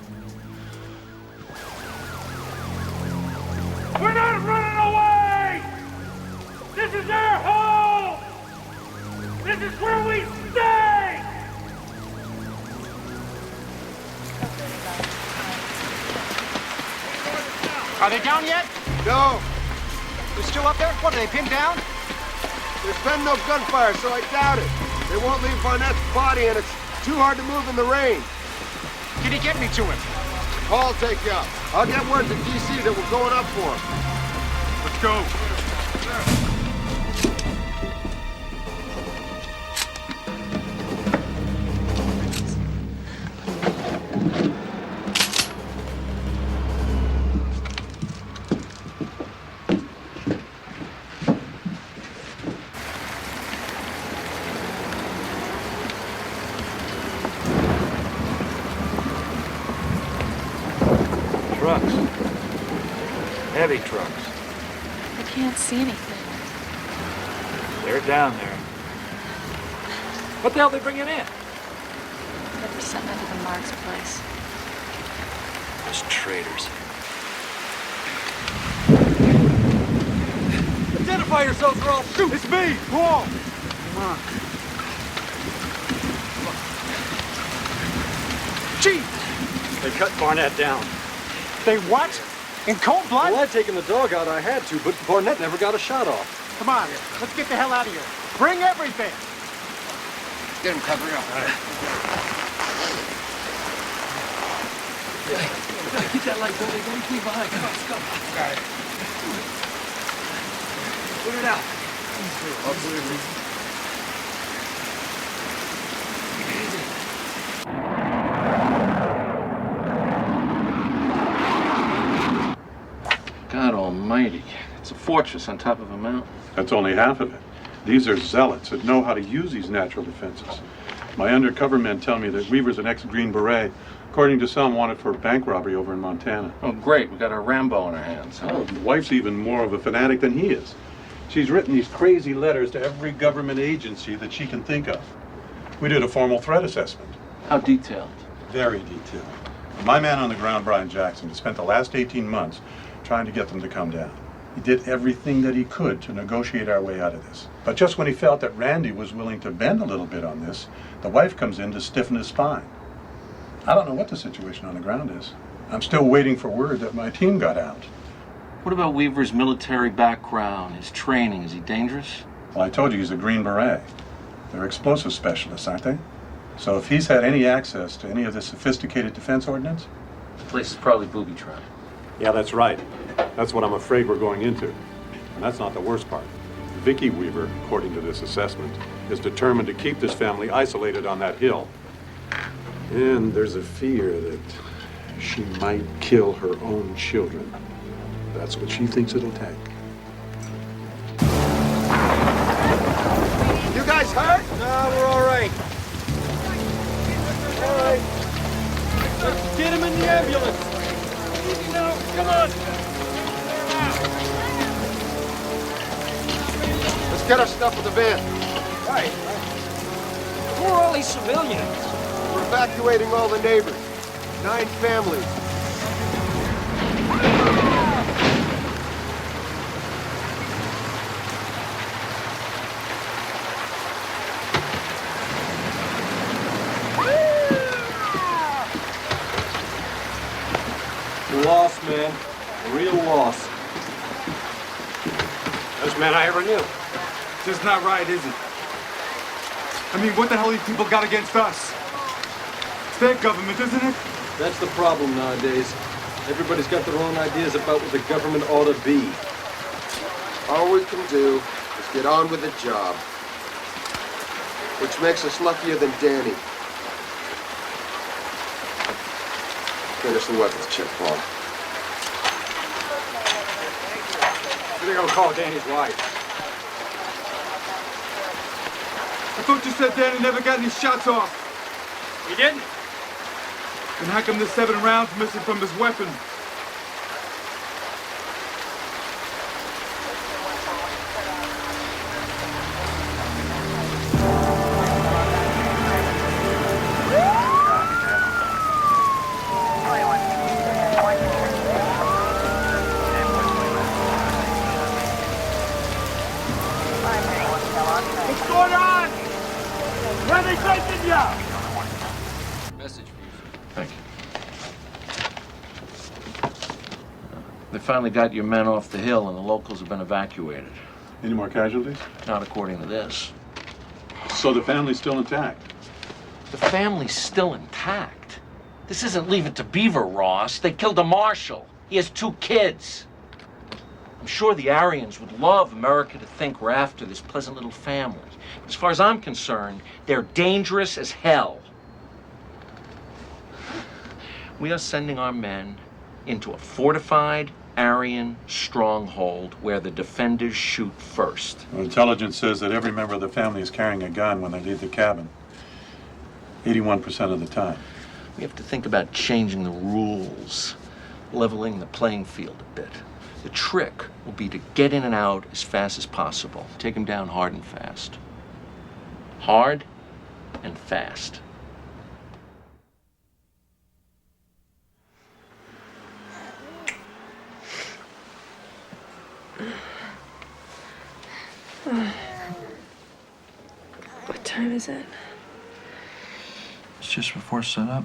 We're not running away! This is our home! This is where we stay! Are they down yet? No. They're still up there? What, are they pinned down? There's been no gunfire, so I doubt it. They won't leave Barnett's body, and it's too hard to move in the rain. Can you get me to him? Paul'll take you up. I'll get word to D.C. that we're going up for him. Let's go. Trucks. Heavy trucks. I can't see anything. They're down there. What the hell are they bringing in? Never sent them to the Mark's place. Those traitors. Identify yourselves or I'll shoot! It's me, Paul! Come on. Chief! They cut Barnett down. They what? In cold blood? Well, I'd taken the dog out, I had to, but Barnett never got a shot off. Come on, let's get the hell out of here. Bring everything. Get him covered up. Keep that light going. Don't keep behind. Come on, let's go. Got it. Put it out. God almighty. It's a fortress on top of a mountain. That's only half of it. These are zealots that know how to use these natural defenses. My undercover men tell me that Weaver's an ex-Green Beret, according to some wanted for bank robbery over in Montana. Oh, great. We got our Rambo in our hands, huh? Oh, the wife's even more of a fanatic than he is. She's written these crazy letters to every government agency that she can think of. We did a formal threat assessment. How detailed? Very detailed. My man on the ground, Brian Jackson, has spent the last 18 months trying to get them to come down. He did everything that he could to negotiate our way out of this. But just when he felt that Randy was willing to bend a little bit on this, the wife comes in to stiffen his spine. I don't know what the situation on the ground is. I'm still waiting for word that my team got out. What about Weaver's military background, his training? Is he dangerous? Well, I told you he's a Green Beret. They're explosive specialists, aren't they? So if he's had any access to any of the sophisticated defense ordnance? The place is probably booby-trapped. Yeah, that's right. That's what I'm afraid we're going into. And that's not the worst part. Vicky Weaver, according to this assessment, is determined to keep this family isolated on that hill. And there's a fear that she might kill her own children. That's what she thinks it'll take. You guys hurt? No, we're all right. All right. Let's get him in the ambulance. Easy now. Come on. Let's get our stuff with the van. Right. Who are all these civilians? We're evacuating all the neighbors. 9 families. Loss, man. A real loss. Best man I ever knew. Just not right, is it? I mean, what the hell these people got against us? It's their government, isn't it? That's the problem nowadays. Everybody's got their own ideas about what the government ought to be. All we can do is get on with the job. Which makes us luckier than Danny. Finish the weapons check, Paul. I think I'll call Danny's wife. I thought you said Danny never got any shots off. He didn't? Then how come there's 7 rounds missing from his weapon? What's going on? Where are they taking you? Message for you, sir. Thank you. They finally got your men off the hill and the locals have been evacuated. Any more casualties? Not according to this. So the family's still intact? The family's still intact. This isn't Leave It to Beaver, Ross. They killed a marshal. He has 2 kids. I'm sure the Aryans would love America to think we're after this pleasant little family. But as far as I'm concerned, they're dangerous as hell. We are sending our men into a fortified Aryan stronghold where the defenders shoot first. Well, intelligence says that every member of the family is carrying a gun when they leave the cabin. 81% of the time. We have to think about changing the rules, leveling the playing field a bit. The trick will be to get in and out as fast as possible. Take them down hard and fast. Hard and fast. What time is it? It's just before sunup.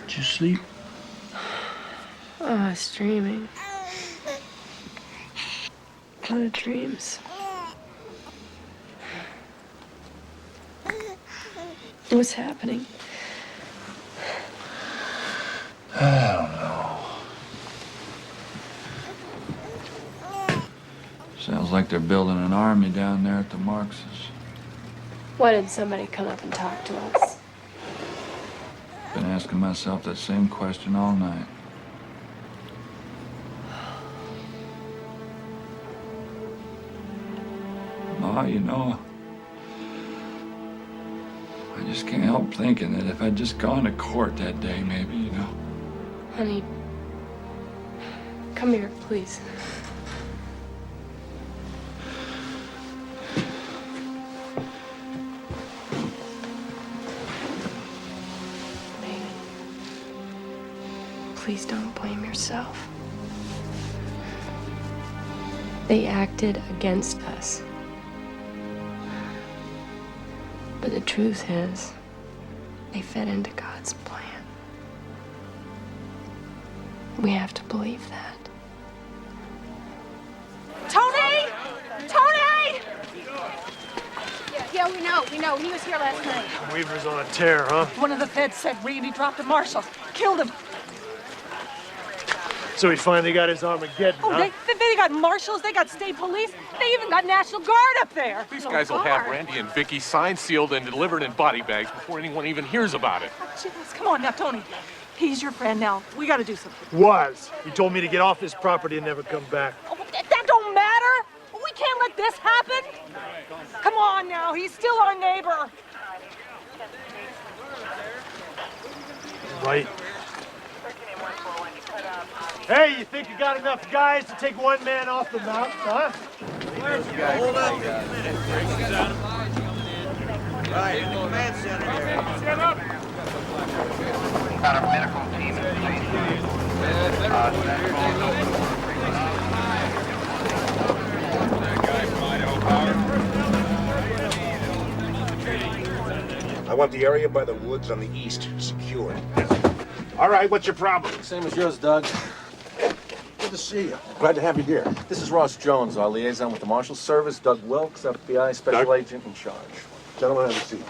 Did you sleep? Oh, I was dreaming. A lot of dreams. What's happening? I don't know. Sounds like they're building an army down there at the Marx's. Why didn't somebody come up and talk to us? Been asking myself that same question all night. Ma, you know, I just can't help thinking that if I'd just gone to court that day, maybe, you know. Honey, come here, please. Baby, please don't blame yourself. They acted against us. But the truth is, they fit into God's plan. We have to believe that. Tony! We know. He was here last night. Weaver's on a tear, huh? One of the feds said Randy dropped a marshal, killed him. So he finally got his Armageddon, Oh, huh? they got marshals, they got state police, they even got National Guard up there. These guys will have Randy and Vicky signed, sealed, and delivered in body bags before anyone even hears about it. Oh, jeez, come on now, Tony. He's your friend now. We got to do something. Was. He told me to get off this property and never come back. Oh, that don't matter. We can't let this happen. Come on now, he's still our neighbor. Right. Hey, you think you got enough guys to take one man off the mountain, huh? Hold up. Right, in the command center there. Stand up. Got a medical team I want the area by the woods on the east secured. All right, what's your problem? Same as yours, Doug. Good to see you. Glad to have you here. This is Ross Jones, our liaison with the Marshal Service. Doug Wilkes, FBI Special Agent in charge. Gentlemen, have a seat.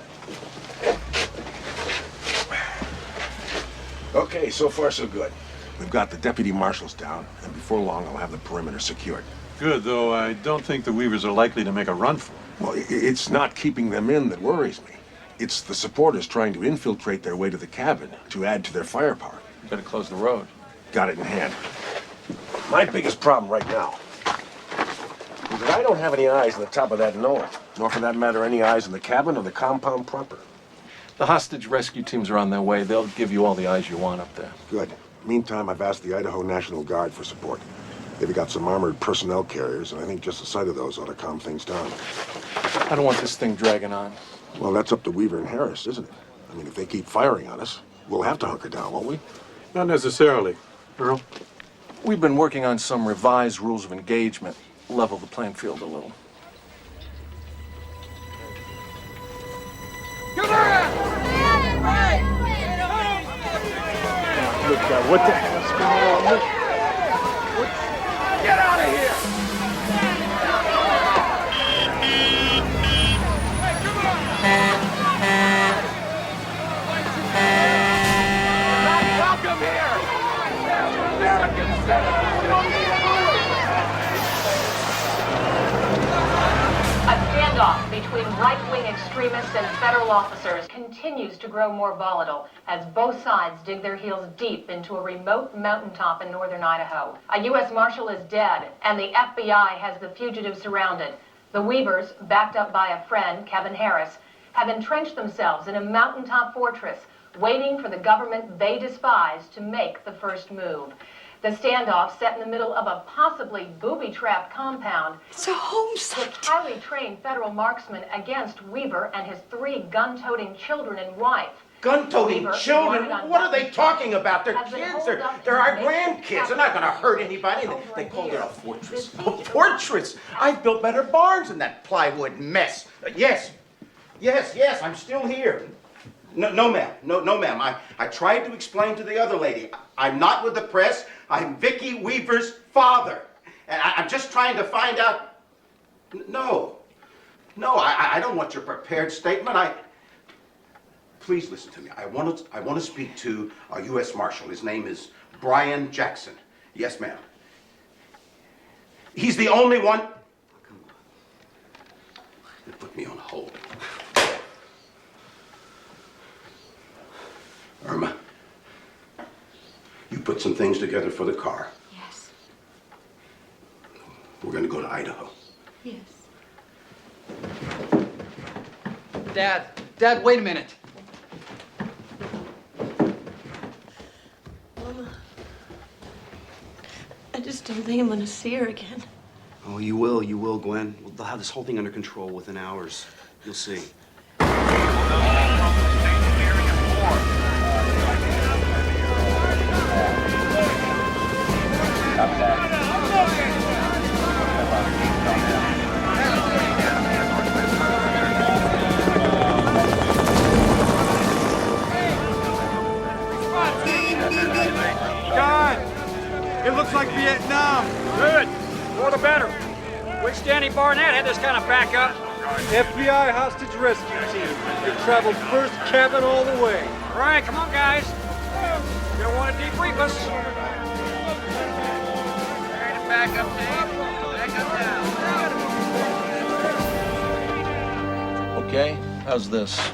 Okay, so far so good. We've got the deputy marshals down, and before long I'll have the perimeter secured. Good, though I don't think the Weavers are likely to make a run for it. Well, it's not keeping them in that worries me. It's the supporters trying to infiltrate their way to the cabin to add to their firepower. You better close the road. Got it in hand. My biggest problem right now is that I don't have any eyes on the top of that knoll, nor for that matter any eyes on the cabin or the compound proper. The hostage rescue teams are on their way. They'll give you all the eyes you want up there. Good. Meantime, I've asked the Idaho National Guard for support. They've got some armored personnel carriers, and I think just the sight of those ought to calm things down. I don't want this thing dragging on. Well, that's up to Weaver and Harris, isn't it? I mean, if they keep firing on us, we'll have to hunker down, won't we? Not necessarily. Earl? We've been working on some revised rules of engagement. Level the playing field a little. Look, what the hell's going on? Get out of here! Welcome here! American citizens! A standoff between right-wing extremists and federal officers continues to grow more volatile as both sides dig their heels deep into a remote mountaintop in northern Idaho. A U.S. Marshal is dead, and the FBI has the fugitives surrounded. The Weavers, backed up by a friend, Kevin Harris, have entrenched themselves in a mountaintop fortress, waiting for the government they despise to make the first move. The standoff set in the middle of a possibly booby-trapped compound. It's a home site. With highly trained federal marksmen against Weaver and his 3 gun-toting children and wife. Gun-toting Weaver, children? wanted on What are they weapons talking about? They're has been kids. holed up They're in our the makeshift grandkids. They're not going to hurt anybody. They called it a fortress. A fortress? I've built better barns than that plywood mess. Yes, I'm still here. No, ma'am. No, ma'am. I tried to explain to the other lady. I'm not with the press. I'm Vicky Weaver's father. And I'm just trying to find out. No, I don't want your prepared statement. Please listen to me. I want to speak to a U.S. Marshal. His name is Brian Jackson. Yes, ma'am. He's the only one. Oh, come on. They put me on hold. Irma, you put some things together for the car. Yes. We're going to go to Idaho. Yes. Dad, wait a minute. Mama, I just don't think I'm gonna see her again. Oh, you will, Gwen. They'll have this whole thing under control within hours. You'll see. God! It looks like Vietnam. Good. More the better. Wish Danny Barnett had this kind of backup? FBI hostage rescue team. They traveled first cabin all the way. All right, come on, guys. You don't want to debrief us. Back up, Dave. Back up now. Okay, how's this?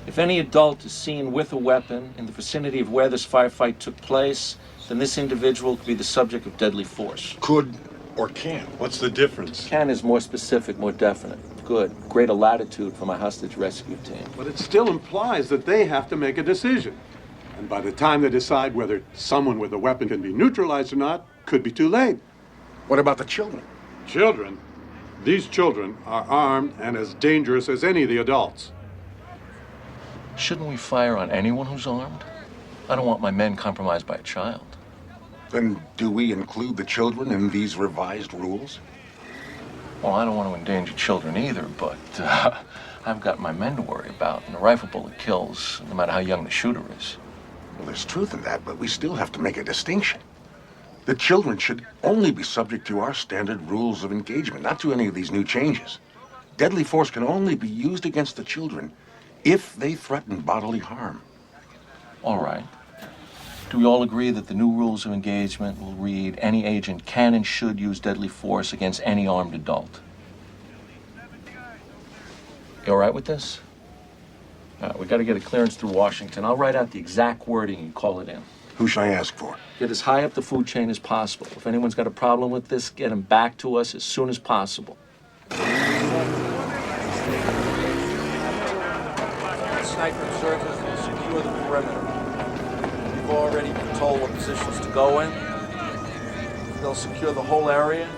If any adult is seen with a weapon in the vicinity of where this firefight took place, then this individual could be the subject of deadly force. Could or can? What's the difference? Can is more specific, more definite. Good. Greater latitude for my hostage rescue team. But it still implies that they have to make a decision. And by the time they decide whether someone with a weapon can be neutralized or not, could be too late. What about the children? Children? These children are armed and as dangerous as any of the adults. Shouldn't we fire on anyone who's armed? I don't want my men compromised by a child. Then do we include the children in these revised rules? Well, I don't want to endanger children either, but I've got my men to worry about, and a rifle bullet kills, no matter how young the shooter is. Well, there's truth in that, but we still have to make a distinction. The children should only be subject to our standard rules of engagement, not to any of these new changes. Deadly force can only be used against the children if they threaten bodily harm. All right. Do we all agree that the new rules of engagement will read, any agent can and should use deadly force against any armed adult? You all right with this? We got to get a clearance through Washington. I'll write out the exact wording and call it in. Who should I ask for? Get as high up the food chain as possible. If anyone's got a problem with this, get them back to us as soon as possible. Sniper observers will secure the perimeter. We've already been told what positions to go in. They'll secure the whole area.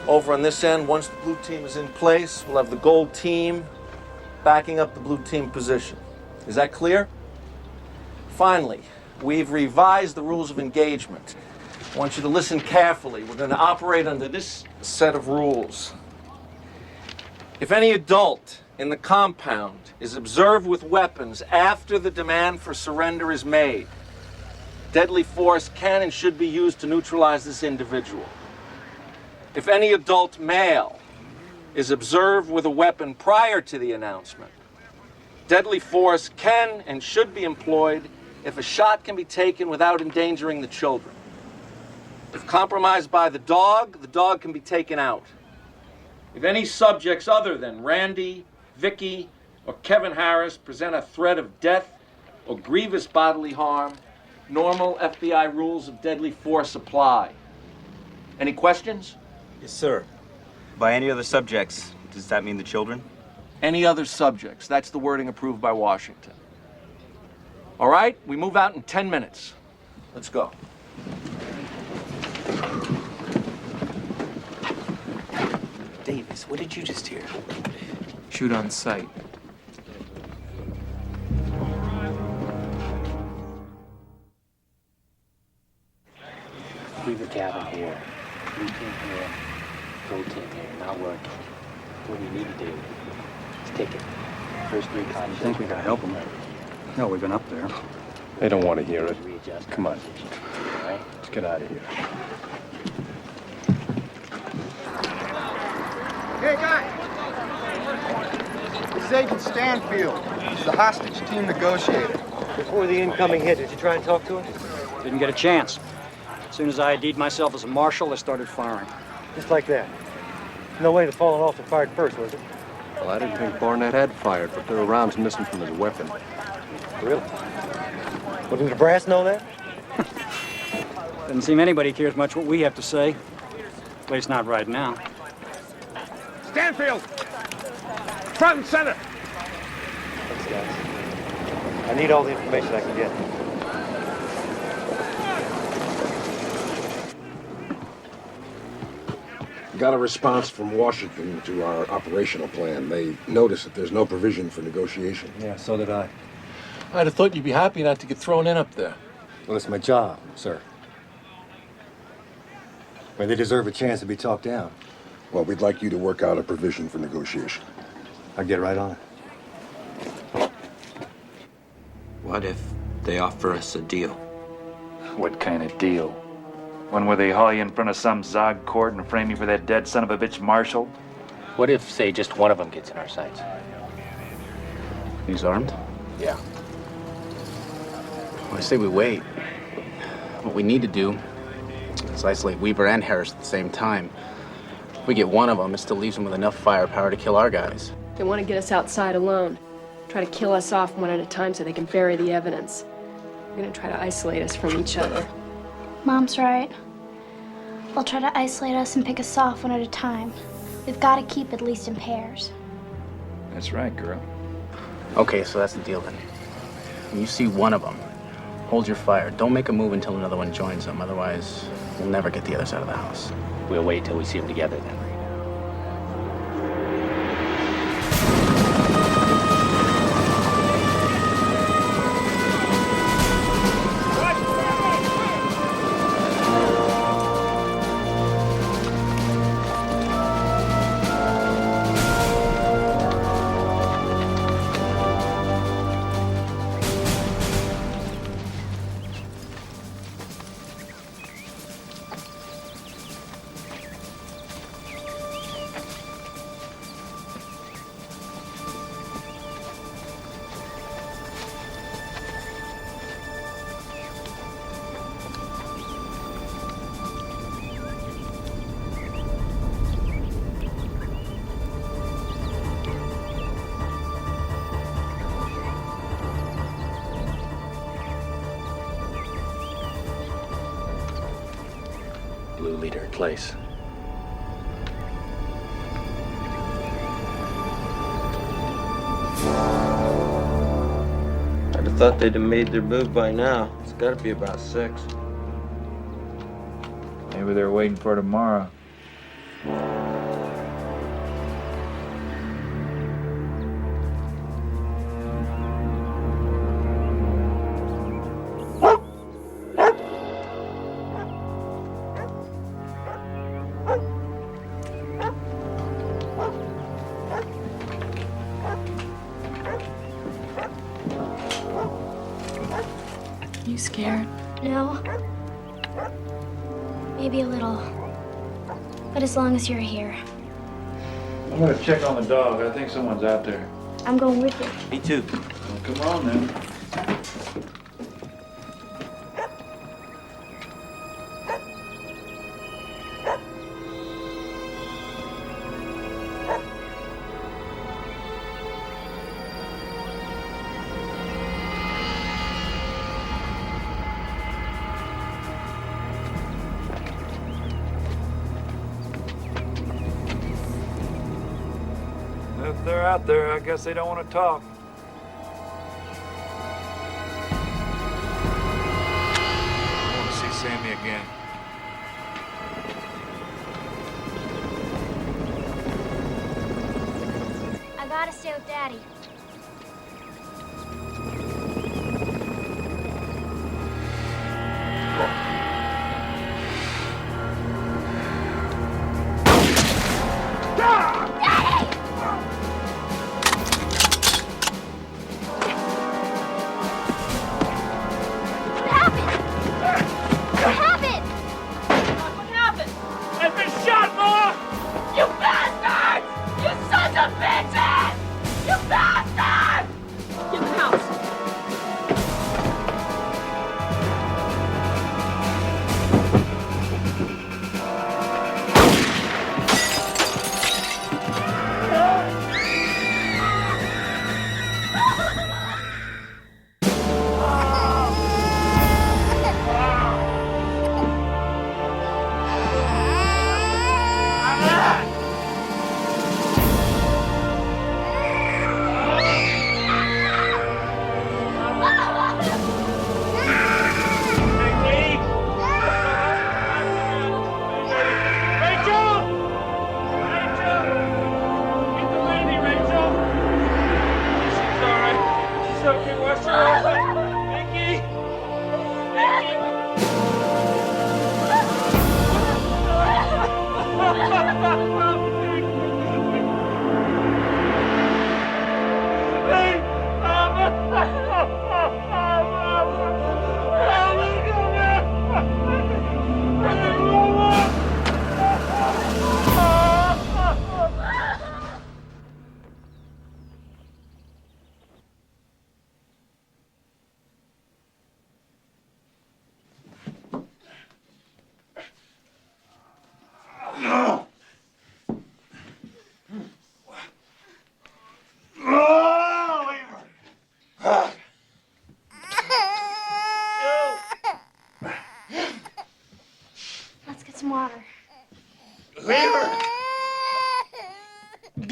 Over on this end, once the blue team is in place, we'll have the gold team backing up the blue team position. Is that clear? Finally, we've revised the rules of engagement. I want you to listen carefully. We're going to operate under this set of rules. If any adult in the compound is observed with weapons after the demand for surrender is made, deadly force can and should be used to neutralize this individual. If any adult male is observed with a weapon prior to the announcement, deadly force can and should be employed if a shot can be taken without endangering the children. If compromised by the dog can be taken out. If any subjects other than Randy, Vicky, or Kevin Harris present a threat of death or grievous bodily harm, normal FBI rules of deadly force apply. Any questions? Yes, sir. By any other subjects, does that mean the children? Any other subjects. That's the wording approved by Washington. All right, we move out in 10 minutes. Let's go. Davis, what did you just hear? Shoot on sight. Leave the cabin here. Blue team here. Gold team here. Not working. What do you need to do? Just take it. First recon. You think we gotta help them? No, we've been up there. They don't want to hear it. Come on. Let's get out of here. Hey, guys! This is Agent Stanfield. He's the hostage team negotiator. Before the incoming hit, did you try and talk to him? Didn't get a chance. As soon as I ID'd myself as a marshal, they started firing. Just like that. No way the fallen officer fired first, was it? Well, I didn't think Barnett had fired, but there were rounds missing from his weapon. Really? Well, did the brass know that? Doesn't seem anybody cares much what we have to say. At least not right now. Stanfield! Front and center! Thanks, guys. I need all the information I can get. Got a response from Washington to our operational plan. They noticed that there's no provision for negotiation. Yeah, so did I. I'd have thought you'd be happy not to get thrown in up there. Well, it's my job, sir. Well, they deserve a chance to be talked down. Well, we'd like you to work out a provision for negotiation. I'll get right on it. What if they offer us a deal? What kind of deal? One where they haul you in front of some Zog court and frame you for that dead son of a bitch Marshall? What if, say, just one of them gets in our sights? He's armed? Yeah. Well, I say we wait. What we need to do is isolate Weaver and Harris at the same time. If we get one of them, it still leaves them with enough firepower to kill our guys. They want to get us outside alone. Try to kill us off one at a time so they can bury the evidence. They're gonna try to isolate us from each other. Mom's right. They'll try to isolate us and pick us off one at a time. We've got to keep at least in pairs. That's right, girl. Okay, so that's the deal then. When you see one of them, hold your fire. Don't make a move until another one joins them. Otherwise, we'll never get the other side of the house. We'll wait till we see them together then. Blue leader in place. I'd have thought they'd have made their move by now. It's got to be about 6. Maybe they're waiting for tomorrow. You scared? No. Maybe a little. But as long as you're here, I'm gonna check on the dog. I think someone's out there. I'm going with you. Me too. Well, come on then. If they're out there, I guess they don't want to talk. I want to see Sammy again. I gotta stay with Daddy.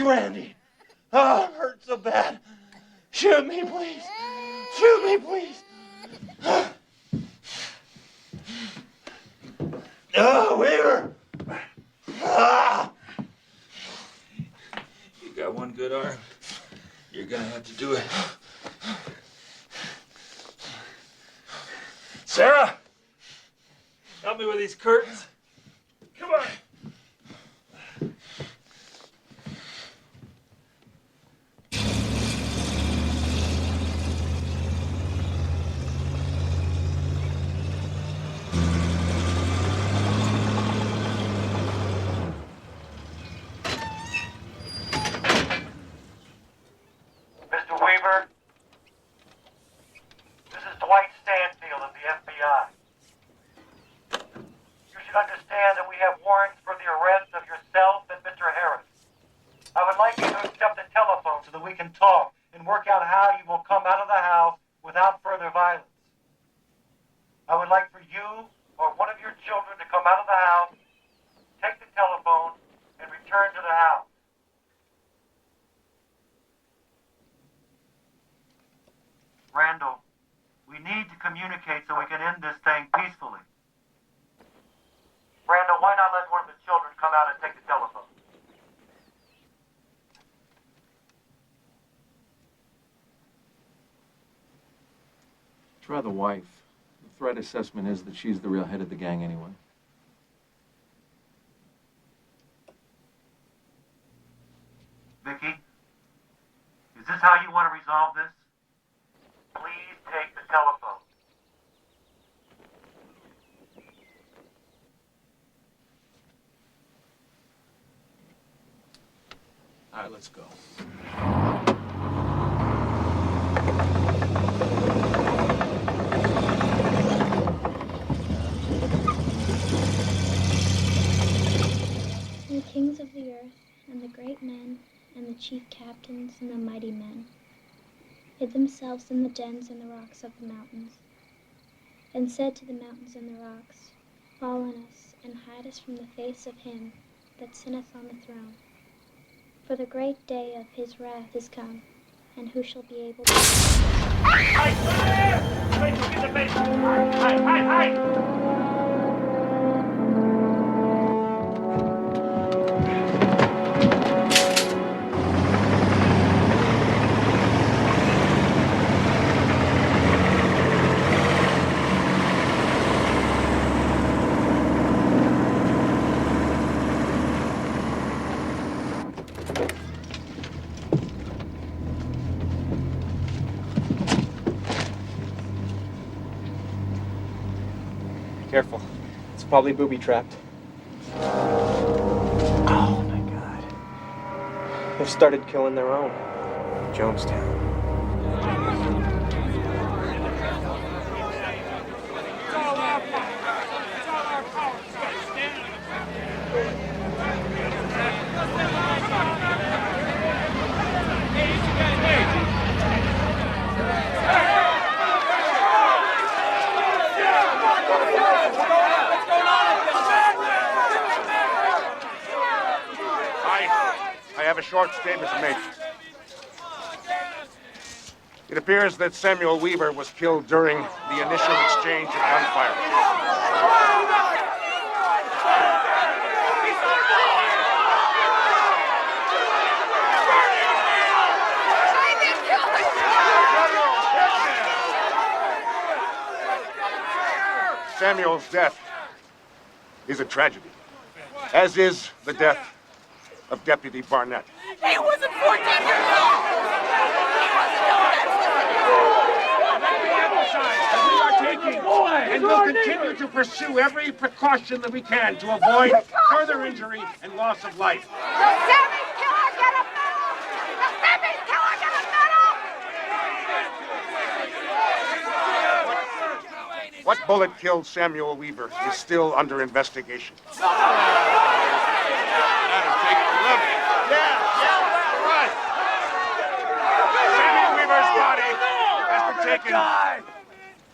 Randy. Oh, it hurts so bad. Shoot me, please. Shoot me, please. Oh, Weaver. Ah. You got one good arm. You're gonna have to do it. Sarah! Help me with these curtains. Come on. Mr. Weaver, this is Dwight Stanfield of the FBI. You should understand that we have warrants for the arrest of yourself and Mr. Harris. I would like you to accept the telephone so that we can talk and work out how you will come out of the house without further violence. I would like for you or one of your children to come out of the house, take the telephone, and return to the house. Randall, we need to communicate so we can end this thing peacefully. Randall, why not let one of the children come out and take the telephone? Try the wife. The threat assessment is that she's the real head of the gang anyway. Vicky, is this how you want to resolve this? Please take the telephone. All right, let's go. The kings of the earth, and the great men, and the chief captains, and the mighty men, hid themselves in the dens and the rocks of the mountains, and said to the mountains and the rocks, Fall on us, and hide us from the face of him that sitteth on the throne. For the great day of his wrath is come, and who shall be able to... Careful. It's probably booby-trapped. Oh, my God. They've started killing their own. Jonestown. I have a short statement to make. It appears that Samuel Weaver was killed during the initial exchange of gunfire. Samuel's death is a tragedy, as is the death of Deputy Barnett. He wasn't 14 years old! We are taking and will continue to pursue every precaution that we can to avoid further injury and loss of life. Sammy's killer, get a medal! The Sammy's killer, get a medal! What bullet killed Samuel Weaver is still under investigation. Taken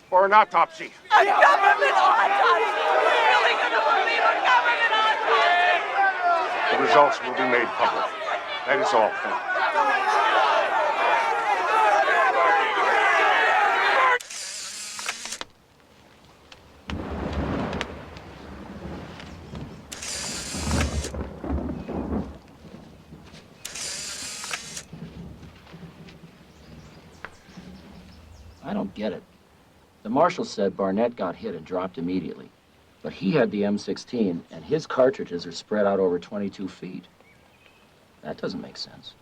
for an autopsy. A government autopsy! We're really gonna believe a government autopsy! The results will be made public. That is all. Thank you. I don't get it. The marshal said Barnett got hit and dropped immediately. But he had the M16, and his cartridges are spread out over 22 feet. That doesn't make sense.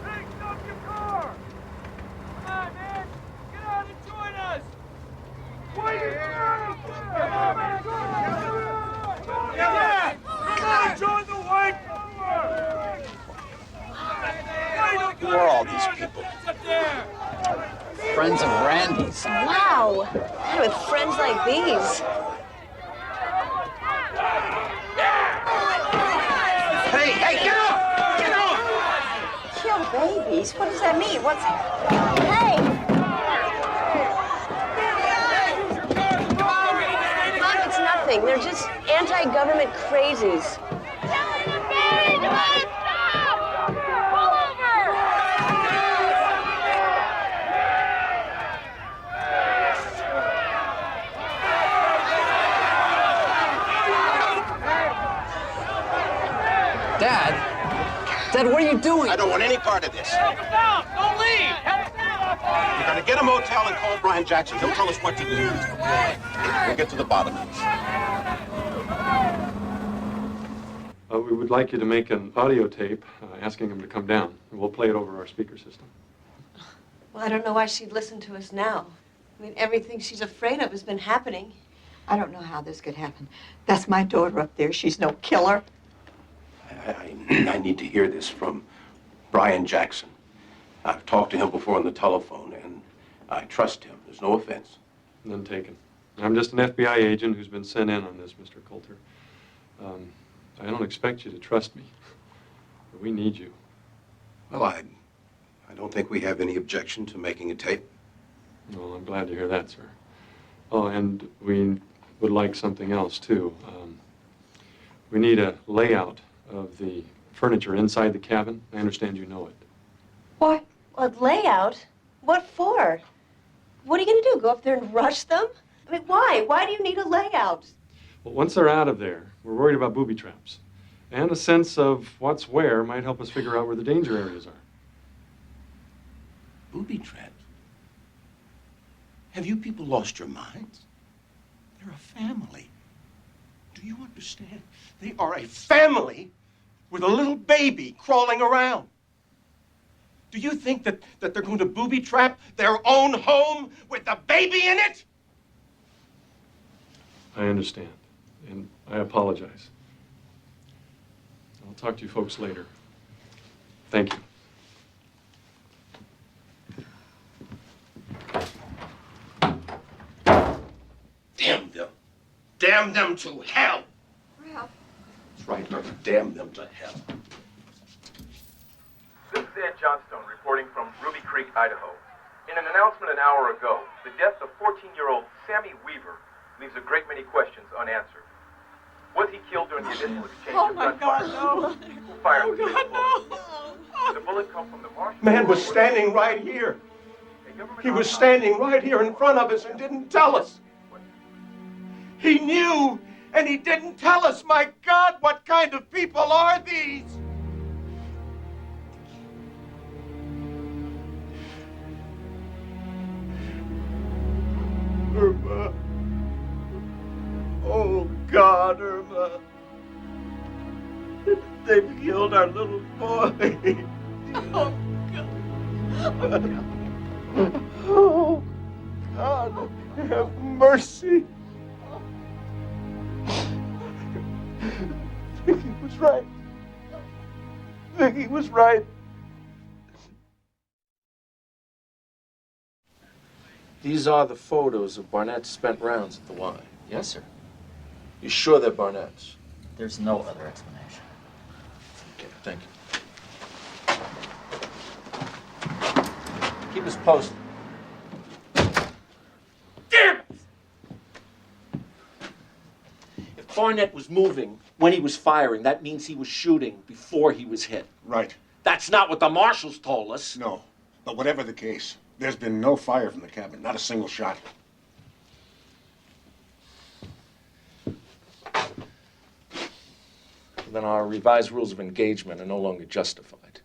Hey, stop your car! Come on, man! Get out and join us! Why are you running? Come on, man! Join us! Yeah! Come on, join the white power! Who are all these people? Friends of Randy's. Wow! And with friends like these. Hey, hey, get off! Get off! Kill babies? What does that mean? What's... Hey! Mom, it's nothing. They're just anti-government crazies. Dad, what are you doing? I don't want any part of this. Help us out! Don't leave! Help us out! We're gonna get a motel and call Brian Jackson. He'll tell us what to do. We'll get to the bottom of this. We would like you to make an audio tape asking him to come down, and we'll play it over our speaker system. Well, I don't know why she'd listen to us now. I mean, everything she's afraid of has been happening. I don't know how this could happen. That's my daughter up there. She's no killer. I need to hear this from Brian Jackson. I've talked to him before on the telephone, and I trust him. There's no offense. None taken. I'm just an FBI agent who's been sent in on this, Mr. Coulter. I don't expect you to trust me, but we need you. Well, I don't think we have any objection to making a tape. Well, I'm glad to hear that, sir. Oh, and we would like something else, too. We need a layout of the furniture inside the cabin. I understand you know it. What? A layout? What for? What are you going to do? Go up there and rush them? I mean, why? Why do you need a layout? Well, once they're out of there, we're worried about booby traps. And a sense of what's where might help us figure out where the danger areas are. Booby traps? Have you people lost your minds? They're a family. Do you understand? They are a family with a little baby crawling around. Do you think that they're going to booby trap their own home with a baby in it? I understand, and I apologize. I'll talk to you folks later. Thank you. Damn them. Damn them to hell. Ralph. That's right, Murphy. Damn them to hell. This is Ed Johnstone reporting from Ruby Creek, Idaho. In an announcement an hour ago, the death of 14-year-old Sammy Weaver leaves a great many questions unanswered. Was he killed during the initial exchange of gunfire? Who fired the bullet? Did the bullet come from the marshal? Man was standing right here. He was standing right here in front of us and didn't tell us. He knew, and he didn't tell us. My God, what kind of people are these? Irma. Oh, God, Irma. They've killed our little boy. Oh, God. Oh, God, have mercy. Vicky was right. Vicky was right. These are the photos of Barnett's spent rounds at the Y. Yes, sir. You sure they're Barnett's? There's no other explanation. Okay, thank you. Keep us posted. Barnett was moving when he was firing. That means he was shooting before he was hit. Right. That's not what the marshals told us. No. But whatever the case, there's been no fire from the cabin, not a single shot. Then our revised rules of engagement are no longer justified.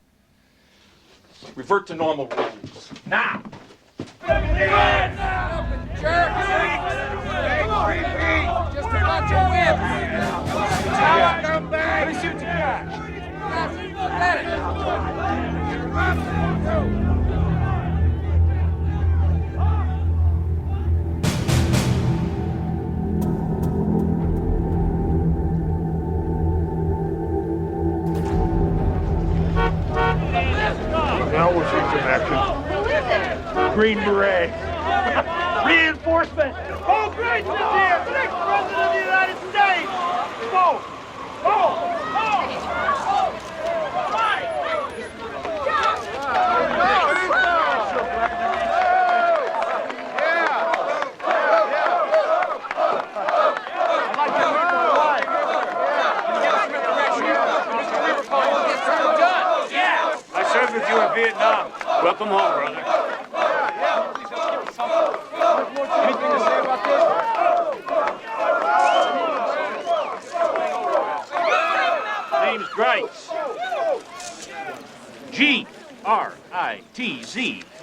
Revert to normal rules. Now! Just about to win. Come back. Let me see what you got. Now we'll see some action. Who is it? Green Beret. Reinforcement. Oh, great, Miss here. The next president of the United States. Go. Go. I served with you in Vietnam. Welcome home, brother. Anything to say about this? Name's Greitz. G-R-I-T-Z.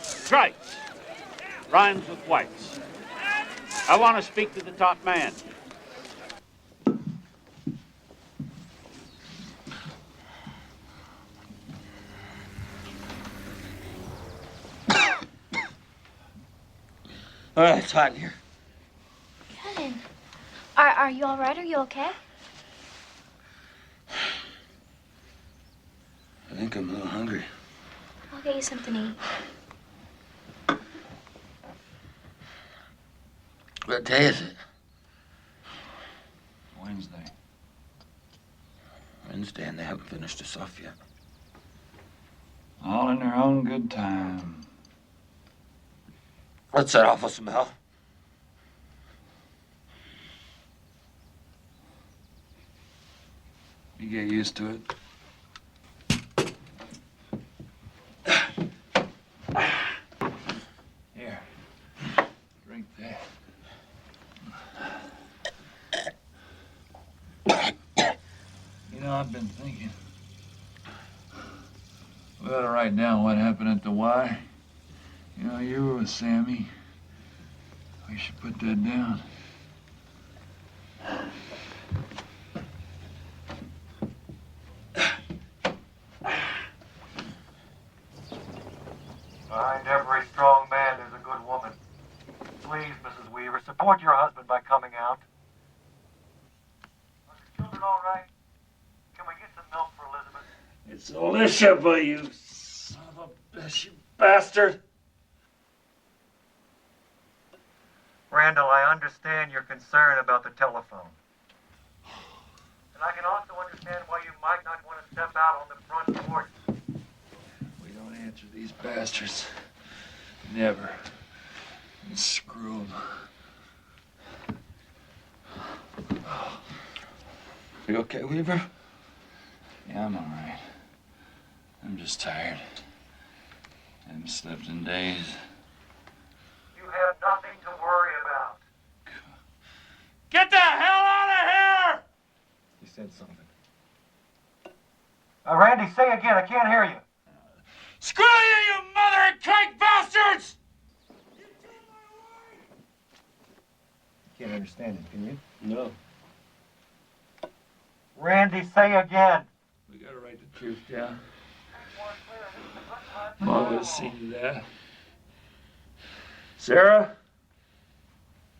Greitz. Rhymes with whites. I want to speak to the top man. All right, it's hot in here. Kevin, are you all right? Are you okay? I think I'm a little hungry. I'll get you something to eat. What day is it? Wednesday. Wednesday, and they haven't finished us off yet. All in their own good time. What's that awful smell? You get used to it. Here. Drink that. You know, I've been thinking. We ought to write down what happened at the Y. You know, you were with Sammy. We should put that down. Behind every strong man there's a good woman. Please, Mrs. Weaver, support your husband by coming out. Are the children all right? Can we get some milk for Elizabeth? It's Alicia, you son of a bitch, you bastard! Randall, I understand your concern about the telephone. And I can also understand why you might not want to step out on the front porch. We don't answer these bastards. Never. And screw them. You okay, Weaver? Yeah, I'm all right. I'm just tired. I haven't slept in days. You have nothing to worry about. Get the hell out of here! He said something. Randy, say again. I can't hear you. Screw you, you mother and cake bastards! Can't understand it, can you? No. Randy, say again. We gotta write the truth down. Mom would have seen that. Sarah?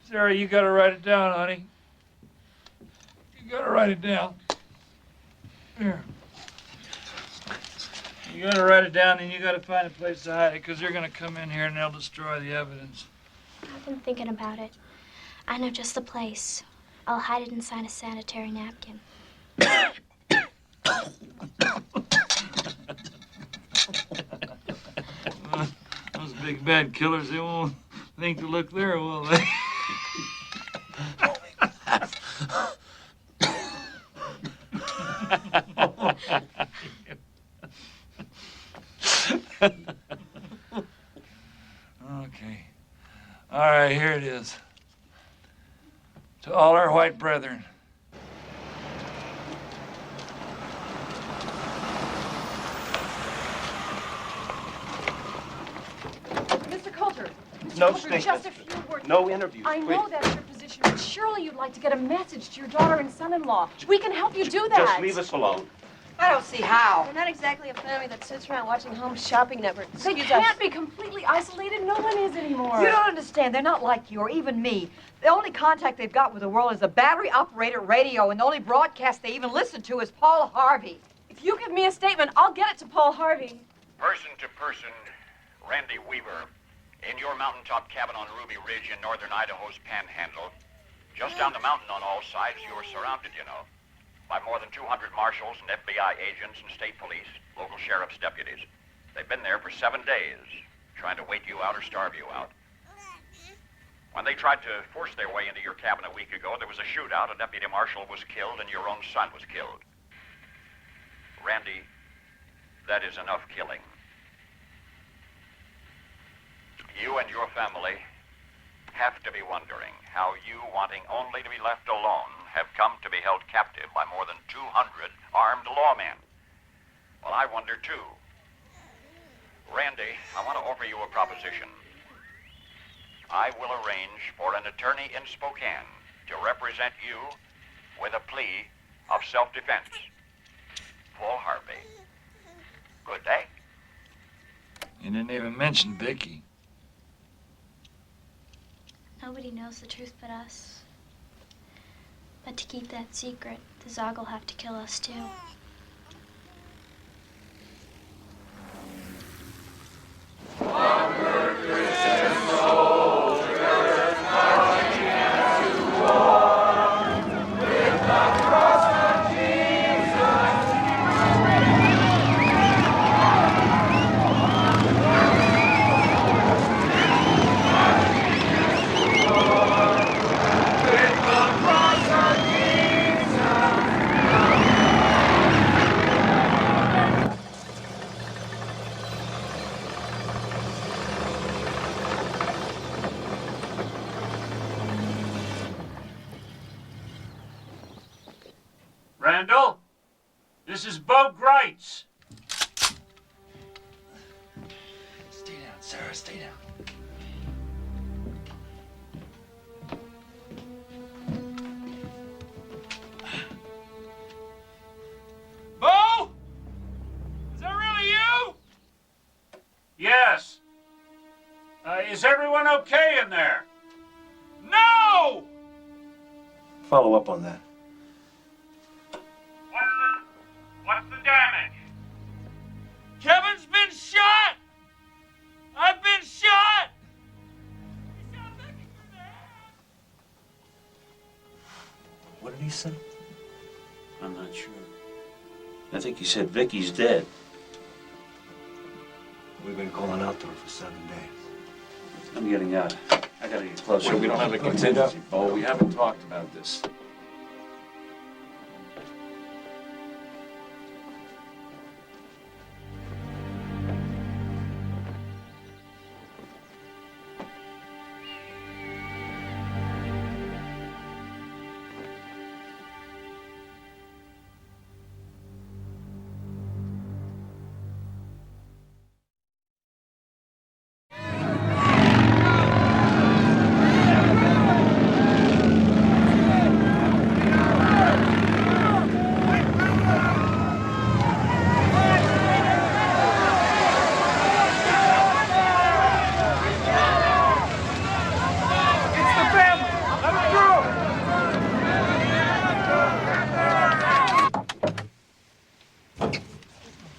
Sarah, you gotta write it down, honey. You gotta write it down. Here. You gotta write it down and you gotta find a place to hide it, because they're gonna come in here and they'll destroy the evidence. I've been thinking about it. I know just the place. I'll hide it inside a sanitary napkin. Those big bad killers, they won't think to look there, will they? to all our white brethren. Mr. Coulter. Mr. No Coulter, statements. just a few words. No interviews, I please. know that's your position, but surely you'd like to get a message to your daughter and son-in-law. We can help you do that. Just leave us alone. I don't see how. We're not exactly a family that sits around watching Home Shopping Network. They Excuse can't us. be completely isolated. No one is anymore. You don't understand. They're not like you or even me. The only contact they've got with the world is a battery-operated radio, and the only broadcast they even listen to is Paul Harvey. If you give me a statement, I'll get it to Paul Harvey. Person to person, Randy Weaver, in your mountaintop cabin on Ruby Ridge in northern Idaho's Panhandle. Just down the mountain on all sides, you are surrounded, you know, by more than 200 marshals and FBI agents and state police, local sheriff's deputies. They've been there for 7 days, trying to wait you out or starve you out. When they tried to force their way into your cabin a week ago, there was a shootout. A deputy marshal was killed, and your own son was killed. Randy, that is enough killing. You and your family have to be wondering how you, wanting only to be left alone, have come to be held captive by more than 200 armed lawmen. Well, I wonder too. Randy, I want to offer you a proposition. I will arrange for an attorney in Spokane to represent you with a plea of self-defense. Paul Harvey. Good day. You didn't even mention Vicky. Nobody knows the truth but us. But to keep that secret, the Zog will have to kill us too. Randall, this is Bo Greitz. Stay down, Sarah, stay down. Bo? Is that really you? Yes. Is everyone okay in there? No! Follow up on that. What's the damage? Kevin's been shot! I've been shot! What did he say? I'm not sure. I think he said Vicky's dead. We've been calling out to her for 7 days. I'm getting out. I gotta get closer. We don't have a contingency, Bo. We haven't talked about this.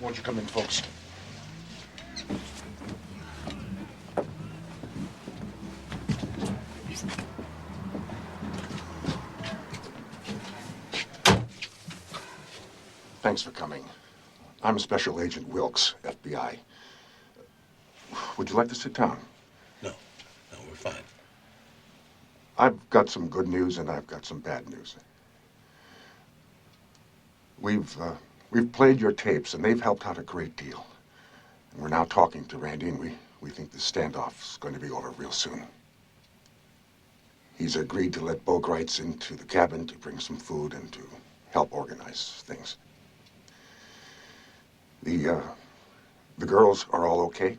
Won't you come in, folks? Thanks for coming. I'm Special Agent Wilkes, FBI. Would you like to sit down? No, we're fine. I've got some good news and I've got some bad news. We've played your tapes and they've helped out a great deal. And we're now talking to Randy and we think the standoff's going to be over real soon. He's agreed to let Bogreitz into the cabin to bring some food and to help organize things. The girls are all okay.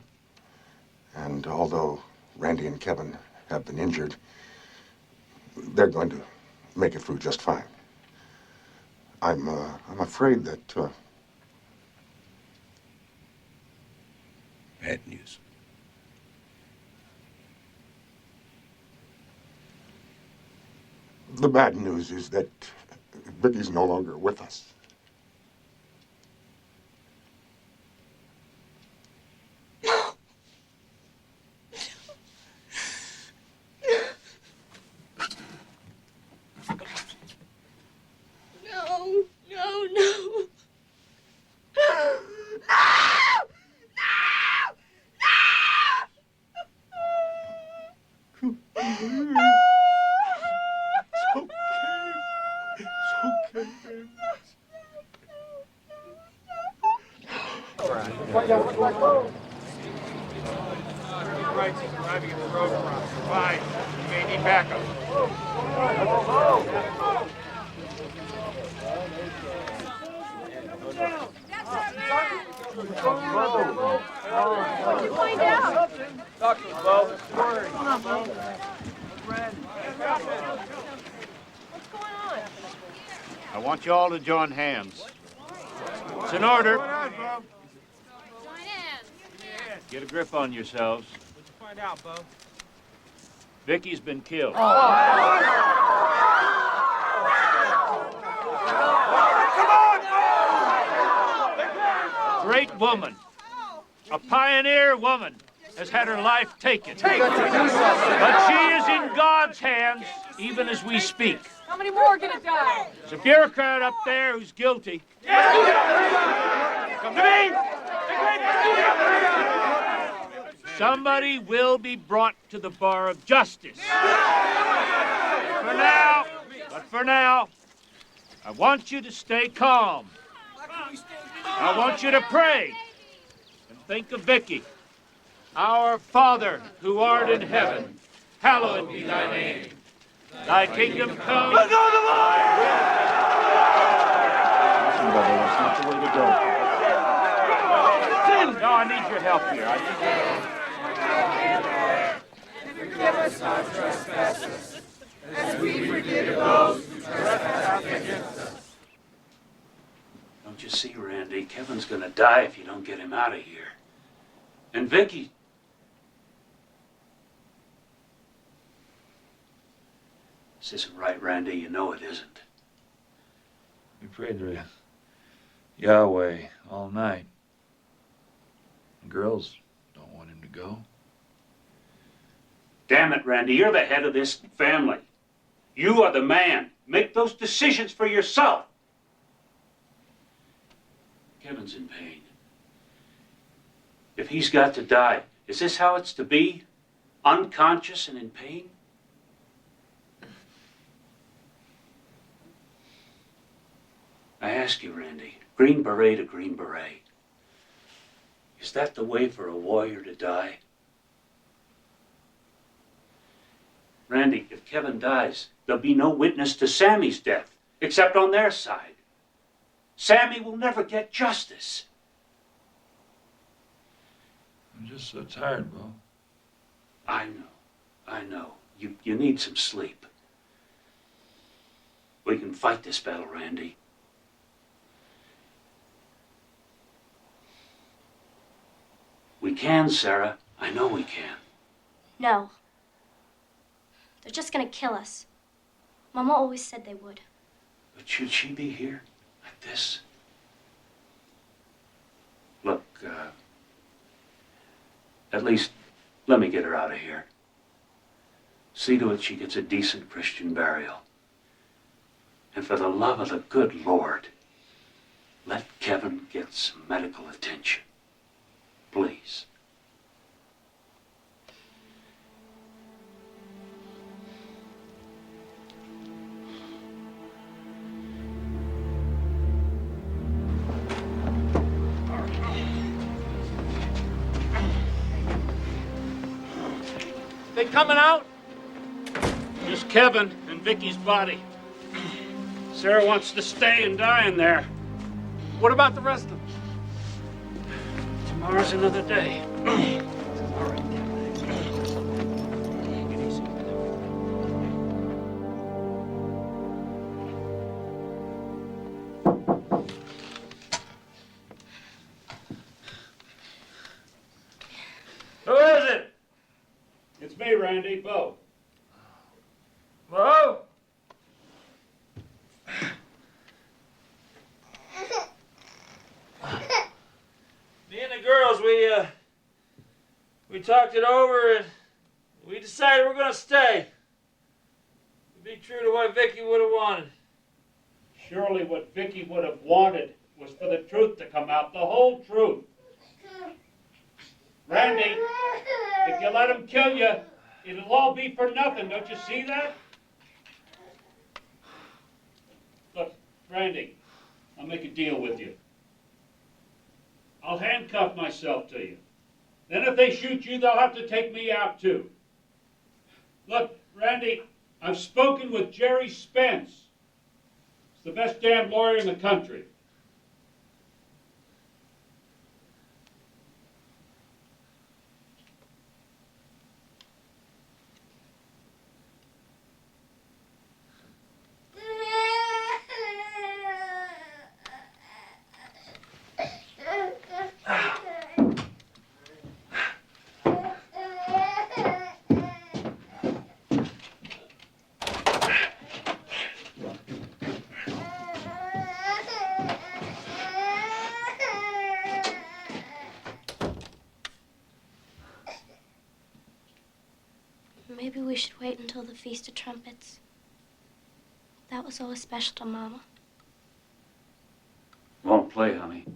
And although Randy and Kevin have been injured, they're going to make it through just fine. I'm afraid that, Bad news. the bad news is that Vicky's no longer with us. No, no, no. Right, driving in the road around. Fine. You may need backup. What'd you find out? Talk to us, Bo. Come on, Bo. What's going on? I want you all to join hands. It's an order. Get a grip on yourselves. What'd you find out, Bo? Vicky's been killed. Great woman, a pioneer woman, has had her life taken. But she is in God's hands, even as we speak. How many more are gonna die? There's a bureaucrat up there who's guilty. Come to me! Somebody will be brought to the bar of justice. For now, I want you to stay calm. I want you to pray and think of Vicky. Our Father, who art in heaven, hallowed be thy name. Thy kingdom come. Let go of the line! That's not the way to go. No, I need your help here. Forgive us our trespasses, as we forgive those who trespass against us. Don't you see, Randy? Kevin's gonna die if you don't get him out of here. And Vicky. This isn't right, Randy. You know it isn't. We prayed to Yahweh all night. The girls don't want him to go. Damn it, Randy. You're the head of this family. You are the man. Make those decisions for yourself. Kevin's in pain. If he's got to die, is this how it's to be? Unconscious and in pain? I ask you, Randy, Green Beret to Green Beret. Is that the way for a warrior to die? Randy, if Kevin dies, there'll be no witness to Sammy's death, except on their side. Sammy will never get justice. I'm just so tired, Bo. I know. You need some sleep. We can fight this battle, Randy. We can, Sarah. I know we can. No. They're just gonna kill us. Mama always said they would. But should she be here like this? Look, at least let me get her out of here. See to it she gets a decent Christian burial. And for the love of the good Lord, let Kevin get some medical attention. Please. They coming out? Just Kevin and Vicky's body. Sarah wants to stay and die in there. What about the rest of them? Tomorrow's another day. Who is it? It's me, Randy, Bo. Bo? Me and the girls, we talked it over and we decided we're gonna stay. To be true to what Vicky would have wanted. Surely what Vicky would have wanted was for the truth to come out, the whole truth. Randy, if you let him kill you, it'll all be for nothing. Don't you see that? Look, Randy, I'll make a deal with you. I'll handcuff myself to you. Then if they shoot you, they'll have to take me out too. Look, Randy, I've spoken with Jerry Spence. He's the best damn lawyer in the country. Maybe we should wait until the Feast of Trumpets. That was always special to Mama. Won't play, honey.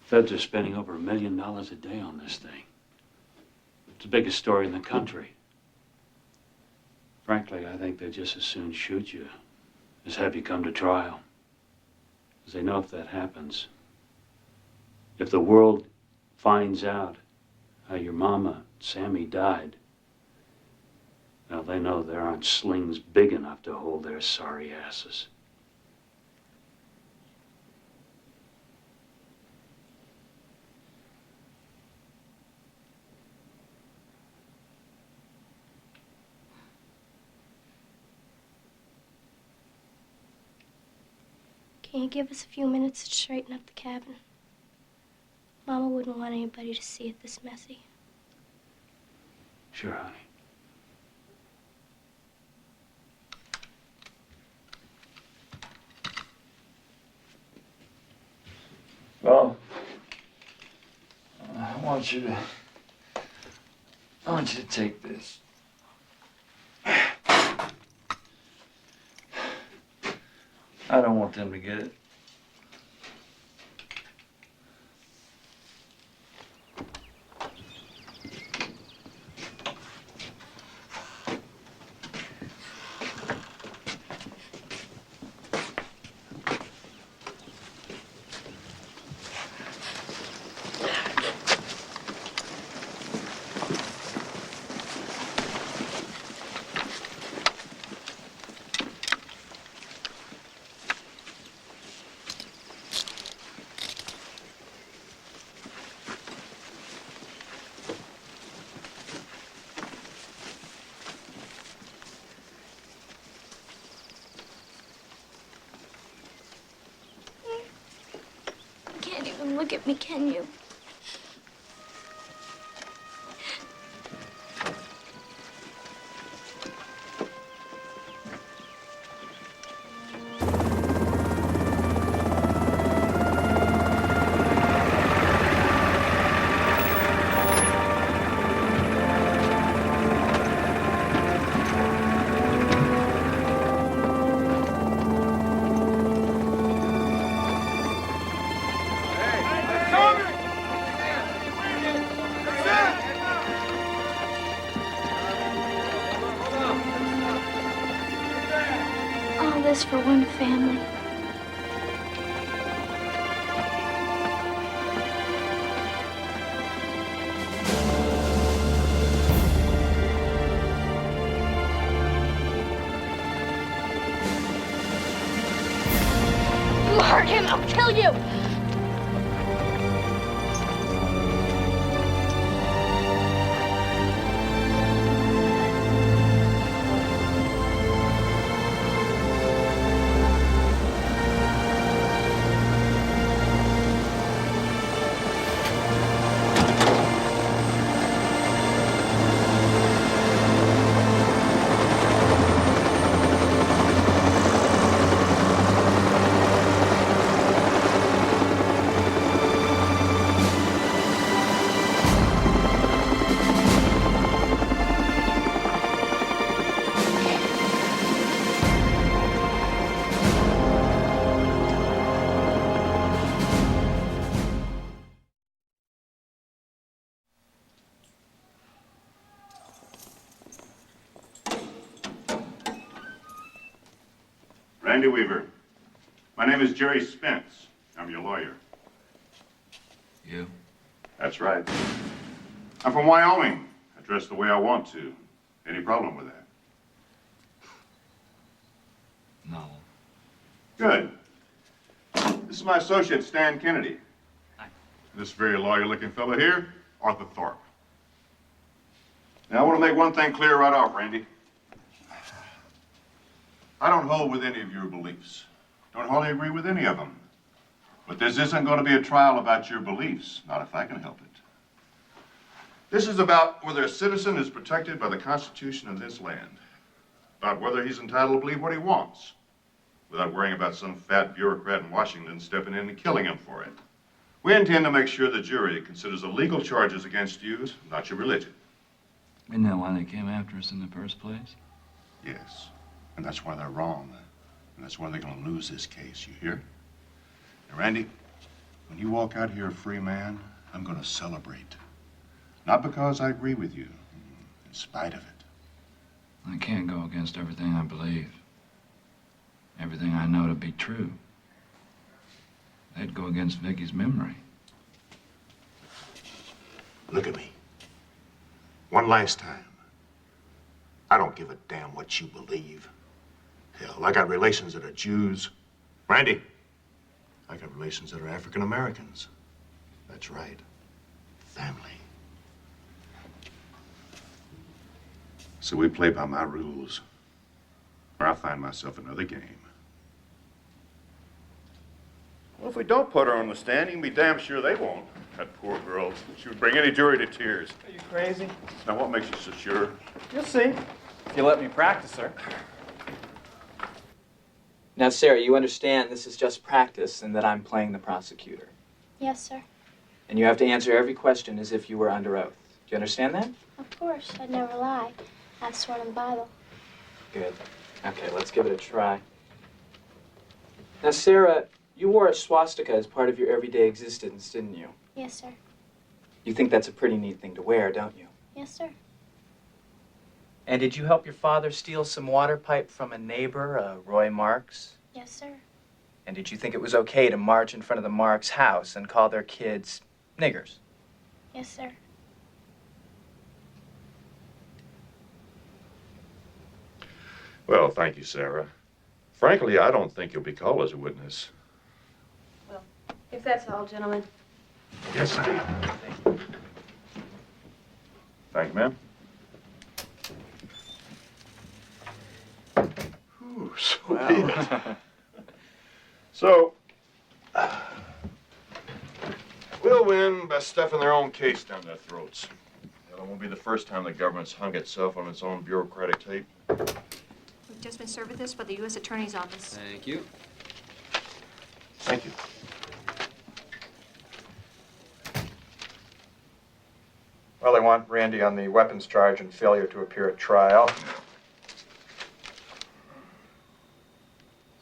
Feds are spending over $1 million a day on this thing. It's the biggest story in the country. Frankly, I think they'd just as soon shoot you as have you come to trial. Because they know if that happens, if the world finds out how your mama, Sammy, died, well, they know there aren't slings big enough to hold their sorry asses. Can you give us a few minutes to straighten up the cabin? Mama wouldn't want anybody to see it this messy. Sure, honey. Well, I want you to take this. I don't want them to get it. You can't even look at me, can you? All this for one family. I'll kill you! Randy Weaver. My name is Jerry Spence. I'm your lawyer. You? That's right. I'm from Wyoming. I dress the way I want to. Any problem with that? No. Good. This is my associate, Stan Kennedy. This very lawyer-looking fellow here, Arthur Thorpe. Now, I want to make one thing clear right off, Randy. I don't hold with any of your beliefs. Don't wholly agree with any of them. But this isn't going to be a trial about your beliefs, not if I can help it. This is about whether a citizen is protected by the Constitution of this land, about whether he's entitled to believe what he wants, without worrying about some fat bureaucrat in Washington stepping in and killing him for it. We intend to make sure the jury considers the legal charges against you, not your religion. Isn't that why they came after us in the first place? Yes. And that's why they're wrong. And that's why they're going to lose this case, you hear? Now, Randy, when you walk out here a free man, I'm going to celebrate. Not because I agree with you, in spite of it. I can't go against everything I believe. Everything I know to be true. That'd go against Vicky's memory. Look at me. One last time. I don't give a damn what you believe. Hell, I got relations that are Jews. Randy, I got relations that are African Americans. That's right. Family. So we play by my rules, or I'll find myself another game. Well, if we don't put her on the stand, you can be damn sure they won't. That poor girl. She would bring any jury to tears. Are you crazy? Now, what makes you so sure? You'll see. If you let me practice her. Now, Sarah, you understand this is just practice and that I'm playing the prosecutor. Yes, sir. And you have to answer every question as if you were under oath. Do you understand that? Of course. I'd never lie. I've sworn in the Bible. Good. Okay, let's give it a try. Now, Sarah, you wore a swastika as part of your everyday existence, didn't you? Yes, sir. You think that's a pretty neat thing to wear, don't you? Yes, sir. And did you help your father steal some water pipe from a neighbor, Roy Marks? Yes, sir. And did you think it was okay to march in front of the Marks' house and call their kids niggers? Yes, sir. Well, thank you, Sarah. Frankly, I don't think you'll be called as a witness. Well, if that's all, gentlemen. Yes, sir. Thank you, ma'am. Ooh, sweet. So, we'll win by stuffing their own case down their throats. It won't be the first time the government's hung itself on its own bureaucratic tape. We've just been served with this by the U.S. Attorney's Office. Thank you. Thank you. Well, they want Randy on the weapons charge and failure to appear at trial.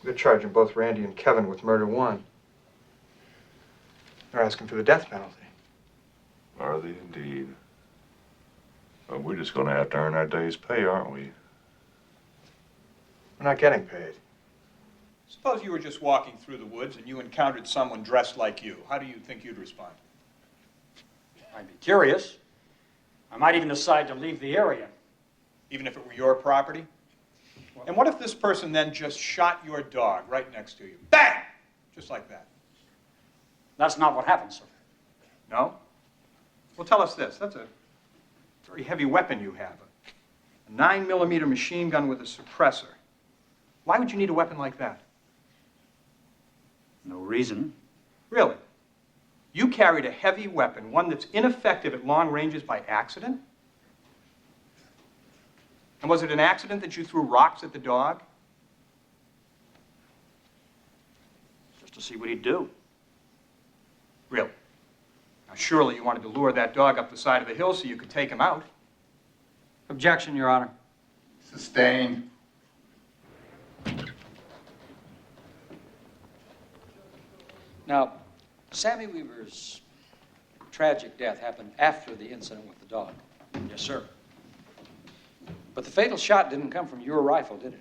They're charging both Randy and Kevin with murder one. They're asking for the death penalty. Are they indeed? Well, we're just going to have to earn our day's pay, aren't we? We're not getting paid. Suppose you were just walking through the woods and you encountered someone dressed like you. How do you think you'd respond? I'd be curious. I might even decide to leave the area. Even if it were your property? And what if this person then just shot your dog right next to you? Bang! Just like that. That's not what happened, sir. No? Well, tell us this. That's a very heavy weapon you have. A 9mm machine gun with a suppressor. Why would you need a weapon like that? No reason. Really? You carried a heavy weapon, one that's ineffective at long ranges by accident? And was it an accident that you threw rocks at the dog? Just to see what he'd do. Really? Now, surely you wanted to lure that dog up the side of the hill so you could take him out. Objection, Your Honor. Sustained. Now, Sammy Weaver's tragic death happened after the incident with the dog. Yes, sir. But the fatal shot didn't come from your rifle, did it?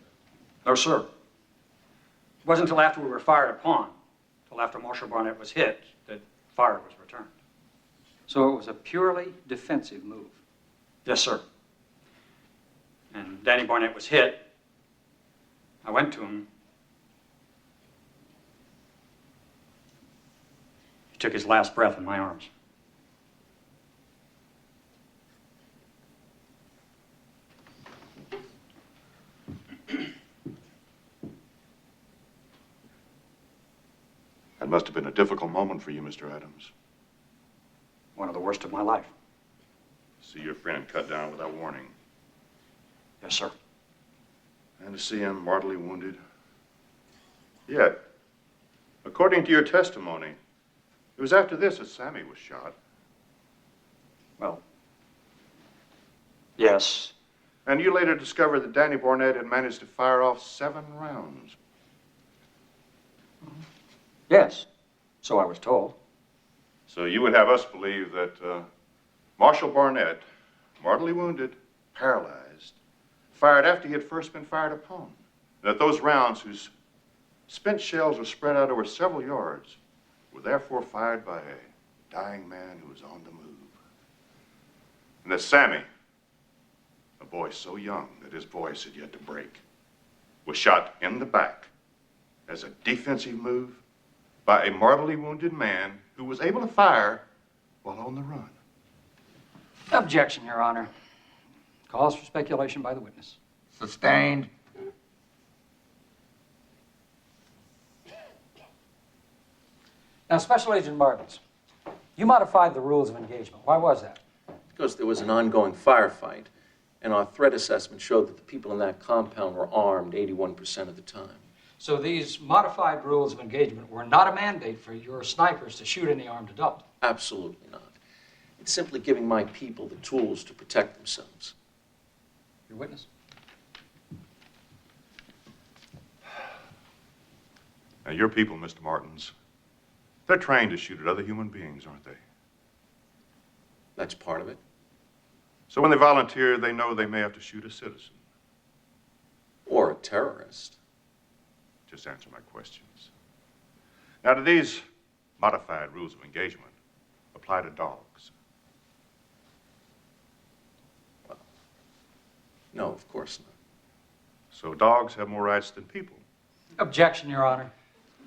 No, sir. It wasn't until after we were fired upon, until after Marshal Barnett was hit, that fire was returned. So it was a purely defensive move. Yes, sir. And Danny Barnett was hit. I went to him. He took his last breath in my arms. That must have been a difficult moment for you, Mr. Adams. One of the worst of my life. See your friend cut down without warning. Yes, sir. And to see him mortally wounded. Yet, according to your testimony, it was after this that Sammy was shot. Well, yes. And you later discovered that Danny Barnett had managed to fire off 7 rounds. Yes, so I was told. So you would have us believe that Marshal Barnett, mortally wounded, paralyzed, fired after he had first been fired upon. That those rounds, whose spent shells were spread out over several yards, were therefore fired by a dying man who was on the move. And that Sammy, a boy so young that his voice had yet to break, was shot in the back as a defensive move by a mortally wounded man who was able to fire while on the run. Objection, Your Honor. Cause for speculation by the witness. Sustained. Now, Special Agent Martins, you modified the rules of engagement. Why was that? Because there was an ongoing firefight, and our threat assessment showed that the people in that compound were armed 81% of the time. So these modified rules of engagement were not a mandate for your snipers to shoot any armed adult? Absolutely not. It's simply giving my people the tools to protect themselves. Your witness? Now, your people, Mr. Martins, they're trained to shoot at other human beings, aren't they? That's part of it. So when they volunteer, they know they may have to shoot a citizen. Or a terrorist. Just answer my questions. Now, do these modified rules of engagement apply to dogs? Well, no, of course not. So dogs have more rights than people? Objection, Your Honor.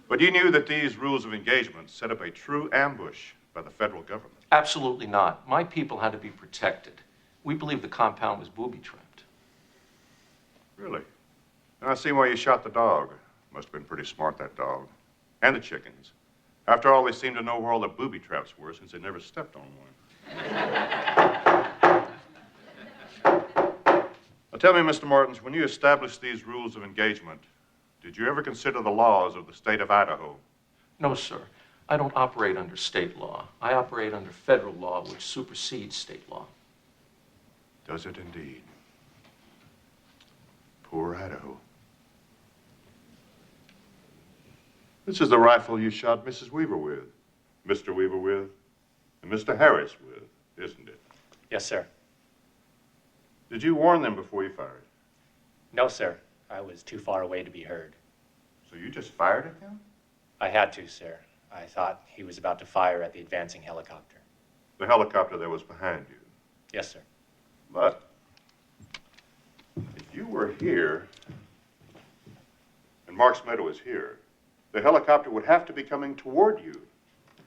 But you knew that these rules of engagement set up a true ambush by the federal government? Absolutely not. My people had to be protected. We believe the compound was booby-trapped. Really? Now I see why you shot the dog. Must have been pretty smart, that dog. And the chickens. After all, they seem to know where all the booby traps were since they never stepped on one. Now tell me, Mr. Martins, when you established these rules of engagement, did you ever consider the laws of the state of Idaho? No, sir. I don't operate under state law. I operate under federal law, which supersedes state law. Does it indeed? Poor Idaho. This is the rifle you shot Mrs. Weaver with, Mr. Weaver with, and Mr. Harris with, isn't it? Yes, sir. Did you warn them before you fired? No, sir. I was too far away to be heard. So you just fired at him? I had to, sir. I thought he was about to fire at the advancing helicopter. The helicopter that was behind you? Yes, sir. But if you were here and Marks Meadow is here, the helicopter would have to be coming toward you.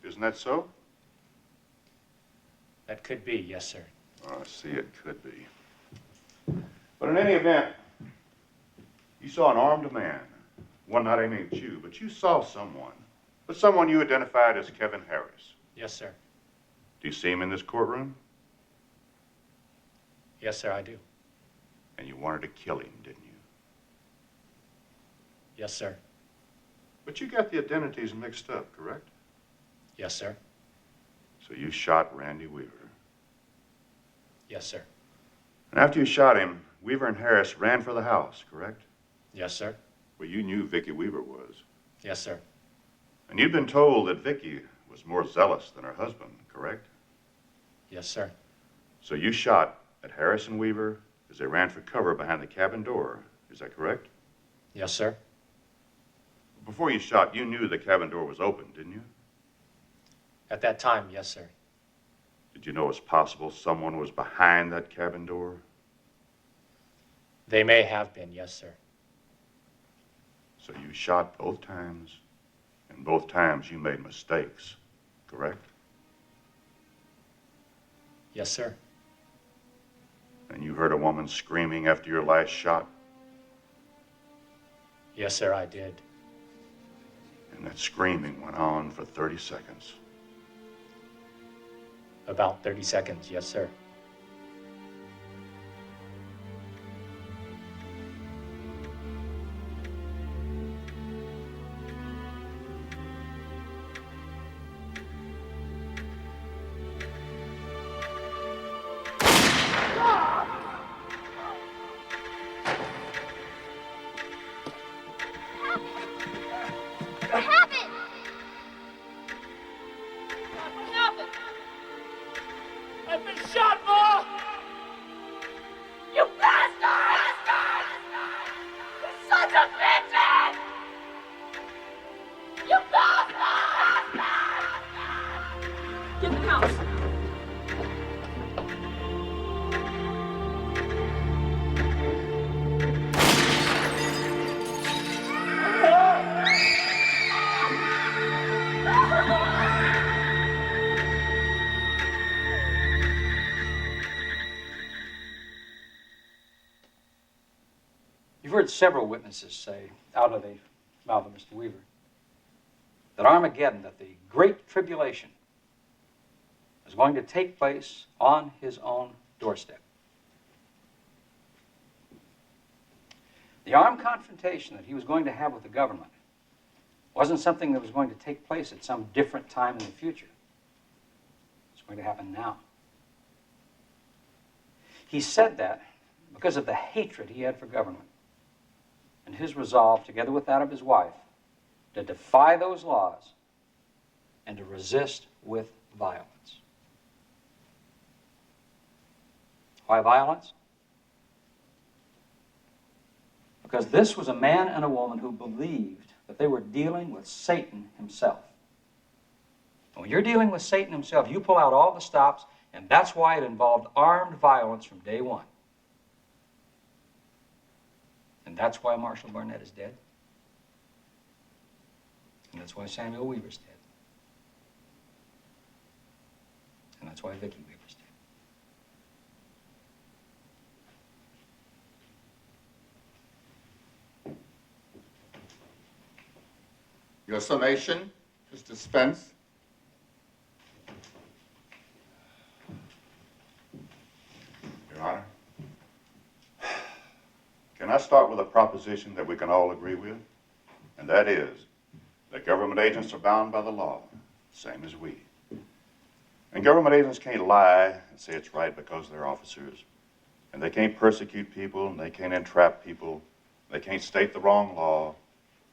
Isn't that so? That could be, yes, sir. Oh, I see, it could be. But in any event, you saw an armed man, one not aiming at you, but you saw someone. But someone you identified as Kevin Harris. Yes, sir. Do you see him in this courtroom? Yes, sir, I do. And you wanted to kill him, didn't you? Yes, sir. But you got the identities mixed up, correct? Yes, sir. So you shot Randy Weaver. Yes, sir. And after you shot him, Weaver and Harris ran for the house, correct? Yes, sir. Well, you knew Vicki Weaver was. Yes, sir. And you'd been told that Vicki was more zealous than her husband, correct? Yes, sir. So you shot at Harris and Weaver as they ran for cover behind the cabin door. Is that correct? Yes, sir. Before you shot, you knew the cabin door was open, didn't you? At that time, yes, sir. Did you know it's possible someone was behind that cabin door? They may have been, yes, sir. So you shot both times, and both times you made mistakes, correct? Yes, sir. And you heard a woman screaming after your last shot? Yes, sir, I did. And that screaming went on for 30 seconds. About 30 seconds, yes, sir. What happened? What happened? I've been shot, Ma! You bastard! You sons of bitches! You bastard! Get in the house. You've heard several witnesses say, out of the mouth of Mr. Weaver, that Armageddon, that the Great Tribulation, is going to take place on his own doorstep. The armed confrontation that he was going to have with the government wasn't something that was going to take place at some different time in the future. It's going to happen now. He said that because of the hatred he had for government and his resolve, together with that of his wife, to defy those laws and to resist with violence. Why violence? Because this was a man and a woman who believed that they were dealing with Satan himself. And when you're dealing with Satan himself, you pull out all the stops, and that's why it involved armed violence from day one. And that's why Marshall Barnett is dead. And that's why Samuel Weaver's dead. And that's why Vicki Weaver's dead. Your summation is dispensed. Your Honor, can I start with a proposition that we can all agree with? And that is that government agents are bound by the law, same as we. And government agents can't lie and say it's right because they're officers. And they can't persecute people, and they can't entrap people. They can't state the wrong law.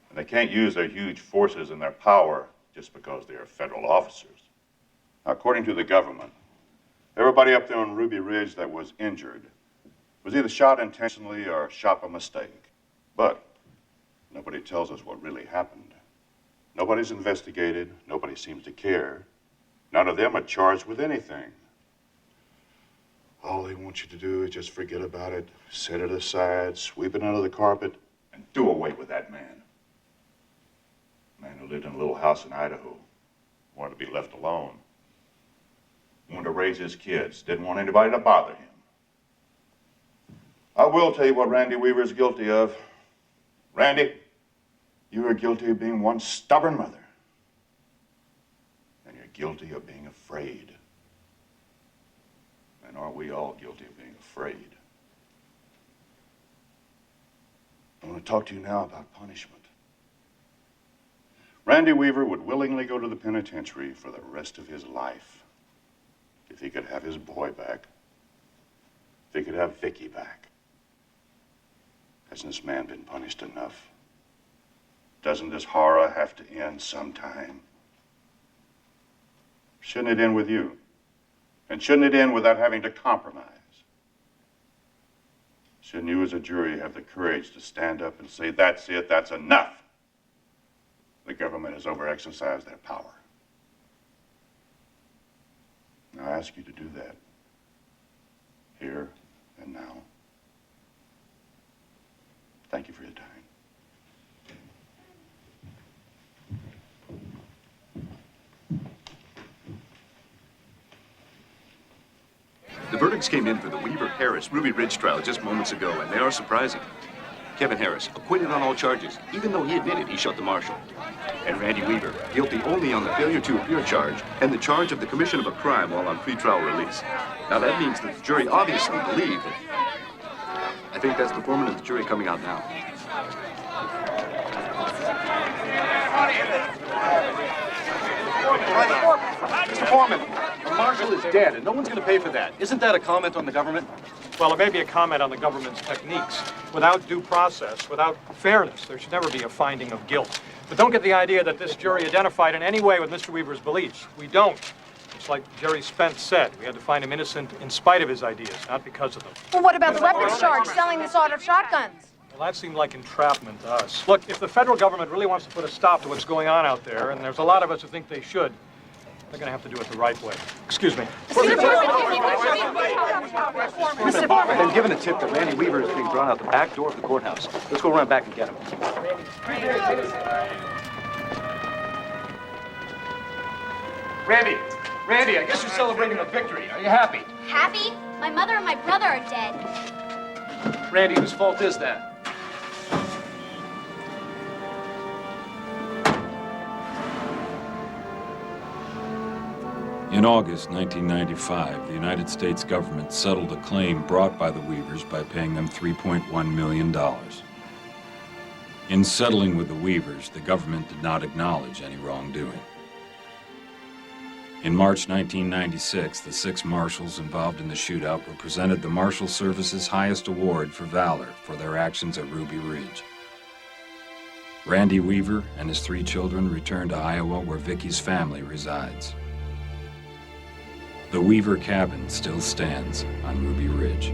And they can't use their huge forces and their power just because they are federal officers. Now, according to the government, everybody up there on Ruby Ridge that was injured was either shot intentionally or shot by mistake. But nobody tells us what really happened. Nobody's investigated. Nobody seems to care. None of them are charged with anything. All they want you to do is just forget about it, set it aside, sweep it under the carpet, and do away with that man. A man who lived in a little house in Idaho, wanted to be left alone. Wanted to raise his kids, didn't want anybody to bother him. I will tell you what Randy Weaver is guilty of. Randy, you are guilty of being one stubborn mother. And you're guilty of being afraid. And are we all guilty of being afraid? I want to talk to you now about punishment. Randy Weaver would willingly go to the penitentiary for the rest of his life if he could have his boy back, if he could have Vicky back. Hasn't this man been punished enough? Doesn't this horror have to end sometime? Shouldn't it end with you? And shouldn't it end without having to compromise? Shouldn't you as a jury have the courage to stand up and say, that's it, that's enough? The government has overexercised their power. Now I ask you to do that, here and now. Thank you for your time. The verdicts came in for the Weaver-Harris Ruby Ridge trial just moments ago, and they are surprising. Kevin Harris, acquitted on all charges, even though he admitted he shot the marshal. And Randy Weaver, guilty only on the failure to appear charge and the charge of the commission of a crime while on pretrial release. Now that means that the jury obviously believed it. I think that's the foreman of the jury coming out now. Mr. Foreman, the marshal is dead, and no one's going to pay for that. Isn't that a comment on the government? Well, it may be a comment on the government's techniques. Without due process, without fairness, there should never be a finding of guilt. But don't get the idea that this jury identified in any way with Mr. Weaver's beliefs. We don't. It's like Jerry Spence said, we had to find him innocent in spite of his ideas, not because of them. Well, what about the weapons charge, selling this sort of shotguns? Well, that seemed like entrapment to us. Look, if the federal government really wants to put a stop to what's going on out there, and there's a lot of us who think they should, they're going to have to do it the right way. Excuse me. Mr. Foreman. I've been given a tip that Randy Weaver is being drawn out the back door of the courthouse. Let's go run back and get him. Randy, I guess you're celebrating a victory. Are you happy? Happy? My mother and my brother are dead. Randy, whose fault is that? In August 1995, the United States government settled a claim brought by the Weavers by paying them $3.1 million. In settling with the Weavers, the government did not acknowledge any wrongdoing. In March 1996, the 6 marshals involved in the shootout were presented the Marshal Service's highest award for valor for their actions at Ruby Ridge. Randy Weaver and his 3 children returned to Iowa, where Vicky's family resides. The Weaver cabin still stands on Ruby Ridge.